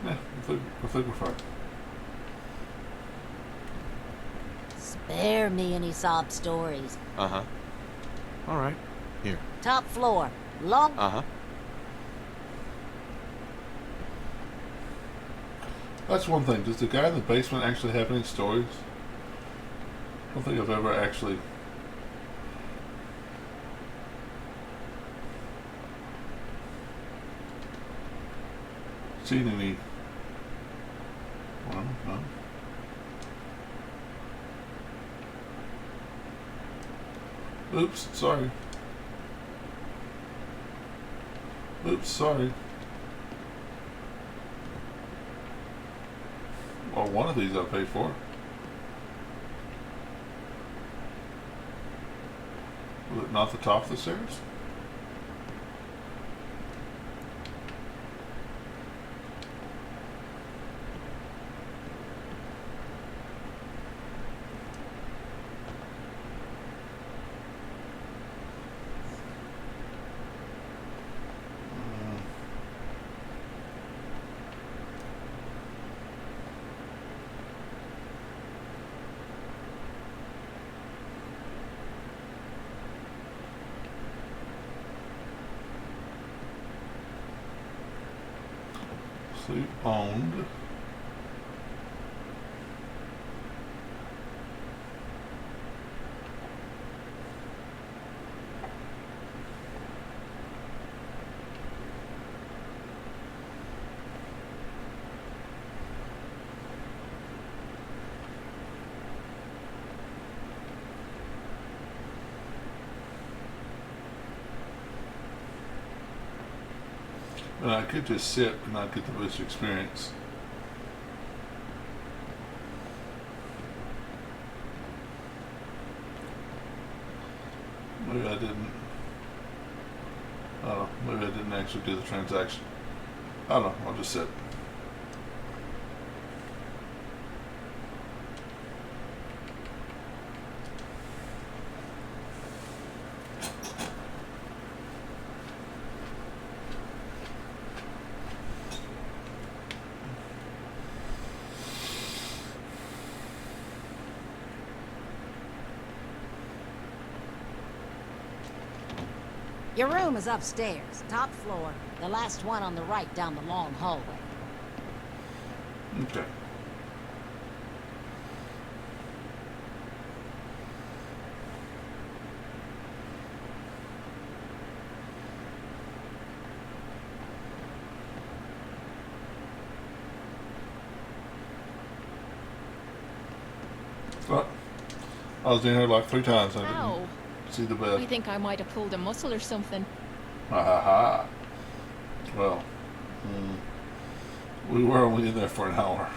Speaker 1: Yeah, I think we're fine.
Speaker 16: Spare me any sob stories.
Speaker 2: Uh-huh. All right. Here.
Speaker 16: Top floor. Long.
Speaker 2: Uh-huh.
Speaker 1: That's one thing. Does the guy in the basement actually have any stories? I don't think I've ever actually seen any. Well, no. Oops, sorry. Oops, sorry. Well, one of these I paid for. Was it not the top of the stairs? Sleep owned. And I could just sit and not get the boost experience. Maybe I didn't. I don't know. Maybe I didn't actually do the transaction. I don't know. I'll just sit.
Speaker 16: Your room is upstairs, top floor. The last one on the right down the long hallway.
Speaker 1: Okay. Well, I was in here like 3 times. I
Speaker 18: Ow.
Speaker 1: didn't see the
Speaker 18: I
Speaker 1: bed.
Speaker 18: think I might have pulled a muscle or something.
Speaker 1: Ha ha ha. Well, we were only in there for an hour.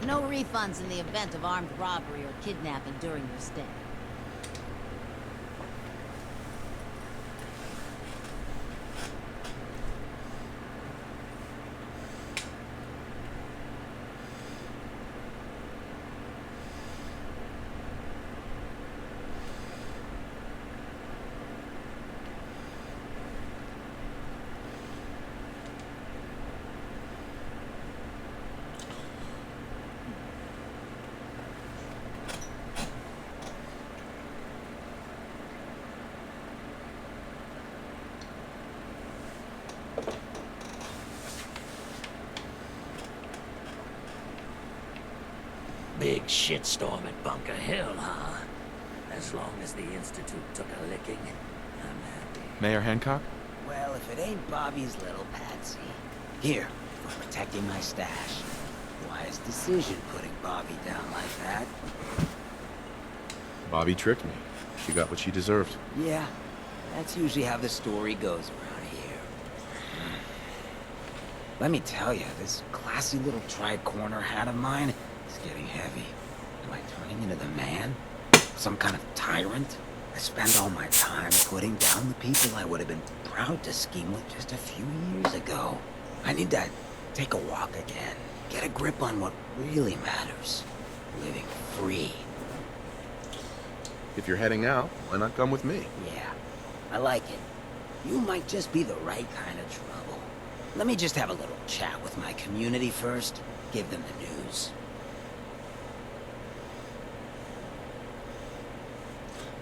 Speaker 16: No refunds in the event of armed robbery or kidnapping during your stay.
Speaker 15: Big shitstorm at Bunker Hill, huh? As long as the Institute took a licking, I'm happy.
Speaker 2: Mayor Hancock?
Speaker 21: Well, if it ain't Bobby's little patsy. Here, for protecting my stash.
Speaker 15: Wise decision putting Bobby down like that.
Speaker 2: Bobby tricked me. She got what she deserved.
Speaker 15: Yeah, that's usually how the story goes around here. Let me tell you, this classy little tri-corner hat of mine is getting heavy. Am I turning into the man? Some kind of tyrant? I spend all my time putting down the people I would have been proud to scheme with just a few years ago. I need to take a walk again. Get a grip on what really matters. Living free.
Speaker 2: If you're heading out, why not come with me?
Speaker 15: Yeah, I like it. You might just be the right kind of trouble. Let me just have a little chat with my community first. Give them the news.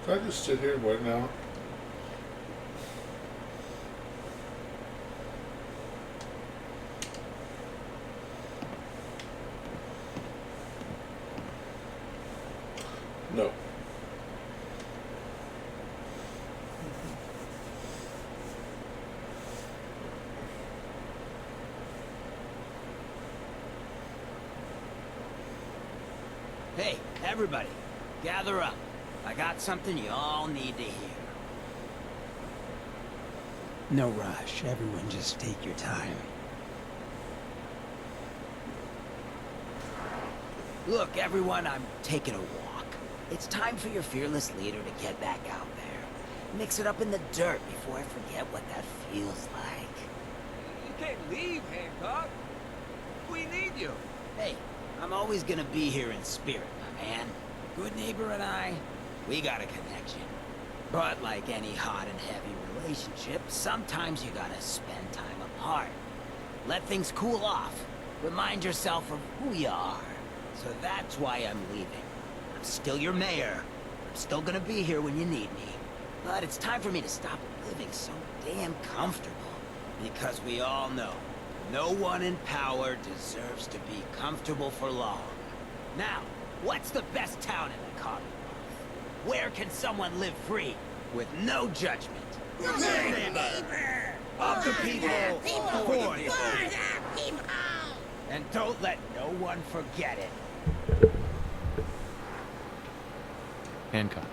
Speaker 1: Can I just sit here right now? No.
Speaker 15: Hey, everybody, gather up. I got something you all need to hear. No rush, everyone just take your time. Look, everyone, I'm taking a walk. It's time for your fearless leader to get back out there. Mix it up in the dirt before I forget what that feels like.
Speaker 20: You can't leave, Hancock. We need you.
Speaker 15: Hey, I'm always gonna be here in spirit, my man. Good neighbor and I, we got a connection. But like any hot and heavy relationship, sometimes you gotta spend time apart. Let things cool off. Remind yourself of who you are. So that's why I'm leaving. I'm still your mayor. I'm still gonna be here when you need me. But it's time for me to stop living so damn comfortable. Because we all know, no one in power deserves to be comfortable for long. Now, what's the best town in the Commonwealth? Where can someone live free, with no judgment? Of the people, for the people. And don't let no one forget it.
Speaker 2: Hancock.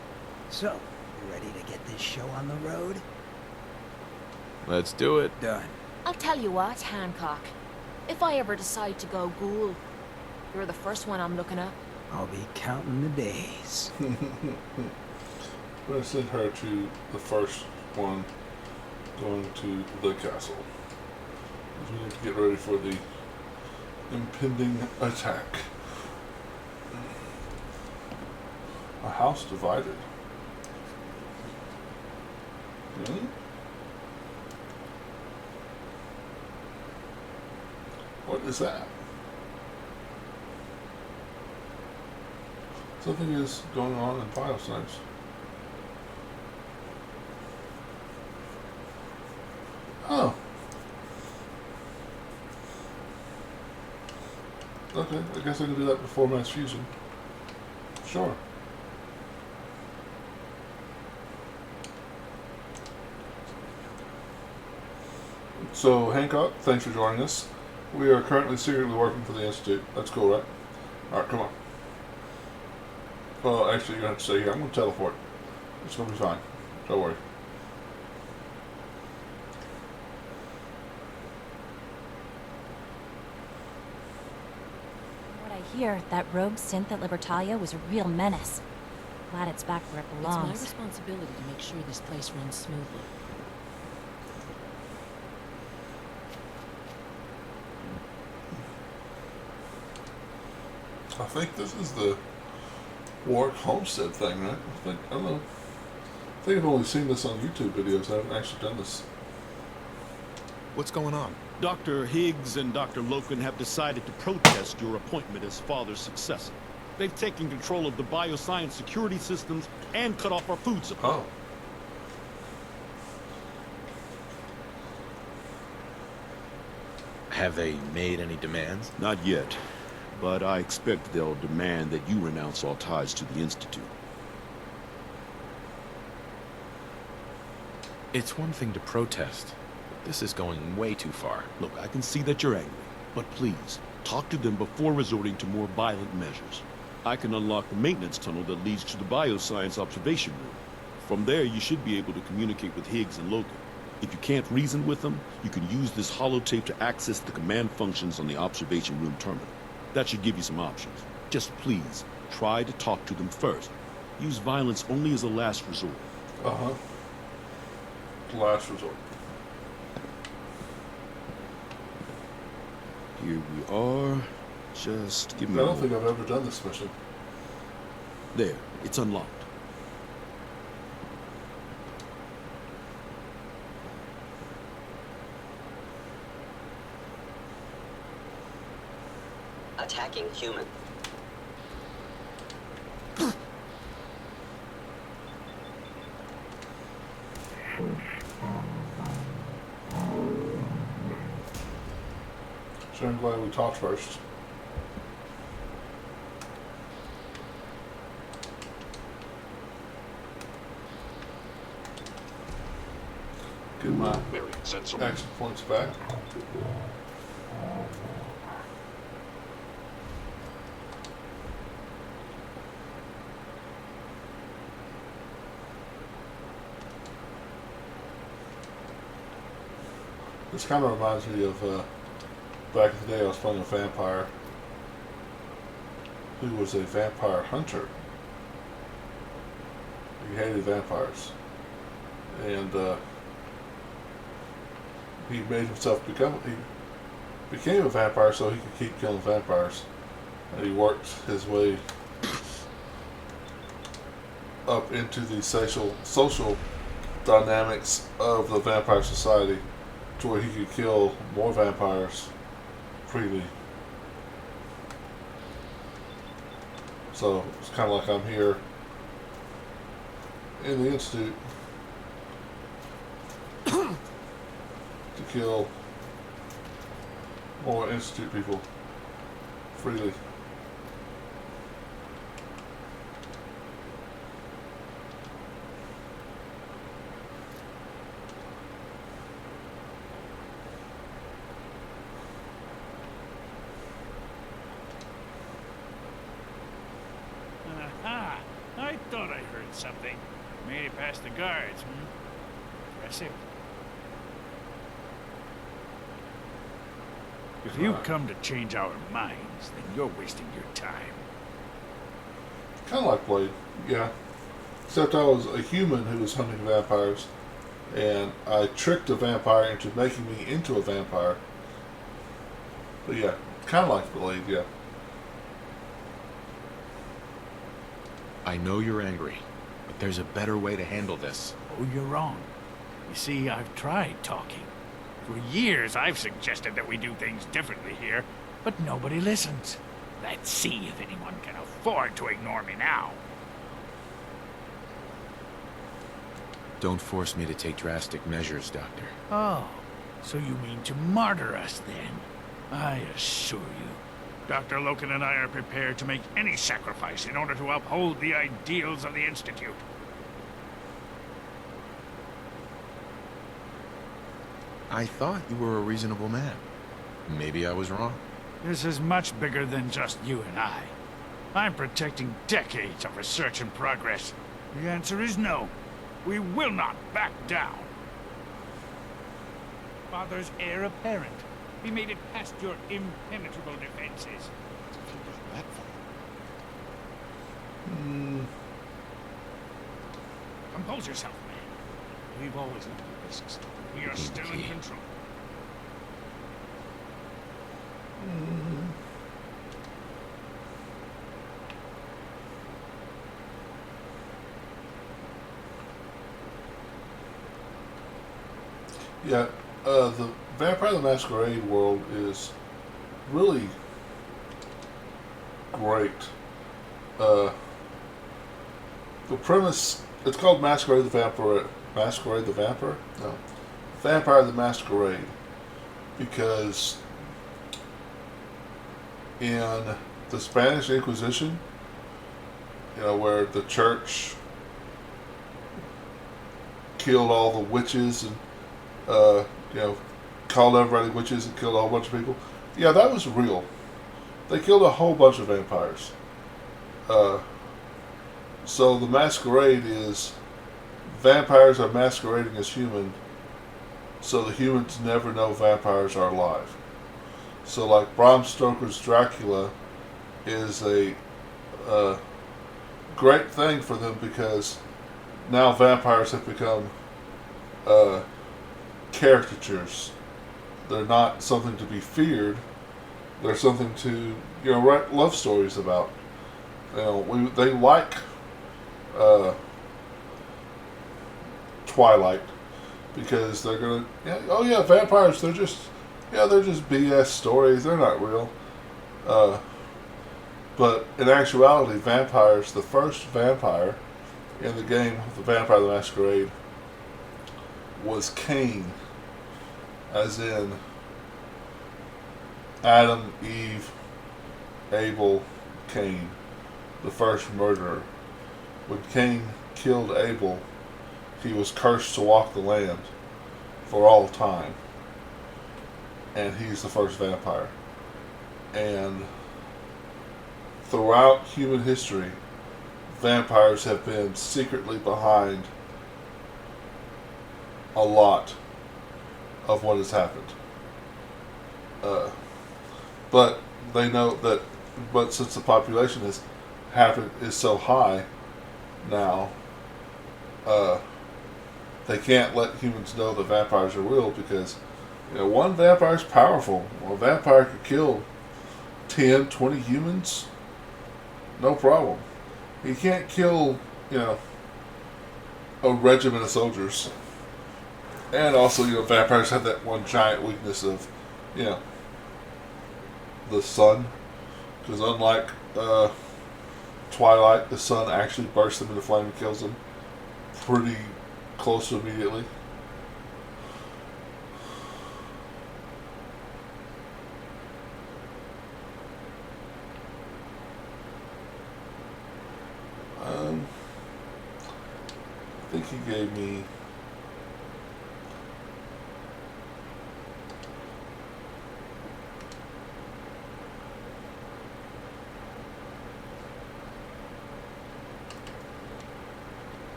Speaker 15: So, you ready to get this show on the road?
Speaker 2: Let's do it.
Speaker 15: Done.
Speaker 18: I'll tell you what, Hancock. If I ever decide to go ghoul, you're the first one I'm looking at.
Speaker 15: I'll be counting the days.
Speaker 1: I'm going to send her to the first one going to the castle. We need to get ready for the impending attack. A house divided. Really? What is that? Something is going on in Bioscience. Oh. Okay, I guess I can do that before mass fusion. Sure. So, Hancock, thanks for joining us. We are currently secretly working for the Institute. That's cool, right? Alright, come on. Well, actually, you're going to have to stay here. I'm going to teleport. It's going to be fine. Don't worry.
Speaker 4: From what I hear, that rogue synth at Libertalia was a real menace. Glad it's back where it belongs.
Speaker 3: It's my responsibility to make sure this place runs smoothly.
Speaker 1: I think this is the Warwick Homestead thing, right? I don't know. I think I've only seen this on YouTube videos. I haven't actually done this.
Speaker 2: What's going on?
Speaker 13: Dr. Higgs and Dr. Loken have decided to protest your appointment as Father's successor. They've taken control of the bioscience security systems and cut off our food supply.
Speaker 1: Oh.
Speaker 2: Have they made any demands?
Speaker 13: Not yet, but I expect they'll demand that you renounce all ties to the Institute.
Speaker 2: It's one thing to protest, but this is going way too far.
Speaker 13: Look, I can see that you're angry, but please, Talk to them before resorting to more violent measures. I can unlock the maintenance tunnel that leads to the bioscience observation room. From there, you should be able to communicate with Higgs and Logan. If you can't reason with them, you can use this holotape to access the command functions on the observation room terminal. That should give you some options. Just please, try to talk to them first. Use violence only as a last resort.
Speaker 1: Uh-huh. Last resort.
Speaker 13: Here we are. Just give me
Speaker 1: I
Speaker 13: a
Speaker 1: don't think
Speaker 13: moment.
Speaker 1: I've ever done this mission.
Speaker 13: There, it's unlocked.
Speaker 21: Attacking human.
Speaker 1: So I'm glad we talked first. Get my action points back. This kind of reminds me of back in the day I was playing a vampire who was a vampire hunter. He hated vampires. And he made himself he became a vampire so he could keep killing vampires. And he worked his way up into the social dynamics of the vampire society to where he could kill more vampires freely. So it's kind of like I'm here in the Institute to kill more Institute people freely.
Speaker 11: Aha! I thought I heard something. Made it past the guards, Impressive. If you come to change our minds, then you're wasting your time.
Speaker 1: Kind of like Blade, yeah. Except I was a human who was hunting vampires, and I tricked a vampire into making me into a vampire. But yeah, kind of like Blade, yeah.
Speaker 2: I know you're angry, but there's a better way to handle this.
Speaker 11: Oh, you're wrong. You see, I've tried talking. For years, I've suggested that we do things differently here, but nobody listens. Let's see if anyone can afford to ignore me now.
Speaker 2: Don't force me to take drastic measures, Doctor.
Speaker 11: Oh, so you mean to martyr us then? I assure you, Dr. Loken and I are prepared to make any sacrifice in order to uphold the ideals of the Institute.
Speaker 2: I thought you were a reasonable man. Maybe I was wrong.
Speaker 11: This is much bigger than just you and I. I'm protecting decades of research and progress. The answer is no. We will not back down. Father's heir apparent. We made it past your impenetrable defenses. Compose yourself, man. We've always looked at risks. We are still in control.
Speaker 1: Yeah, the Vampire the Masquerade world is really great. The premise, it's called Masquerade the Vampire. Masquerade the Vampire? No. Vampire the Masquerade. Because in the Spanish Inquisition, you know, where the church killed all the witches and you know, called everybody witches and killed a whole bunch of people. Yeah, that was real. they killed a whole bunch of vampires. So the masquerade is vampires are masquerading as human, so the humans never know vampires are alive. So like Bram Stoker's Dracula is a great thing for them because now vampires have become caricatures. They're not something to be feared. They're something to write love stories about. They like Twilight because they're gonna vampires. They're just BS stories. They're not real. But in actuality, vampires. The first vampire in the game, the Vampire the Masquerade, was Cain, as in Adam, Eve, Abel, Cain, the first murderer. When Cain killed Abel, he was cursed to walk the land for all time. And he's the first vampire. And throughout human history, vampires have been secretly behind a lot of what has happened. But they know that, but since the population is so high now, they can't let humans know that vampires are real because, one vampire is powerful. A vampire could kill 10, 20 humans, no problem. He can't kill, a regiment of soldiers. And also, vampires have that one giant weakness of, the sun. Because unlike Twilight, the sun actually bursts them into flame and kills them pretty close to immediately. I think he gave me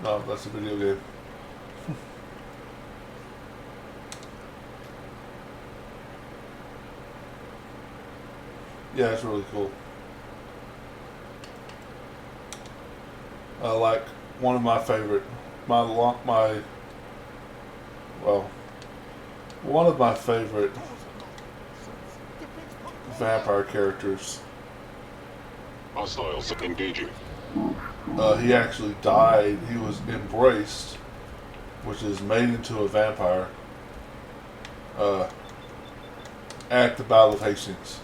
Speaker 1: no, that's a video game. Yeah, it's really cool. Like one of my favorite, one of my favorite vampire characters.
Speaker 19: Hostiles engaging.
Speaker 1: He actually died. He was embraced, which is made into a vampire, at the Battle of Hastings.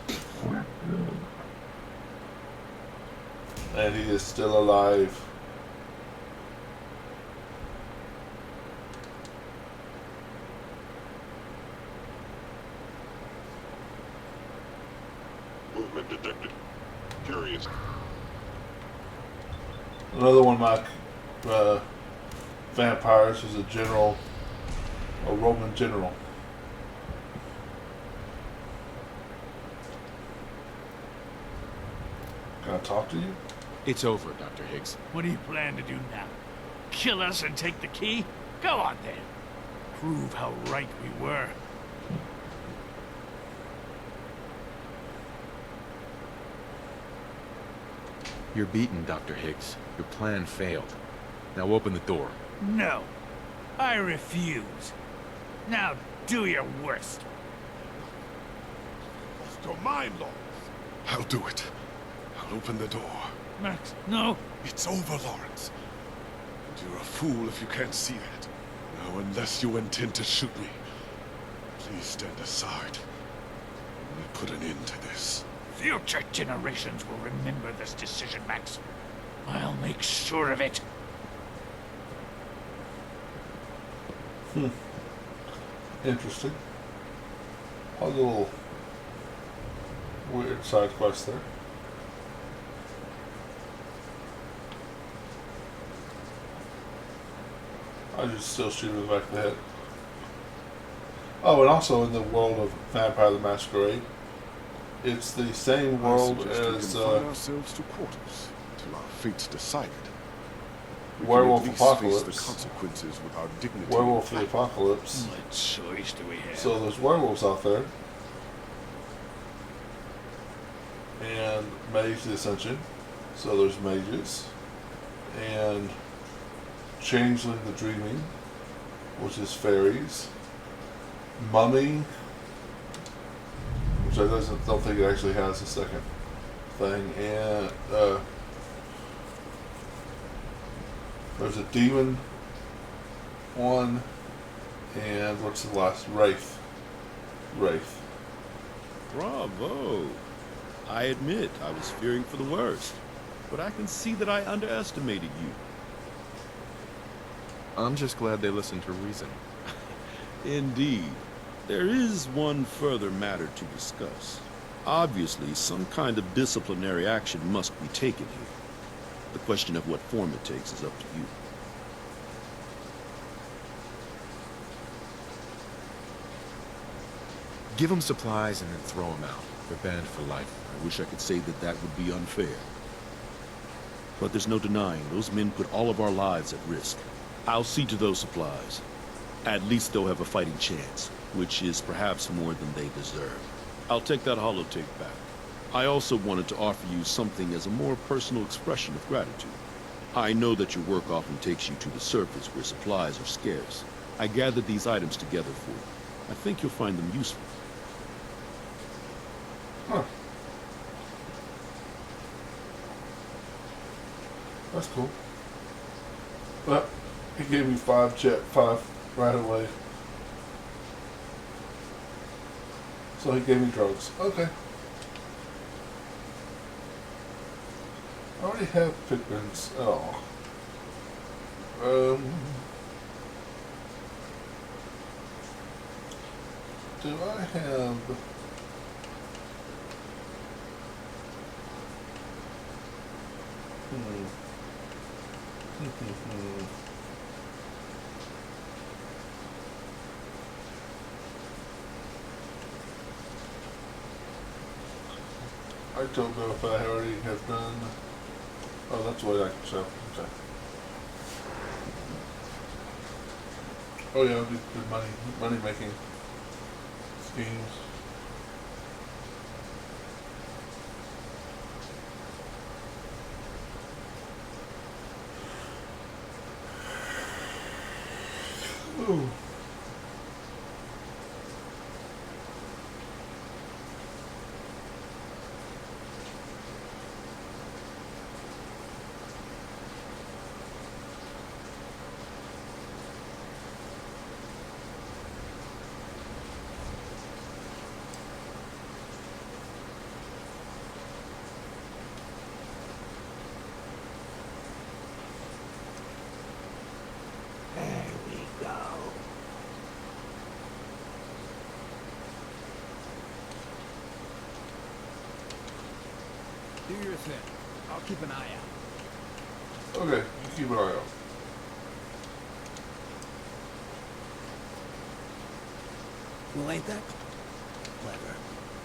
Speaker 1: And he is still alive.
Speaker 19: Movement detected. Curious.
Speaker 1: Another one of my vampires is a Roman general. Can I talk to you?
Speaker 2: It's over, Dr. Higgs.
Speaker 7: What do you plan to do now? Kill us and take the key? Go on then. Prove how right we were.
Speaker 2: You're beaten, Dr. Higgs. Your plan failed. Now open the door.
Speaker 7: No. I refuse. Now do your worst.
Speaker 19: To mine, Lawrence. I'll do it. I'll open the door.
Speaker 7: Max, no.
Speaker 19: It's over, Lawrence. And you're a fool if you can't see that. Now, unless you intend to shoot me, please stand aside. And put an end to this.
Speaker 7: Future generations will remember this decision, Max. I'll make sure of it.
Speaker 1: Interesting. A little weird side quest there. I just still shoot him in the back of the head. Oh, and also in the world of Vampire the Masquerade, it's the same world
Speaker 19: I suggest
Speaker 1: as
Speaker 19: we confine ourselves to quarters till our fate's decided. We
Speaker 1: Werewolf
Speaker 19: can at least
Speaker 1: Apocalypse.
Speaker 19: face the consequences with our dignity.
Speaker 1: Werewolf the Apocalypse.
Speaker 15: What choice do we have?
Speaker 1: So there's werewolves out there. And Mage the Ascension. So there's mages. And Changeling the Dreaming, which is fairies. Mummy, which I don't think it actually has a second thing. And there's a demon one. And what's the last? Wraith. Wraith.
Speaker 13: Bravo. I admit I was fearing for the worst, but I can see that I underestimated you.
Speaker 2: I'm just glad they listened to reason.
Speaker 13: Indeed. There is one further matter to discuss. Obviously, some kind of disciplinary action must be taken here. The question of what form it takes is up to you.
Speaker 2: Give them supplies and then throw them out. They're banned for life.
Speaker 13: I wish I could say that that would be unfair. But there's no denying those men put all of our lives at risk. I'll see to those supplies. At least they'll have a fighting chance, which is perhaps more than they deserve. I'll take that holotape back. I also wanted to offer you something as a more personal expression of gratitude. I know that your work often takes you to the surface where supplies are scarce. I gathered these items together for you. I think you'll find them useful.
Speaker 1: Huh. That's cool. But he gave me 5 right away. So he gave me drugs. Okay. I already have Pikmins. Oh. Do I have... I don't know if I already have done... Oh, that's what I can show. Okay. Oh yeah, good money making schemes. Ooh.
Speaker 15: Do your thing. I'll keep an eye out.
Speaker 1: Okay, you keep an eye out.
Speaker 15: Well, ain't that clever?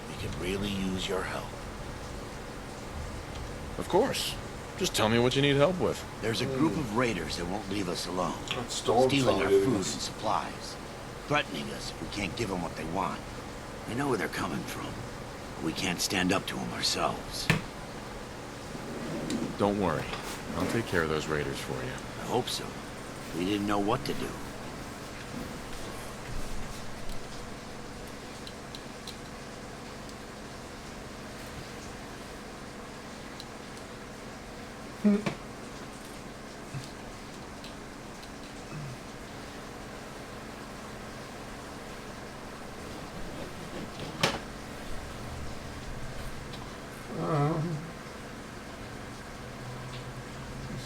Speaker 15: We could really use your help.
Speaker 2: Of course. Just tell me what you need help with.
Speaker 15: There's a group of raiders that won't leave us alone.
Speaker 1: Storm's
Speaker 15: Stealing our
Speaker 1: not leaving
Speaker 15: food and
Speaker 1: us.
Speaker 15: supplies. Threatening us if we can't give them what they want. We know where they're coming from. But we can't stand up to them ourselves.
Speaker 2: Don't worry. I'll take care of those raiders for you.
Speaker 15: I hope so. We didn't know what to do.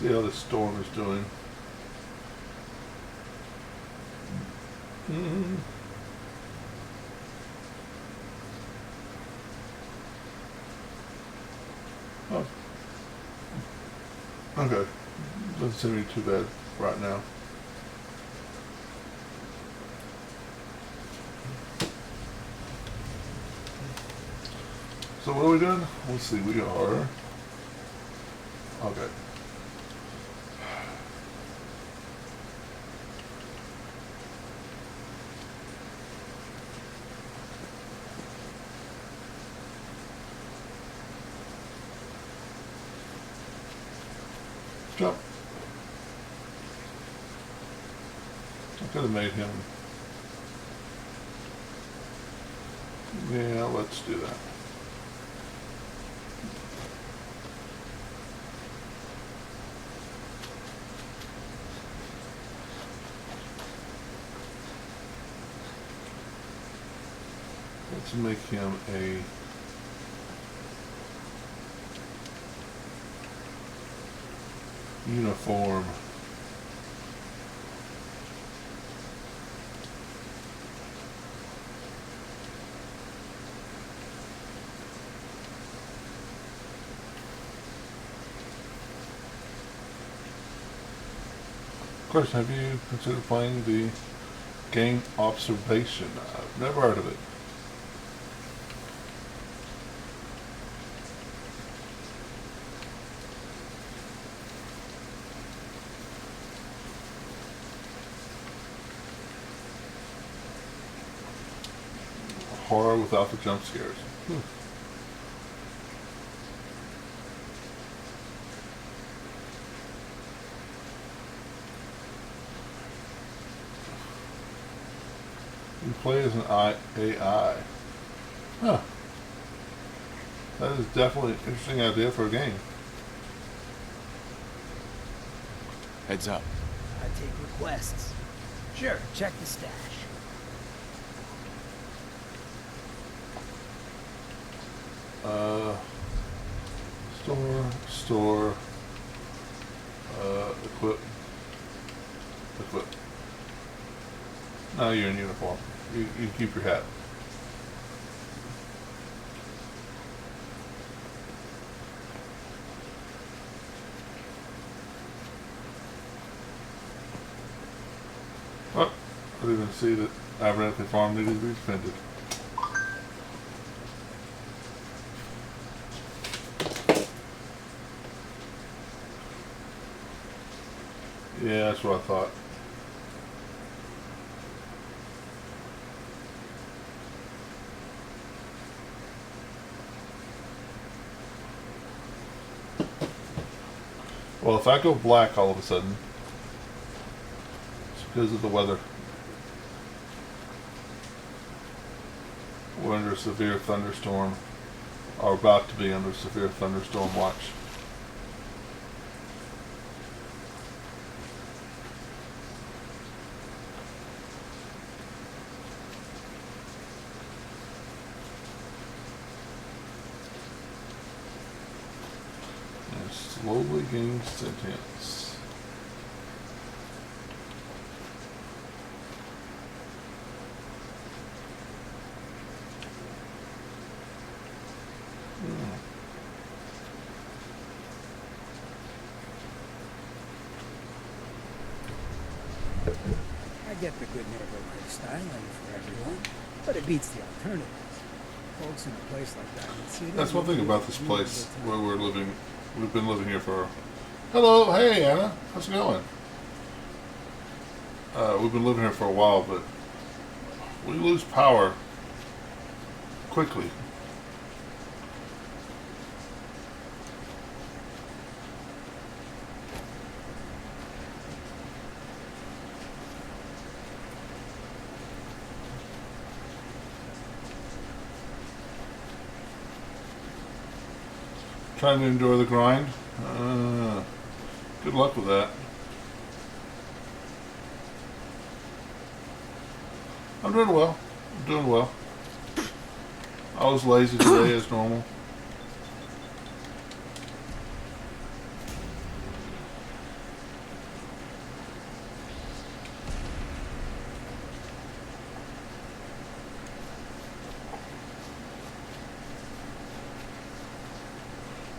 Speaker 1: See how the storm is doing. Oh. Okay. Doesn't seem to be too bad right now. So what are we doing? Let's see, we are... Okay. Jump. I could have made him... Yeah, let's do that. Let's make him a uniform. Of course, have you considered playing the game Observation? I've never heard of it. Horror without the jump scares. You play as an AI. Huh. That is definitely an interesting idea for a game.
Speaker 2: Heads up.
Speaker 21: I take requests. Sure, check the stash.
Speaker 1: Store, equip. Now you're in uniform. You keep your hat. Oh, I didn't even see that Abernathy Farm needed to be defended. Yeah, that's what I thought. Well, if I go black all of a sudden, it's because of the weather. We're under a severe thunderstorm, or about to be under a severe thunderstorm watch. Slowly gains sentience.
Speaker 21: I get the good neighbor lifestyle ain't for everyone, but it beats the alternatives. Folks in a place like that would see it.
Speaker 1: That's one thing about this place where we're living. We've been living here for... Hello, hey Anna, how's it going? We've been living here for a while, but we lose power quickly. Trying to endure the grind. Good luck with that. I'm doing well. I'm doing well. I was lazy today as normal.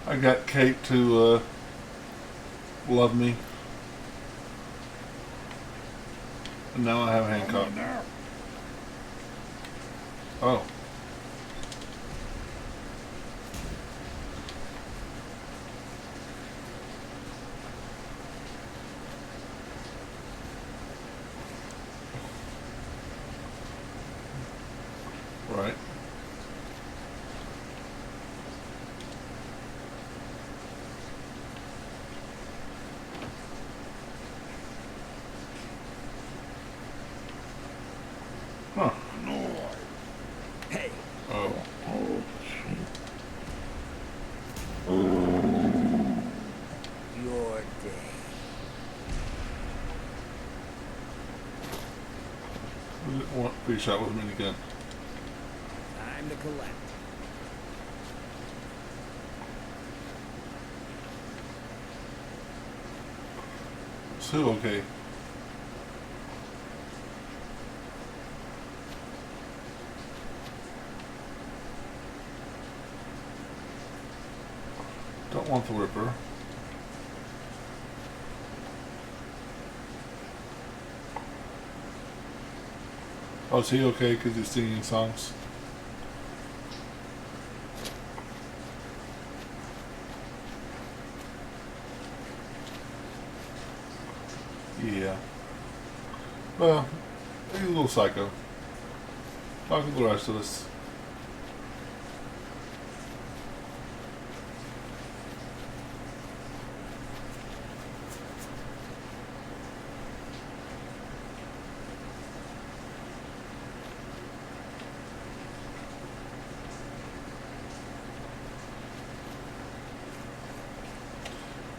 Speaker 1: I got Kate to love me. And now I have Hancock. Huh.
Speaker 21: Hey.
Speaker 1: Oh.
Speaker 21: Your day.
Speaker 1: I didn't want to be shot with a minigun.
Speaker 21: Time to collect.
Speaker 1: So, okay. Don't want the Ripper. Oh, is he okay because he's singing songs? Yeah. Well, he's a little psycho. Like the rest of us.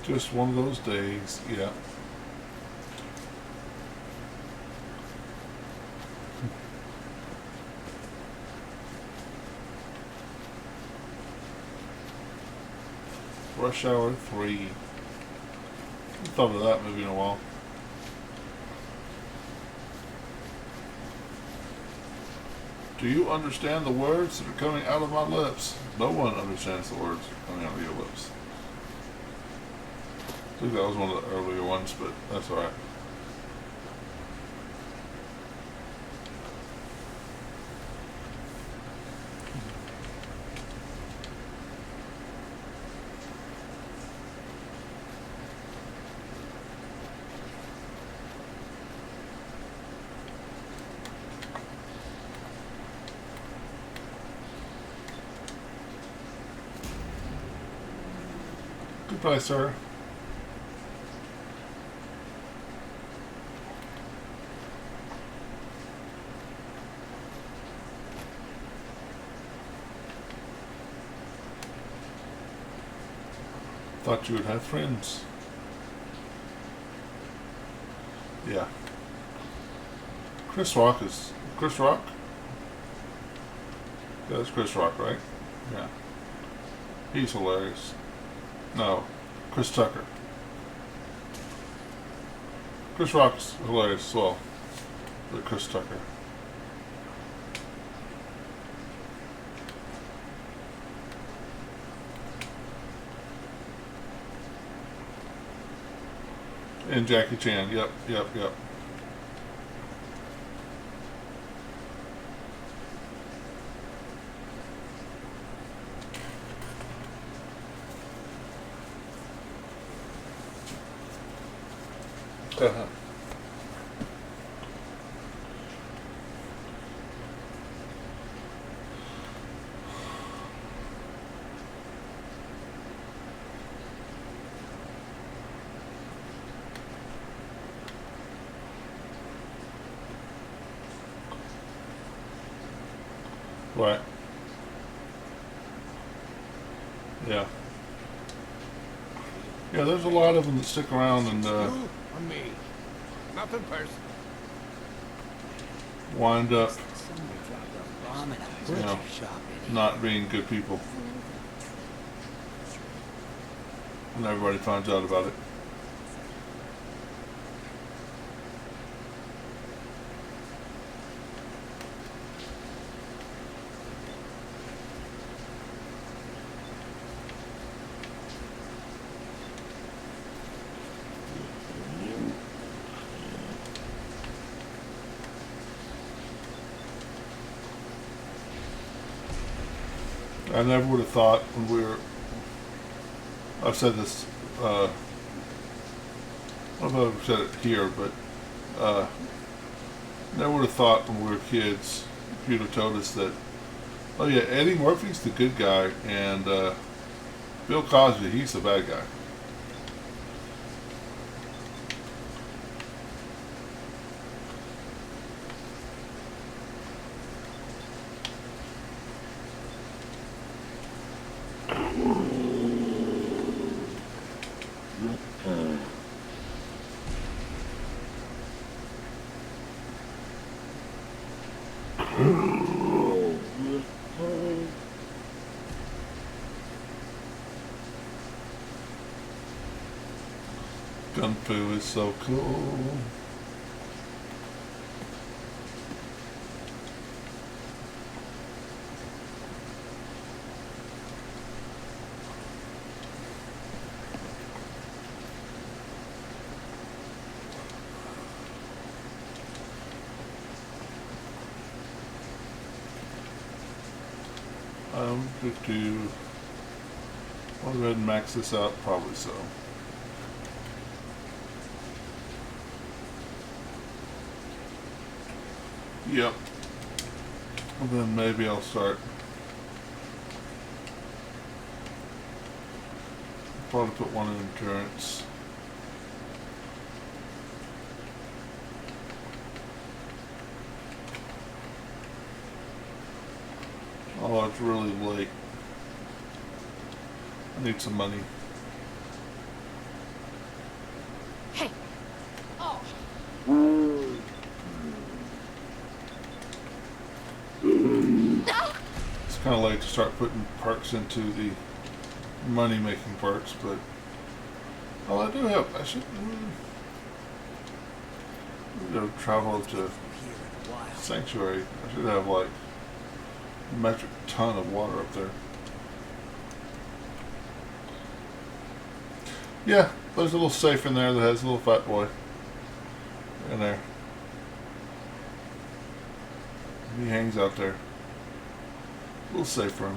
Speaker 1: Just one of those days, yeah. Rush Hour 3. I thought of that movie in a while. Do you understand the words that are coming out of my lips? No one understands the words that are coming out of your lips. I think that was one of the earlier ones, but that's alright. Goodbye, sir. Thought you would have friends. Yeah. Chris Rock is... Chris Rock? Yeah, that's Chris Rock, right? Yeah. He's hilarious. No. Chris Tucker. Chris Rock's hilarious as well. But Chris Tucker. And Jackie Chan. Yep. Uh-huh. Right. Yeah. Yeah, there's a lot of them that stick around and
Speaker 6: On me. Nothing personal.
Speaker 1: wind up,
Speaker 21: Somebody dropped a bomb in a
Speaker 1: you know,
Speaker 21: butcher shop in
Speaker 1: not being good people. And everybody finds out about it. I never would have thought when we were, I've said this, I don't know if I've said it here, but never would have thought when we were kids, if you'd have told us that, oh yeah, Eddie Murphy's the good guy and Bill Cosby, he's the bad guy. Gunfu is so cool. I'll go ahead and max this out, probably so. Yep. And then maybe I'll start. Probably put one in endurance. Oh, it's really late. I need some money.
Speaker 18: Hey. Oh.
Speaker 1: It's kind of late to start putting perks into the money-making perks, but well, I do have. I should travel to Sanctuary. I should have like a metric ton of water up there. Yeah, there's a little safe in there that has a little fat boy in there. He hangs out there. A little safe for him.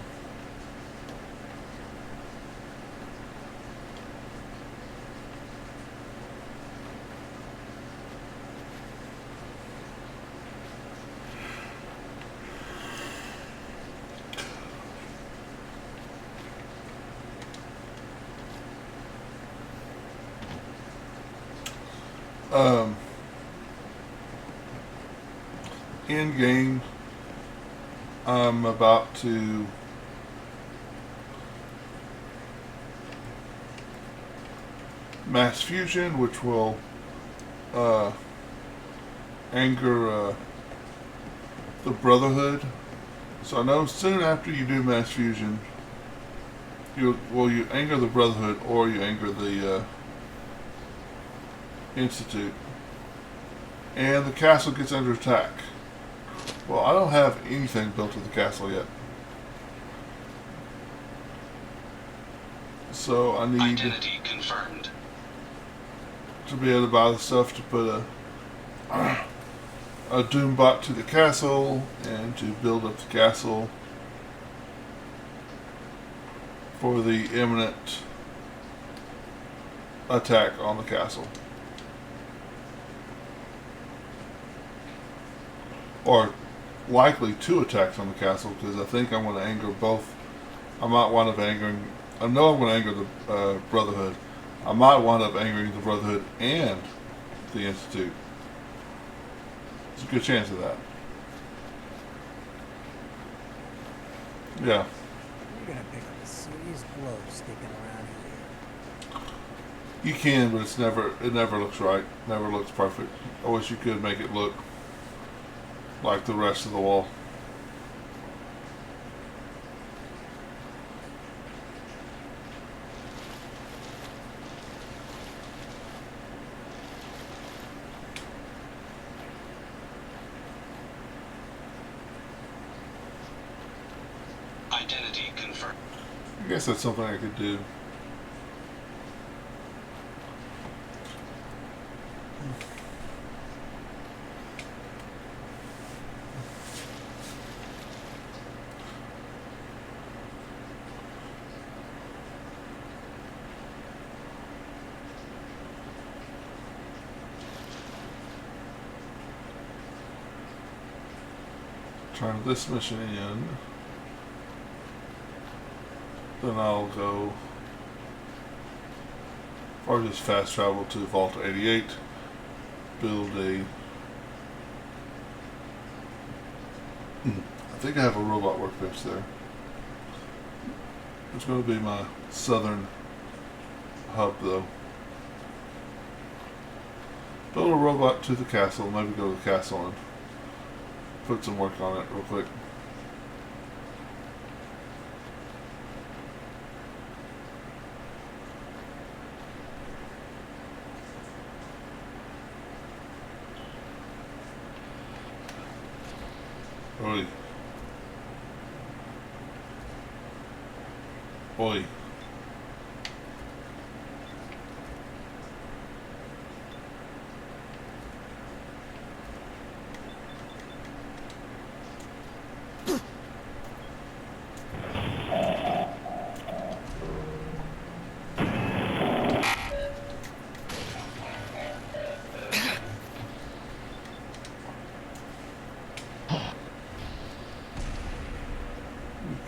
Speaker 1: In game, I'm about to mass fusion, which will anger the Brotherhood. So I know soon after you do mass fusion, you anger the Brotherhood or you anger the Institute, and the castle gets under attack. Well, I don't have anything built at the castle yet, so I need
Speaker 5: identity confirmed
Speaker 1: to be able to buy the stuff to put a Doombot to the castle and to build up the castle for the imminent attack on the castle. Or likely 2 attacks on the castle, because I think I'm going to anger both. I might wind up angering. I know I'm going to anger the Brotherhood. I might wind up angering the Brotherhood and the Institute. There's a good chance of that. Yeah.
Speaker 21: You're gonna pick up a serious blow sticking around here.
Speaker 1: You can, but it never looks right. Never looks perfect. I wish you could make it look like the rest of the wall.
Speaker 5: identity confirmed.
Speaker 1: I guess that's something I could do. Turn this mission in. Then I'll go, or just fast travel to Vault 88, build a, I think I have a robot workbench there. It's going to be my southern hub though. Build a robot to the castle, maybe go to the castle and put some work on it real quick. Oi. Oi.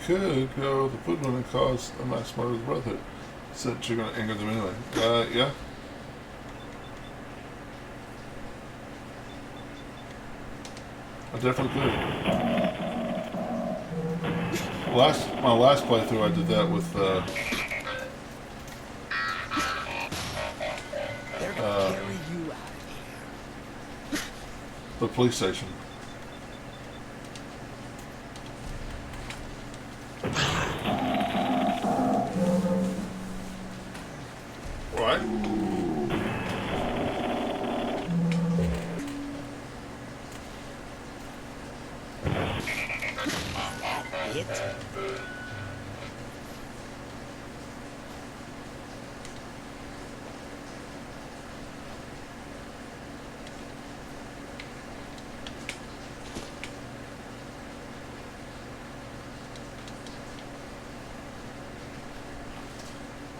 Speaker 1: Could go the footman and cause a mass murder of the Brotherhood. Said you're going to anger them anyway. Yeah. I definitely could. My last playthrough, I did that with the police station. Right.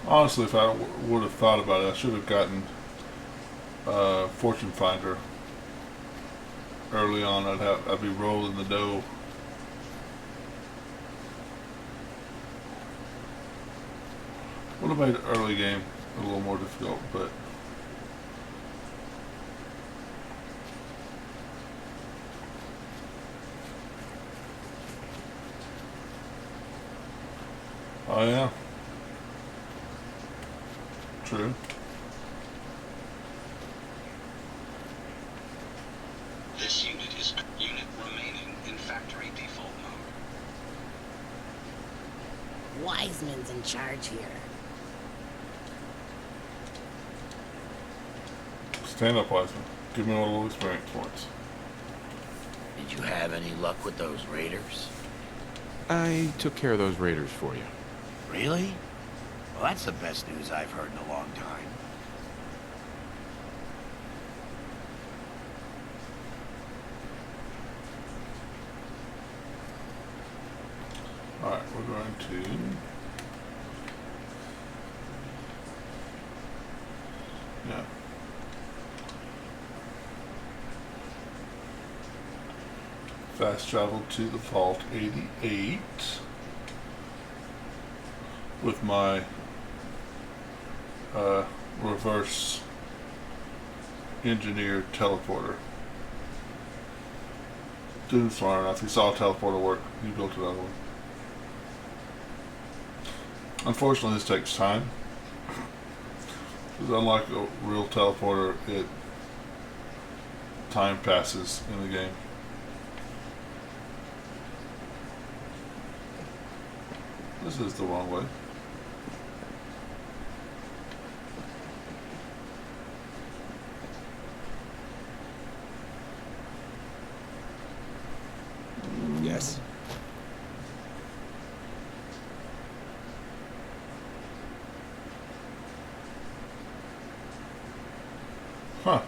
Speaker 1: Honestly, if I would have thought about it, I should have gotten Fortune Finder early on. I'd be rolling the dough. Would have made the early game a little more difficult, but oh yeah. True.
Speaker 12: This unit is remaining in factory default mode.
Speaker 16: Wiseman's in charge here.
Speaker 1: Stand up, Wiseman. Give me a little experience points.
Speaker 12: Did you have any luck with those raiders?
Speaker 2: I took care of those raiders for you.
Speaker 12: Really? Well, that's the best news I've heard in a long time.
Speaker 1: Alright, we're going to yeah. Fast travel to the Vault 88 with my reverse engineered teleporter. Dude's smart enough. He saw a teleporter work. He built another one. Unfortunately, this takes time. Because unlike a real teleporter, time passes in the game. This is the wrong way.
Speaker 6: Yes.
Speaker 1: Huh.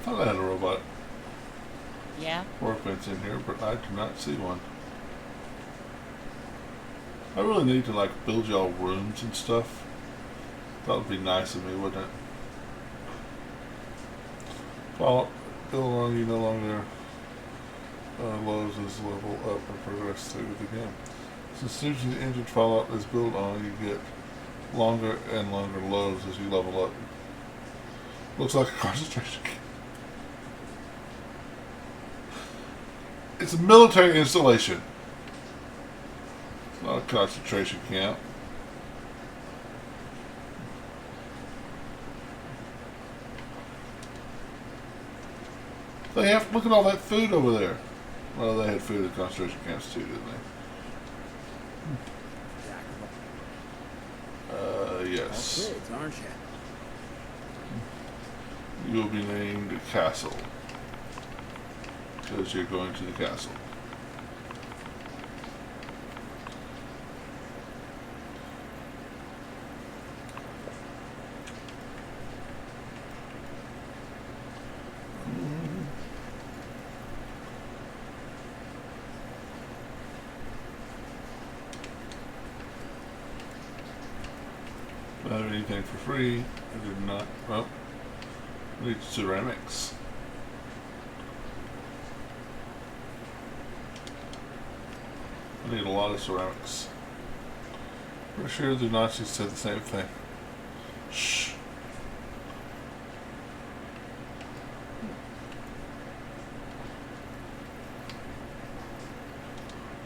Speaker 1: Thought I had a robot
Speaker 16: Yeah?
Speaker 1: workbench in here, but I do not see one. I really need to like build y'all rooms and stuff. That would be nice of me, wouldn't it? Fallout, build on you no longer lows as level up and progress through the game. Since soon as the engine Fallout is built on, you get longer and longer lows as you level up. Looks like a concentration camp. It's a military installation. It's not a concentration camp. They have, look at all that food over there. Well, they had food at concentration camps too, didn't they? Yes.
Speaker 21: All kids, aren't you?
Speaker 1: You will be named Castle. Because you're going to the castle. Not anything for free. I did not. Well, I need ceramics. I need a lot of ceramics. Pretty sure the Nazis said the same thing. Shh.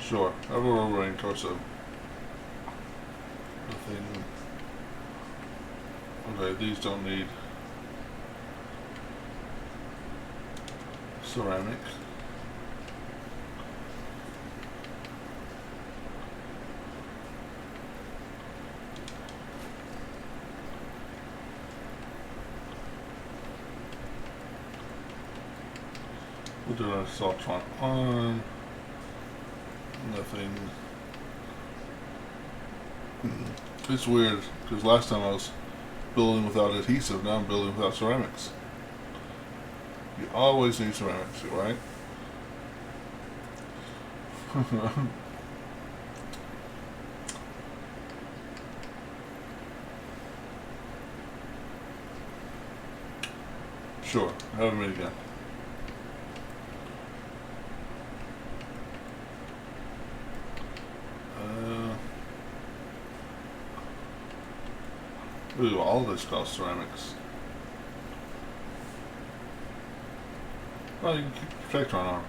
Speaker 1: Sure. I have a Wolverine torso. Nothing. Okay, these don't need ceramic. We'll do an Assaultron on. Nothing. It's weird because last time I was building without adhesive, now I'm building without ceramics. You always need ceramics, right? Sure, have a minigun. Ooh, all this costs ceramics. Well, you can keep Protector on arm.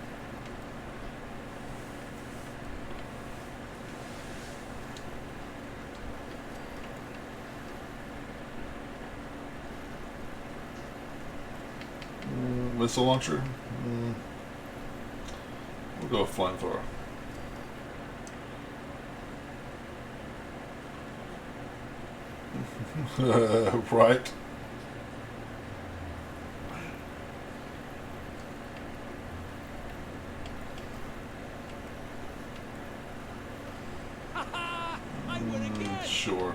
Speaker 1: Missile launcher? We'll go with flamethrower. Right.
Speaker 7: I win again.
Speaker 1: Sure.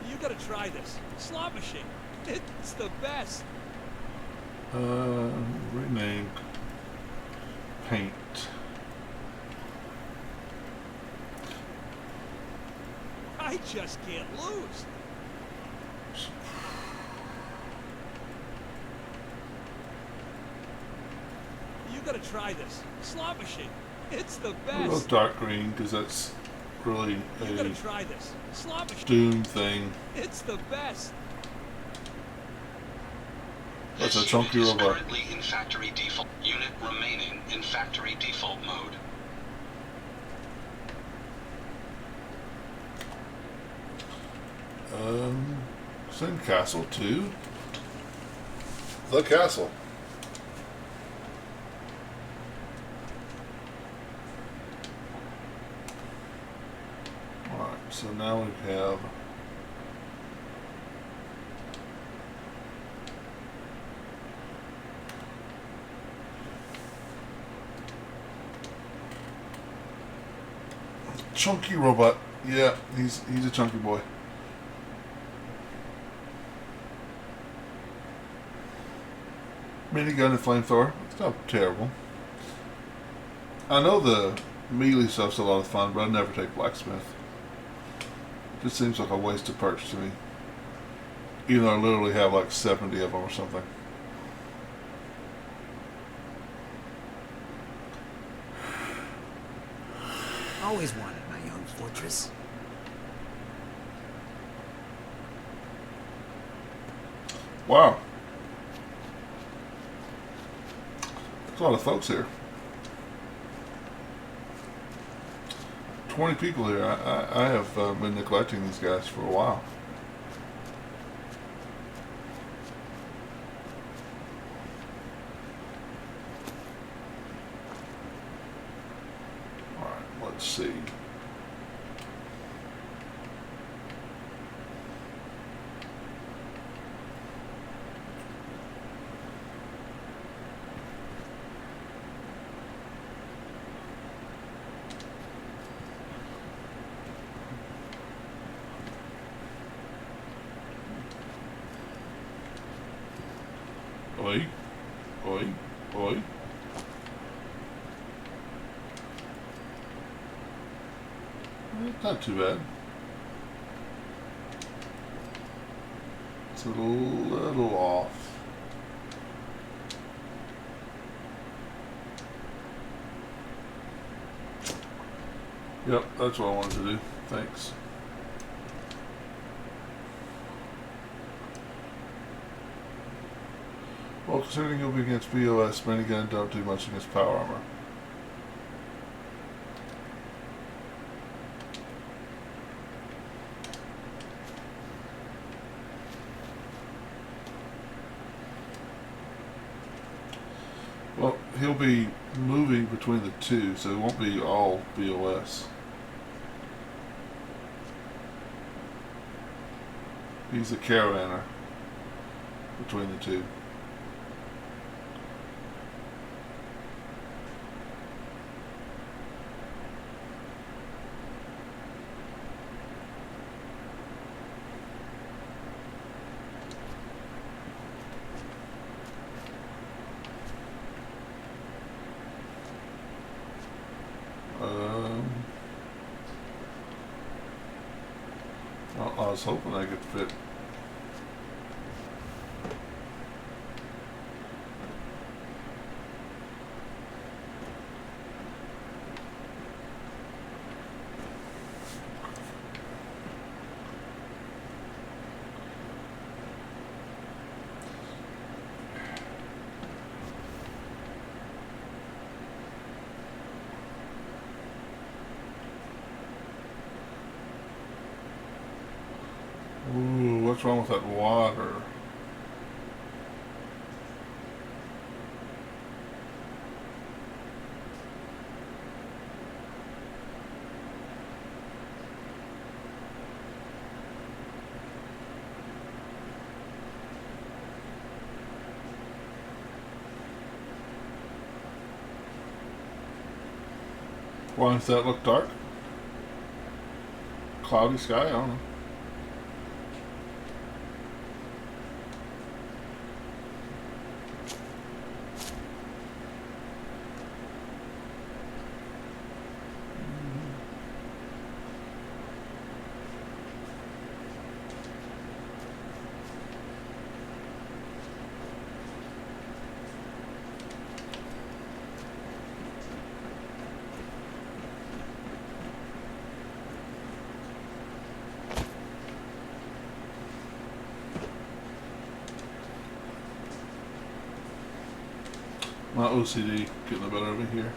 Speaker 7: You gotta try this. Slot machine. It's the best.
Speaker 1: Renamed paint.
Speaker 7: I just can't lose. You gotta try this. Slot machine. It's the
Speaker 1: We'll go
Speaker 7: best.
Speaker 1: dark green because that's really
Speaker 7: You gotta
Speaker 1: a
Speaker 7: try this. Slot machine.
Speaker 1: Doom thing.
Speaker 7: It's the best.
Speaker 1: That's a chunky robot.
Speaker 5: Currently in factory default. Unit remaining in factory default mode.
Speaker 1: Send Castle to the castle. Alright, so now we have chunky robot. Yeah, he's a chunky boy. Minigun and flamethrower. It's not terrible. I know the melee stuff's a lot of fun, but I'd never take blacksmith. It just seems like a wasted purchase to me. Even though I literally have like 70 of them or something.
Speaker 21: Always wanted my young fortress.
Speaker 1: Wow. There's a lot of folks here. 20 people here. I have been neglecting these guys for a while. Alright, let's see. Oi, oi, oi. Not too bad. It's a little off. Yep, that's what I wanted to do. Thanks. Well, considering you'll be against BOS, minigun don't do much against power armor. Well, he'll be moving between the two, so it won't be all BOS. He's a caravanner between the two. Well, I was hoping I could fit. Ooh, what's wrong with that water? Why does that look dark? Cloudy sky? I don't know. My OCD getting the better of me here.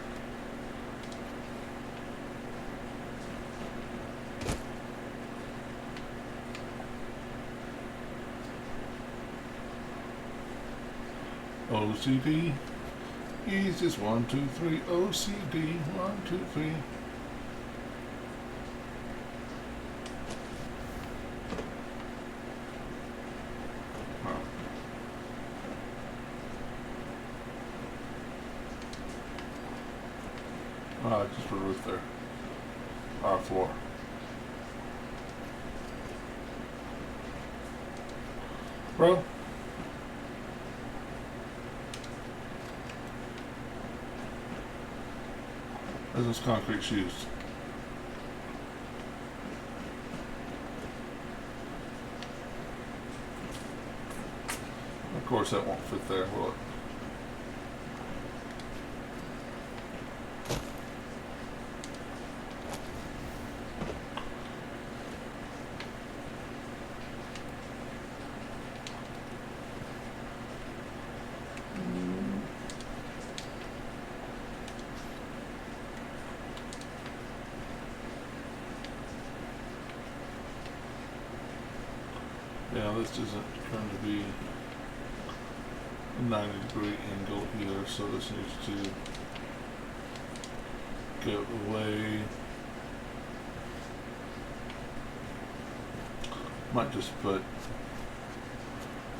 Speaker 1: OCD. He's just 1, 2, 3. OCD. 1, 2, 3. Just put a roof there. Our floor. Bro. There's those concrete shoes. Of course that won't fit there, will it? Now this isn't going to be a 90-degree angle here, so this needs to go away. Might just put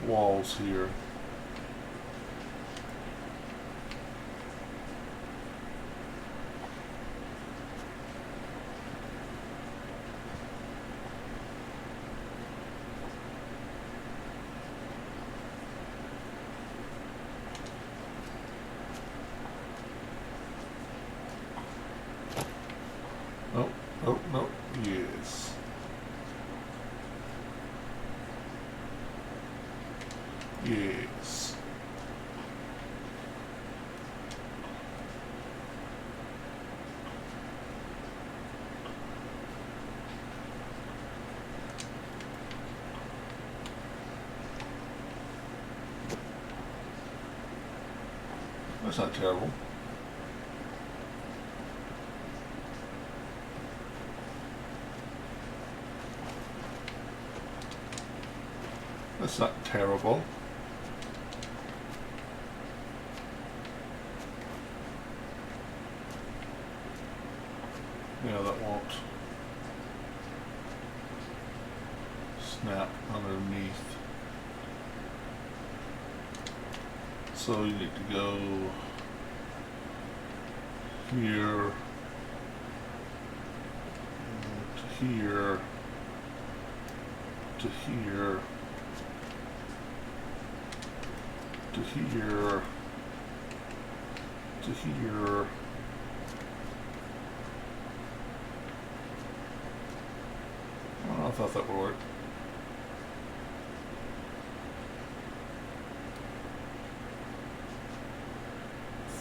Speaker 1: walls here. Oh, oh, no, yes. Yes. That's not terrible. That's not terrible. Yeah, that won't snap underneath. So you need to go here to here to here to here to here. I thought that would work.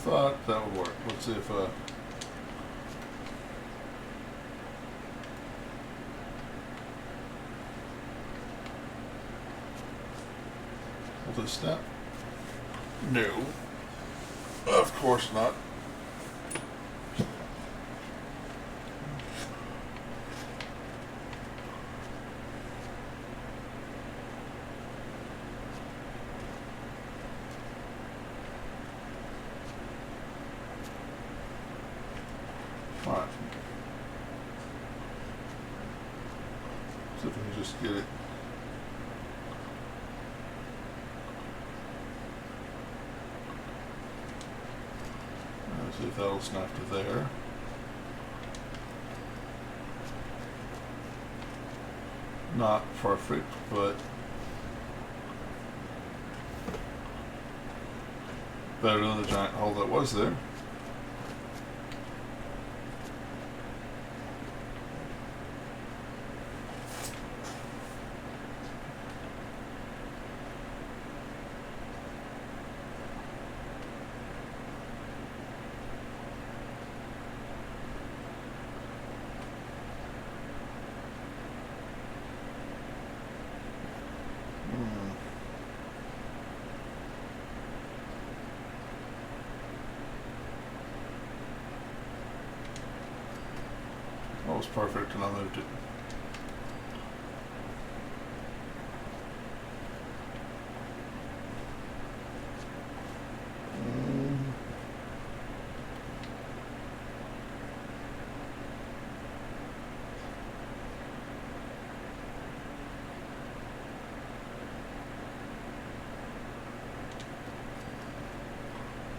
Speaker 1: Thought that would work. Let's see if will this snap? No. Of course not. Alright. See if we can just get it. Let's see if that'll snap to there. Not perfect, but better than the giant hole that was there. That was perfect, and I moved it.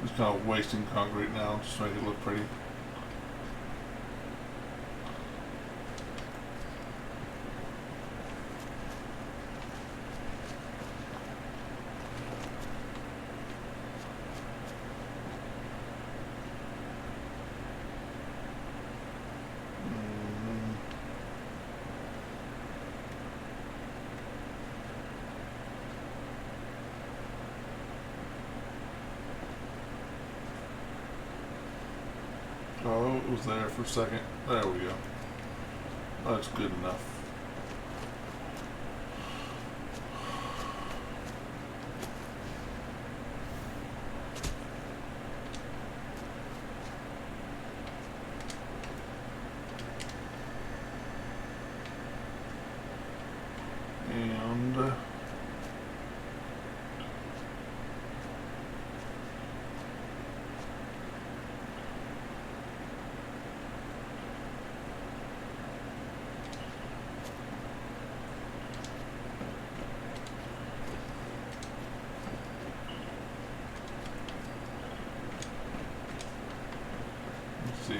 Speaker 1: Just kind of wasting concrete now, just to make it look pretty. Oh, it was there for a second. There we go. That's good enough. And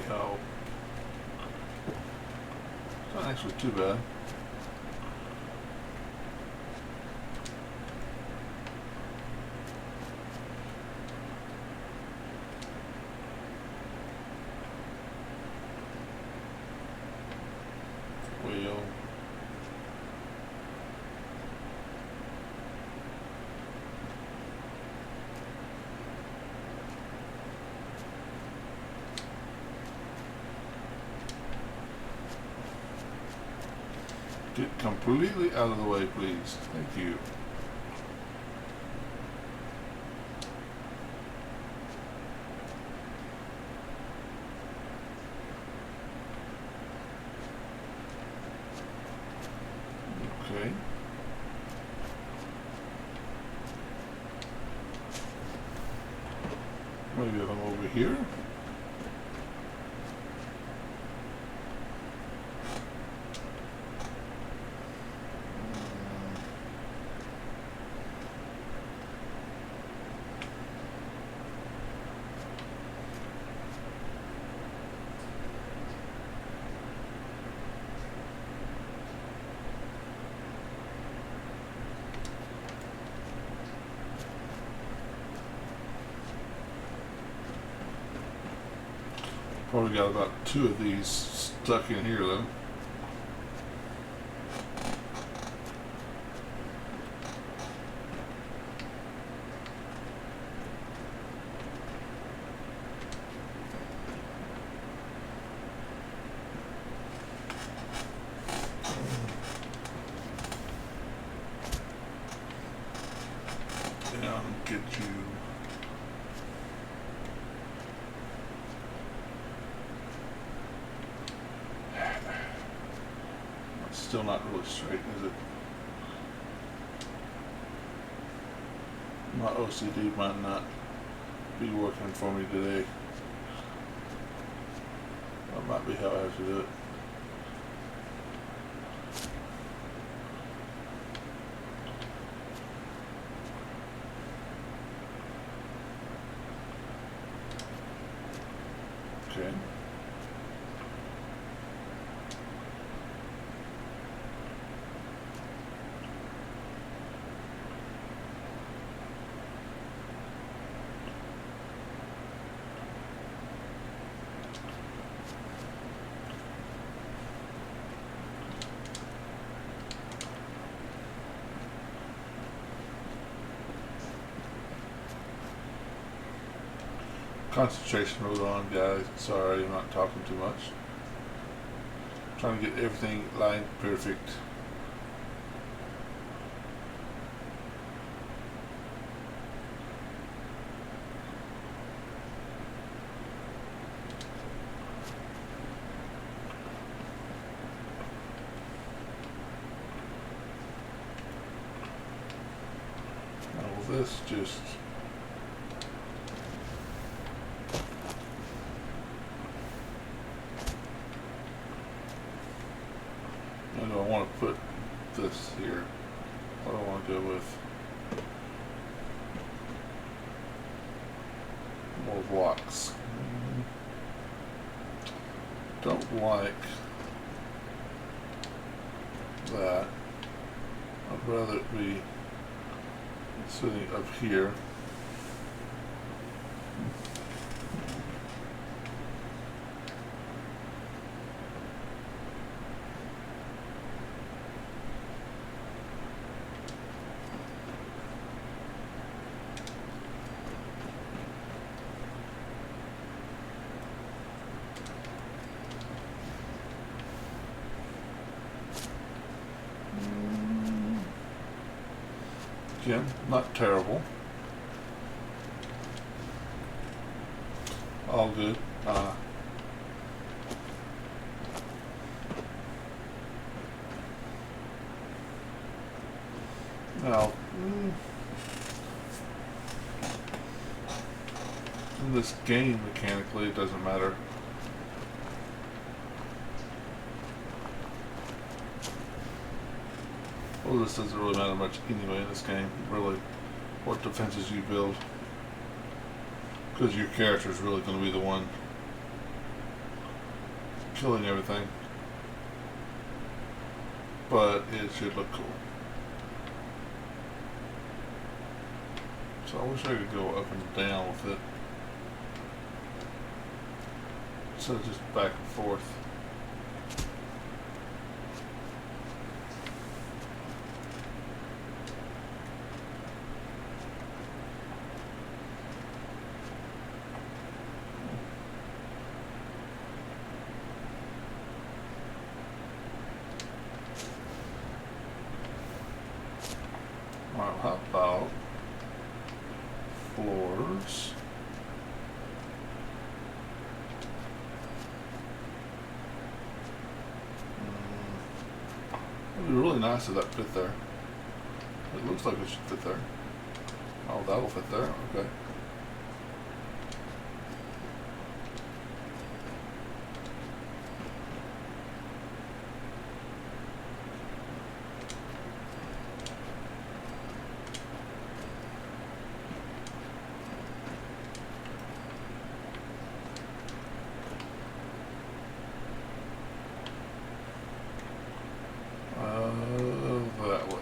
Speaker 1: ho. It's not actually too bad. Well, get completely out of the way, please. Thank you. Okay. Maybe if I'm over here. Probably got about 2 of these stuck in here though. And get you. Still not really straight, is it? My OCD might not be working for me today. That might be how I have to do it. Okay. Concentration mode on, guys. Sorry, I'm not talking too much. Trying to get everything lined perfect. Now this just I want to put this here. What do I want to go with? More blocks. Don't like that. I'd rather it be sitting up here. Again, not terrible. All good. Now, in this game, mechanically, it doesn't matter. Well, this doesn't really matter much anyway in this game, really, what defenses you build. Because your character is really going to be the one killing everything, but it should look cool. So I wish I could go up and down with it instead of just back and forth. Alright, how about floors? It'd be really nice if that fit there. It looks like it should fit there. Oh, that'll fit there. Okay. That way.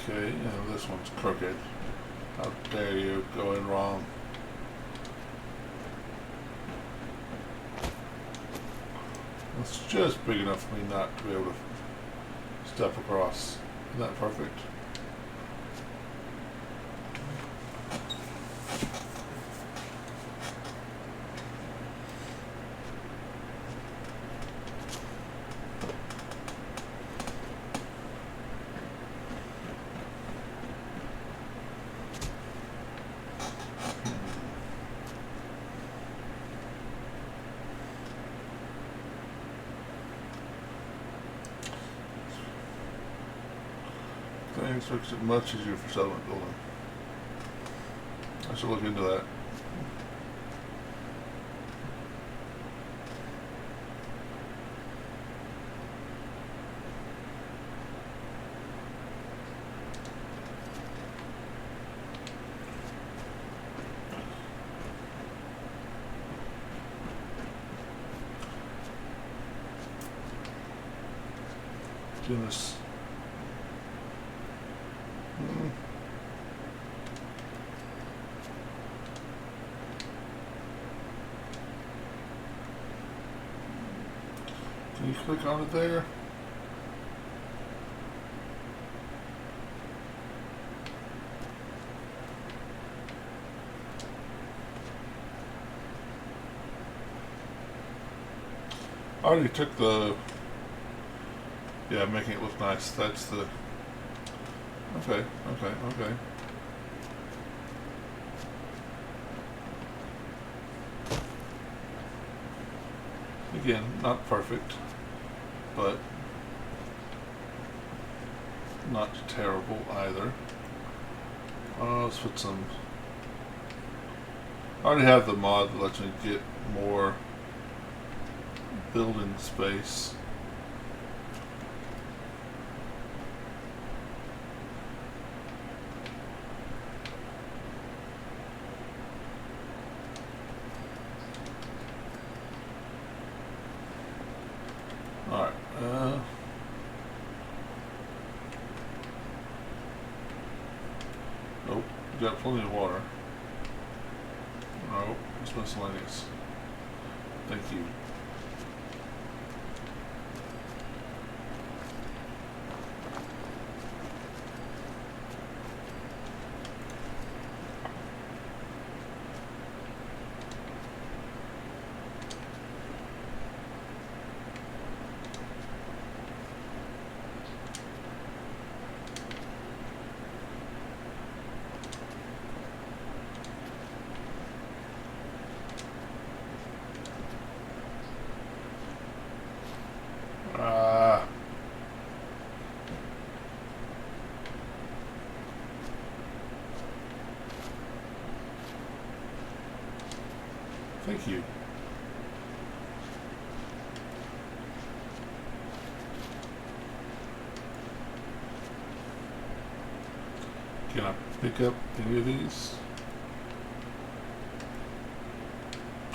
Speaker 1: Okay, and this one's crooked. How dare you go in wrong? It's just big enough for me not to be able to step across. Isn't that perfect? Things makes it much easier for settlement building. I should look into that. Goodness. Can you click on it there? I already took the, yeah, making it look nice. That's the, okay. Again, not perfect, but not terrible either. Let's put some, I already have the mod that lets me get more building space. Alright, nope, we got plenty of water. Nope, it's miscellaneous. Thank you. Thank you. Can I pick up any of these?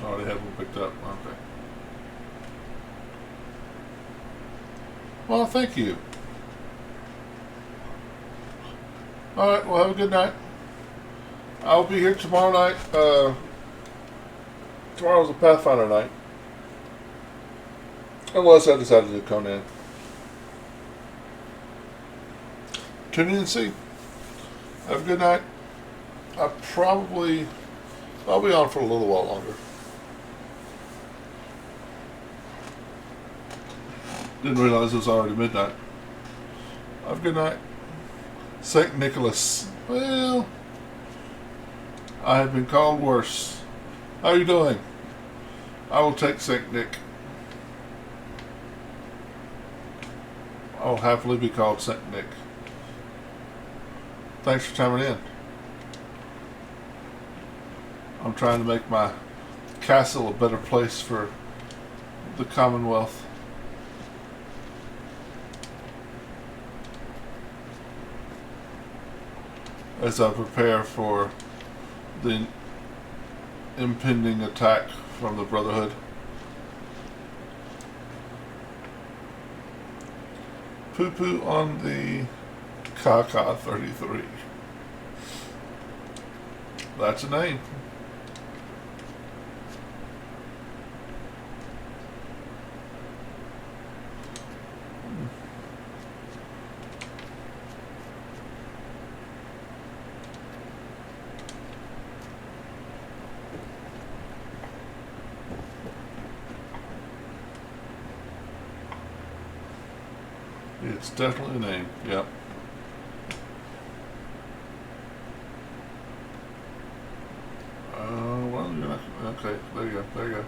Speaker 1: Oh, they had one picked up. Okay. Well, thank you. Alright, well, have a good night. I'll be here tomorrow night. Tomorrow's a Pathfinder night. Unless I decide to do Conan. Tune in and see. Have a good night. I'll be on for a little while longer. Didn't realize it was already midnight. Have a good night. St. Nicholas. Well, I have been called worse. How are you doing? I will take St. Nick. I will happily be called St. Nick. Thanks for chiming in. I'm trying to make my castle a better place for the Commonwealth. As I prepare for the impending attack from the Brotherhood. Poo-poo on the Kaka 33. That's a name. It's definitely a name, yep. Well, you're not, okay, there you go, there you go.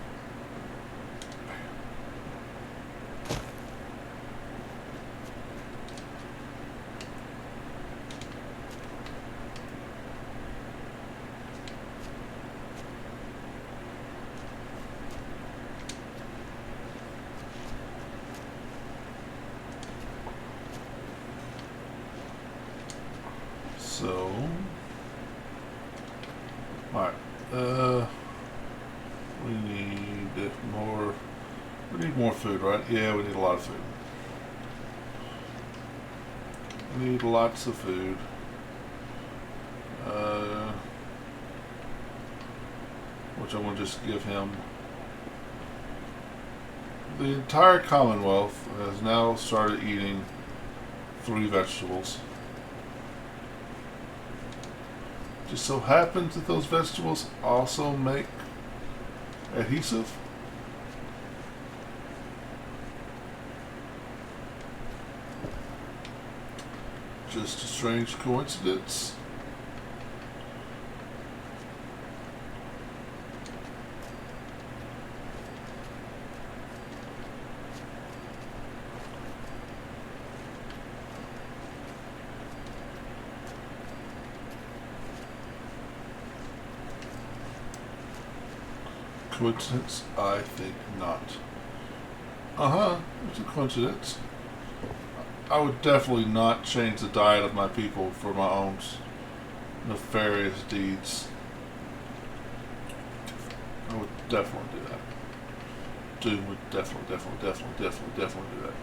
Speaker 1: So, alright, we need more food, right? Yeah, we need a lot of food. We need lots of food. Which I want to just give him. The entire Commonwealth has now started eating 3 vegetables. Just so happens that those vegetables also make adhesive. Just a strange coincidence. Coincidence? I think not. It's a coincidence. I would definitely not change the diet of my people for my own nefarious deeds. I would definitely do that. Doom would definitely do that.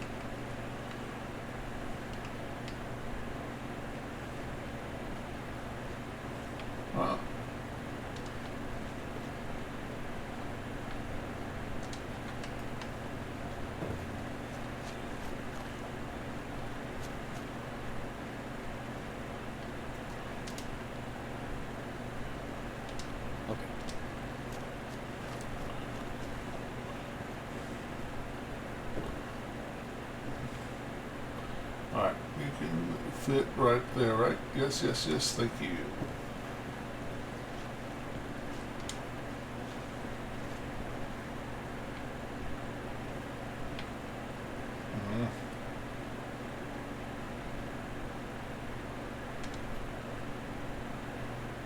Speaker 1: Alright, you can fit right there, right? Yes, thank you.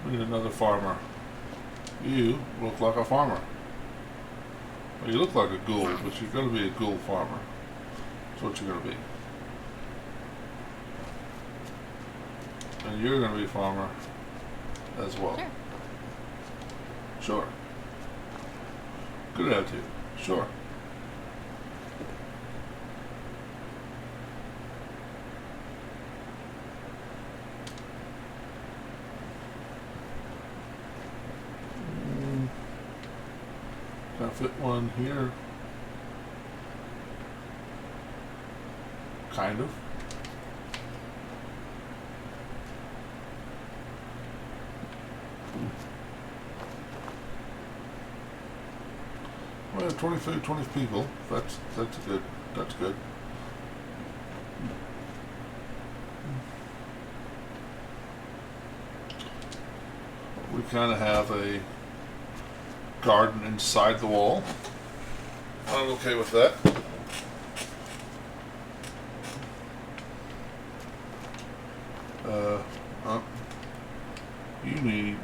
Speaker 1: We need another farmer. You look like a farmer. Well, you look like a ghoul, but you're going to be a ghoul farmer. That's what you're going to be. And you're going to be a farmer as well. Sure. Good attitude. Sure. Can I fit one here? Kind of. Well, 20 food, 20 people. That's good. That's good. We kind of have a garden inside the wall. I'm okay with that. You need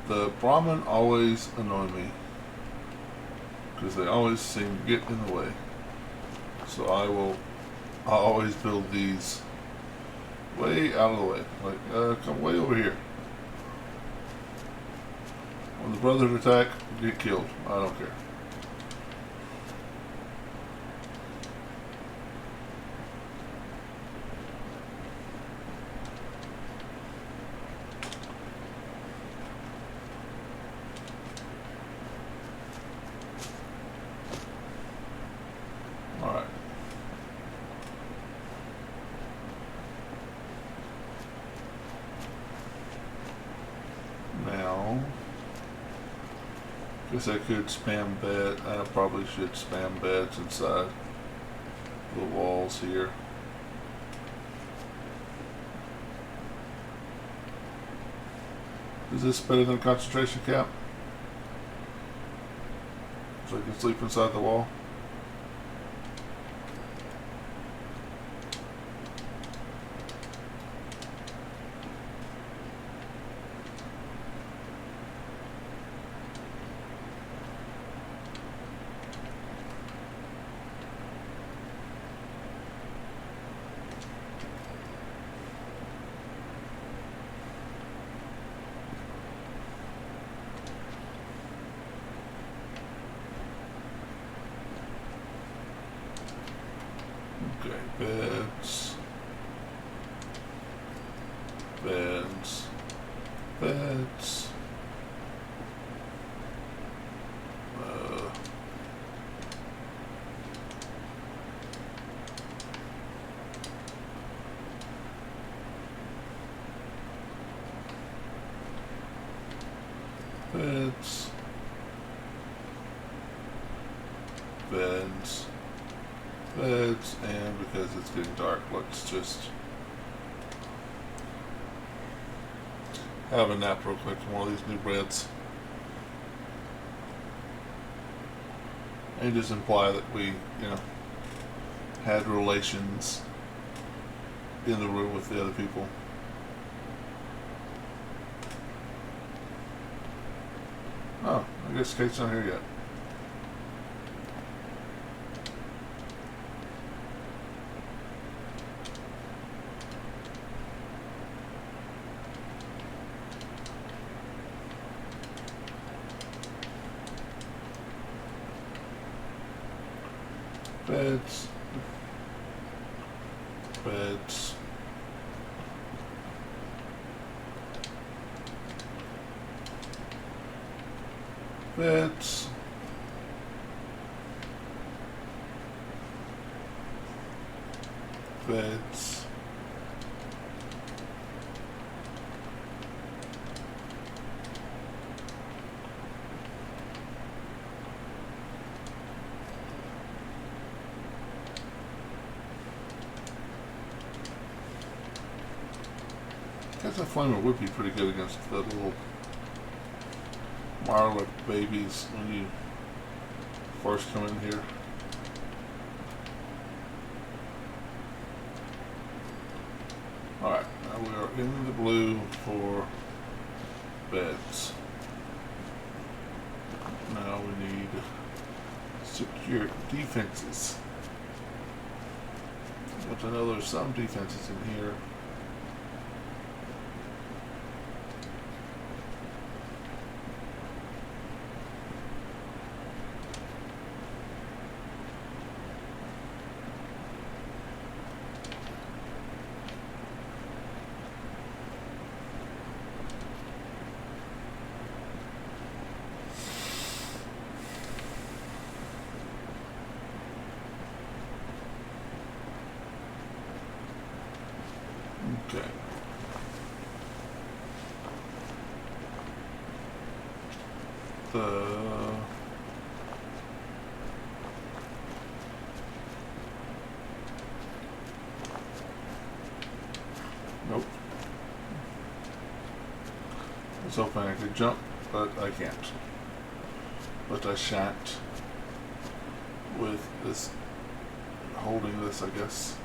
Speaker 1: the Brahmin always annoy me because they always seem to get in the way. So I'll always build these way out of the way. Like, come way over here. When the brothers attack, get killed. I don't care. Alright. Now, guess I could spam bed. I probably should spam beds inside the walls here. Is this better than a concentration camp? So I can sleep inside the wall? Okay, beds, beds, beds, beds, beds, beds, and because it's getting dark, let's just have a nap real quick from one of these new beds. And just imply that we, had relations in the room with the other people. Oh, I guess Kate's not here yet. Beds, beds, beds, beds, I guess a flamer would be pretty good against the little Marla babies when you first come in here. Alright, now we are in the blue for beds. Now we need secure defenses. Which I know there's some defenses in here. Okay. Nope. It's hoping I could jump, but I can't. But I shan't with this, holding this, I guess.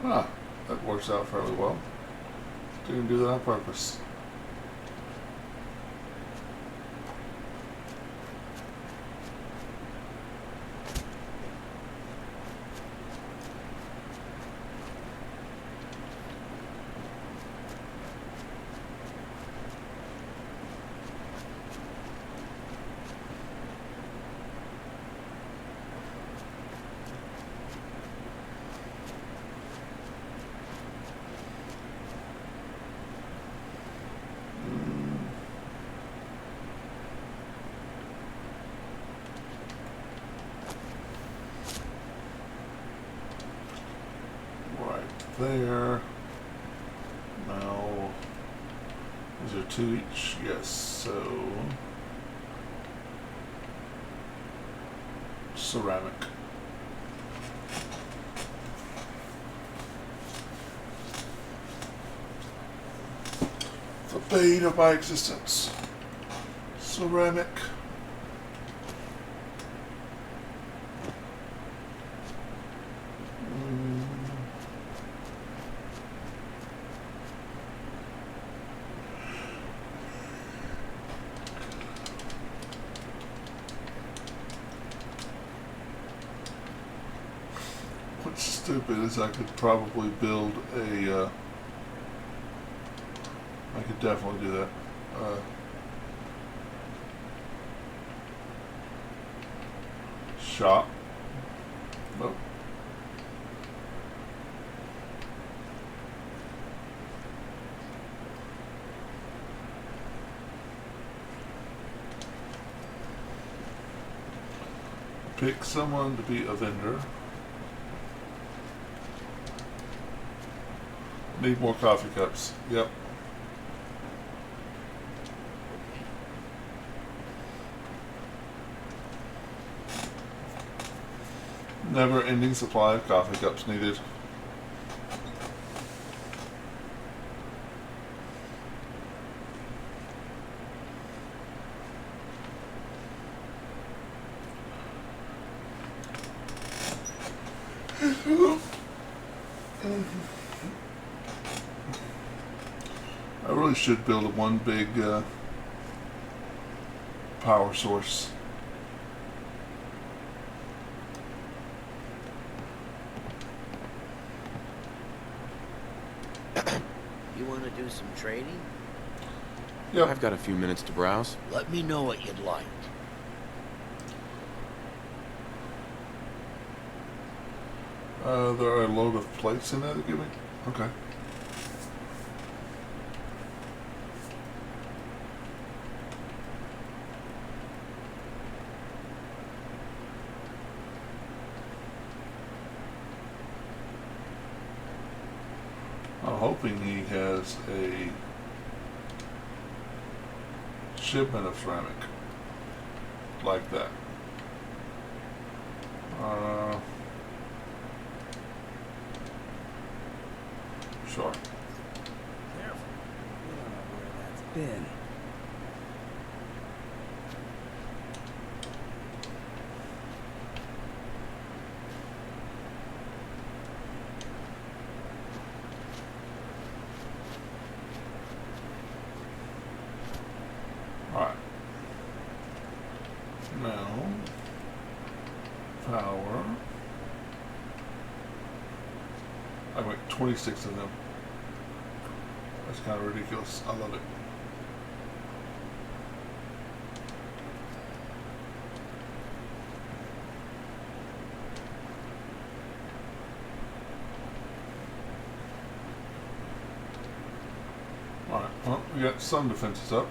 Speaker 1: Ah, that works out fairly well. Didn't do that on purpose. There. Now, these are 2 each. Yes, so ceramic. The bane of my existence. Ceramic. What's stupid is I could probably build a, I could definitely do that. Shop. Nope. Pick someone to be a vendor. Need more coffee cups. Yep. Never-ending supply of coffee cups needed. I really should build one big power source.
Speaker 9: You want to do some trading?
Speaker 2: Yeah, I've got a few minutes to browse.
Speaker 9: Let me know what you'd like.
Speaker 1: There are a load of plates in there to give me? Okay. I'm hoping he has a shipment of ceramic like that. Sure.
Speaker 21: Careful. We don't know where that's been.
Speaker 1: Alright. Now, power. I wait, 26 of them. That's kind of ridiculous. I love it. Alright, well, we got some defenses up.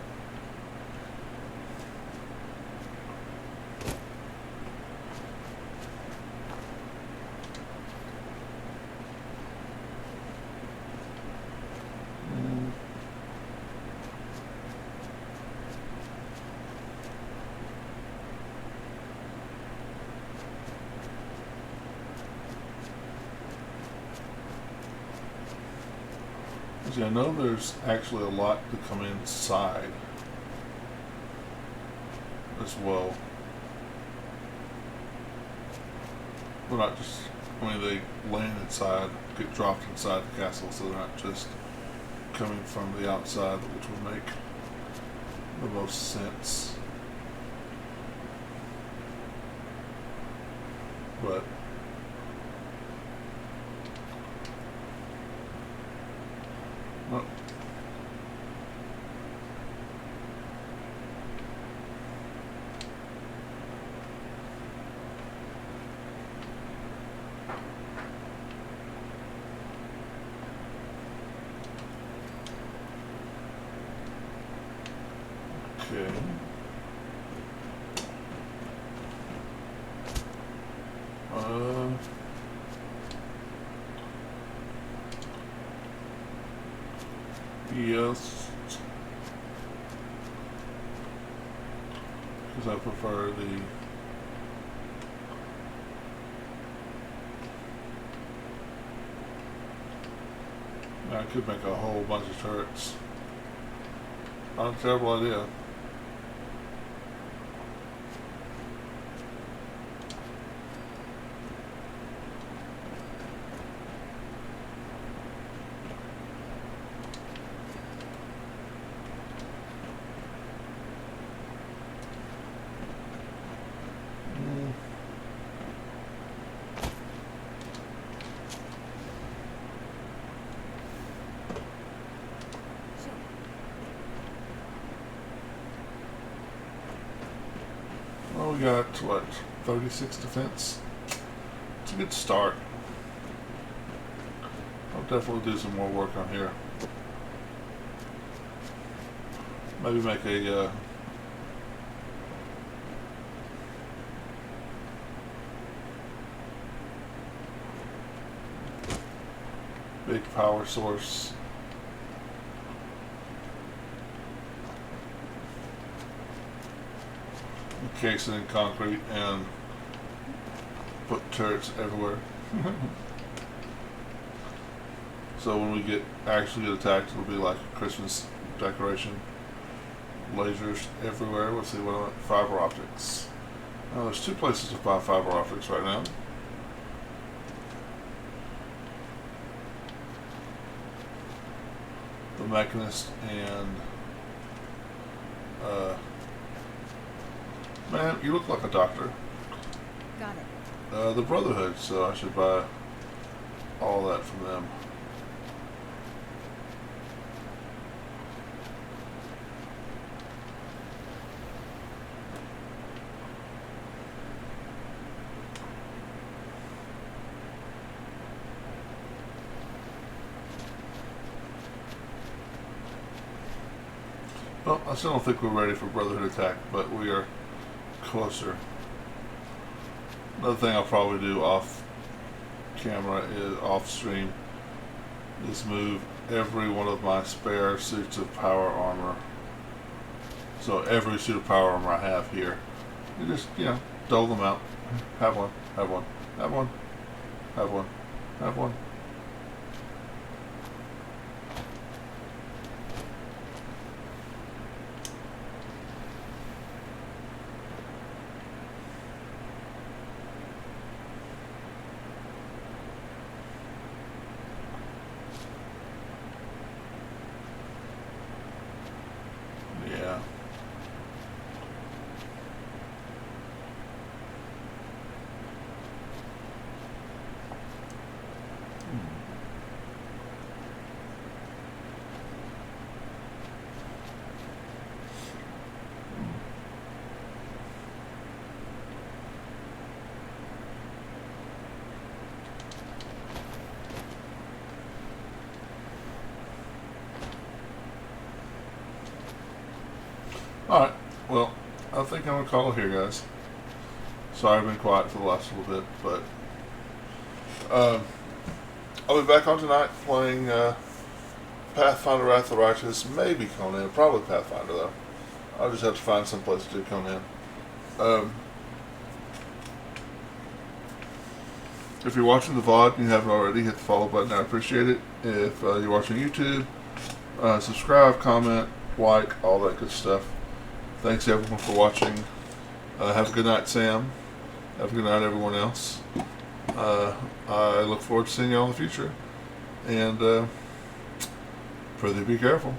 Speaker 1: See, I know there's actually a lot to come inside as well. Well, not just, I mean, they land inside, get dropped inside the castle, so they're not just coming from the outside, which would make the most sense. But well, okay. Yes, because I prefer the I could make a whole bunch of turrets. Not a terrible idea. Well, we got, what, 36 defense? It's a good start. I'll definitely do some more work on here. Maybe make a, big power source. Encase it in concrete and put turrets everywhere. So when we actually get attacked, it'll be like a Christmas decoration. Lasers everywhere. Let's see what I want. Fiber optics. Oh, there's 2 places to buy fiber optics right now. The Mechanist and man, you look like a doctor.
Speaker 4: Got it.
Speaker 1: The Brotherhood, so I should buy all that from them. Well, I still don't think we're ready for Brotherhood attack, but we are closer. Another thing I'll probably do off camera is off stream is move every one of my spare suits of power armor. So every suit of power armor I have here, you just, dole them out. Have one, have one, have one, have one, have one. Yeah. Alright, well, I think I'm going to call it here, guys. Sorry I've been quiet for the last little bit, but I'll be back on tonight playing Pathfinder Wrath of the Righteous, maybe Conan, probably Pathfinder though. I'll just have to find some place to do Conan. If you're watching the VOD and you haven't already, hit the follow button, I appreciate it. If you're watching YouTube, Subscribe, comment, like, all that good stuff. Thanks everyone for watching. Have a good night, Sam. Have a good night, everyone else. I look forward to seeing y'all in the future. And further, be careful.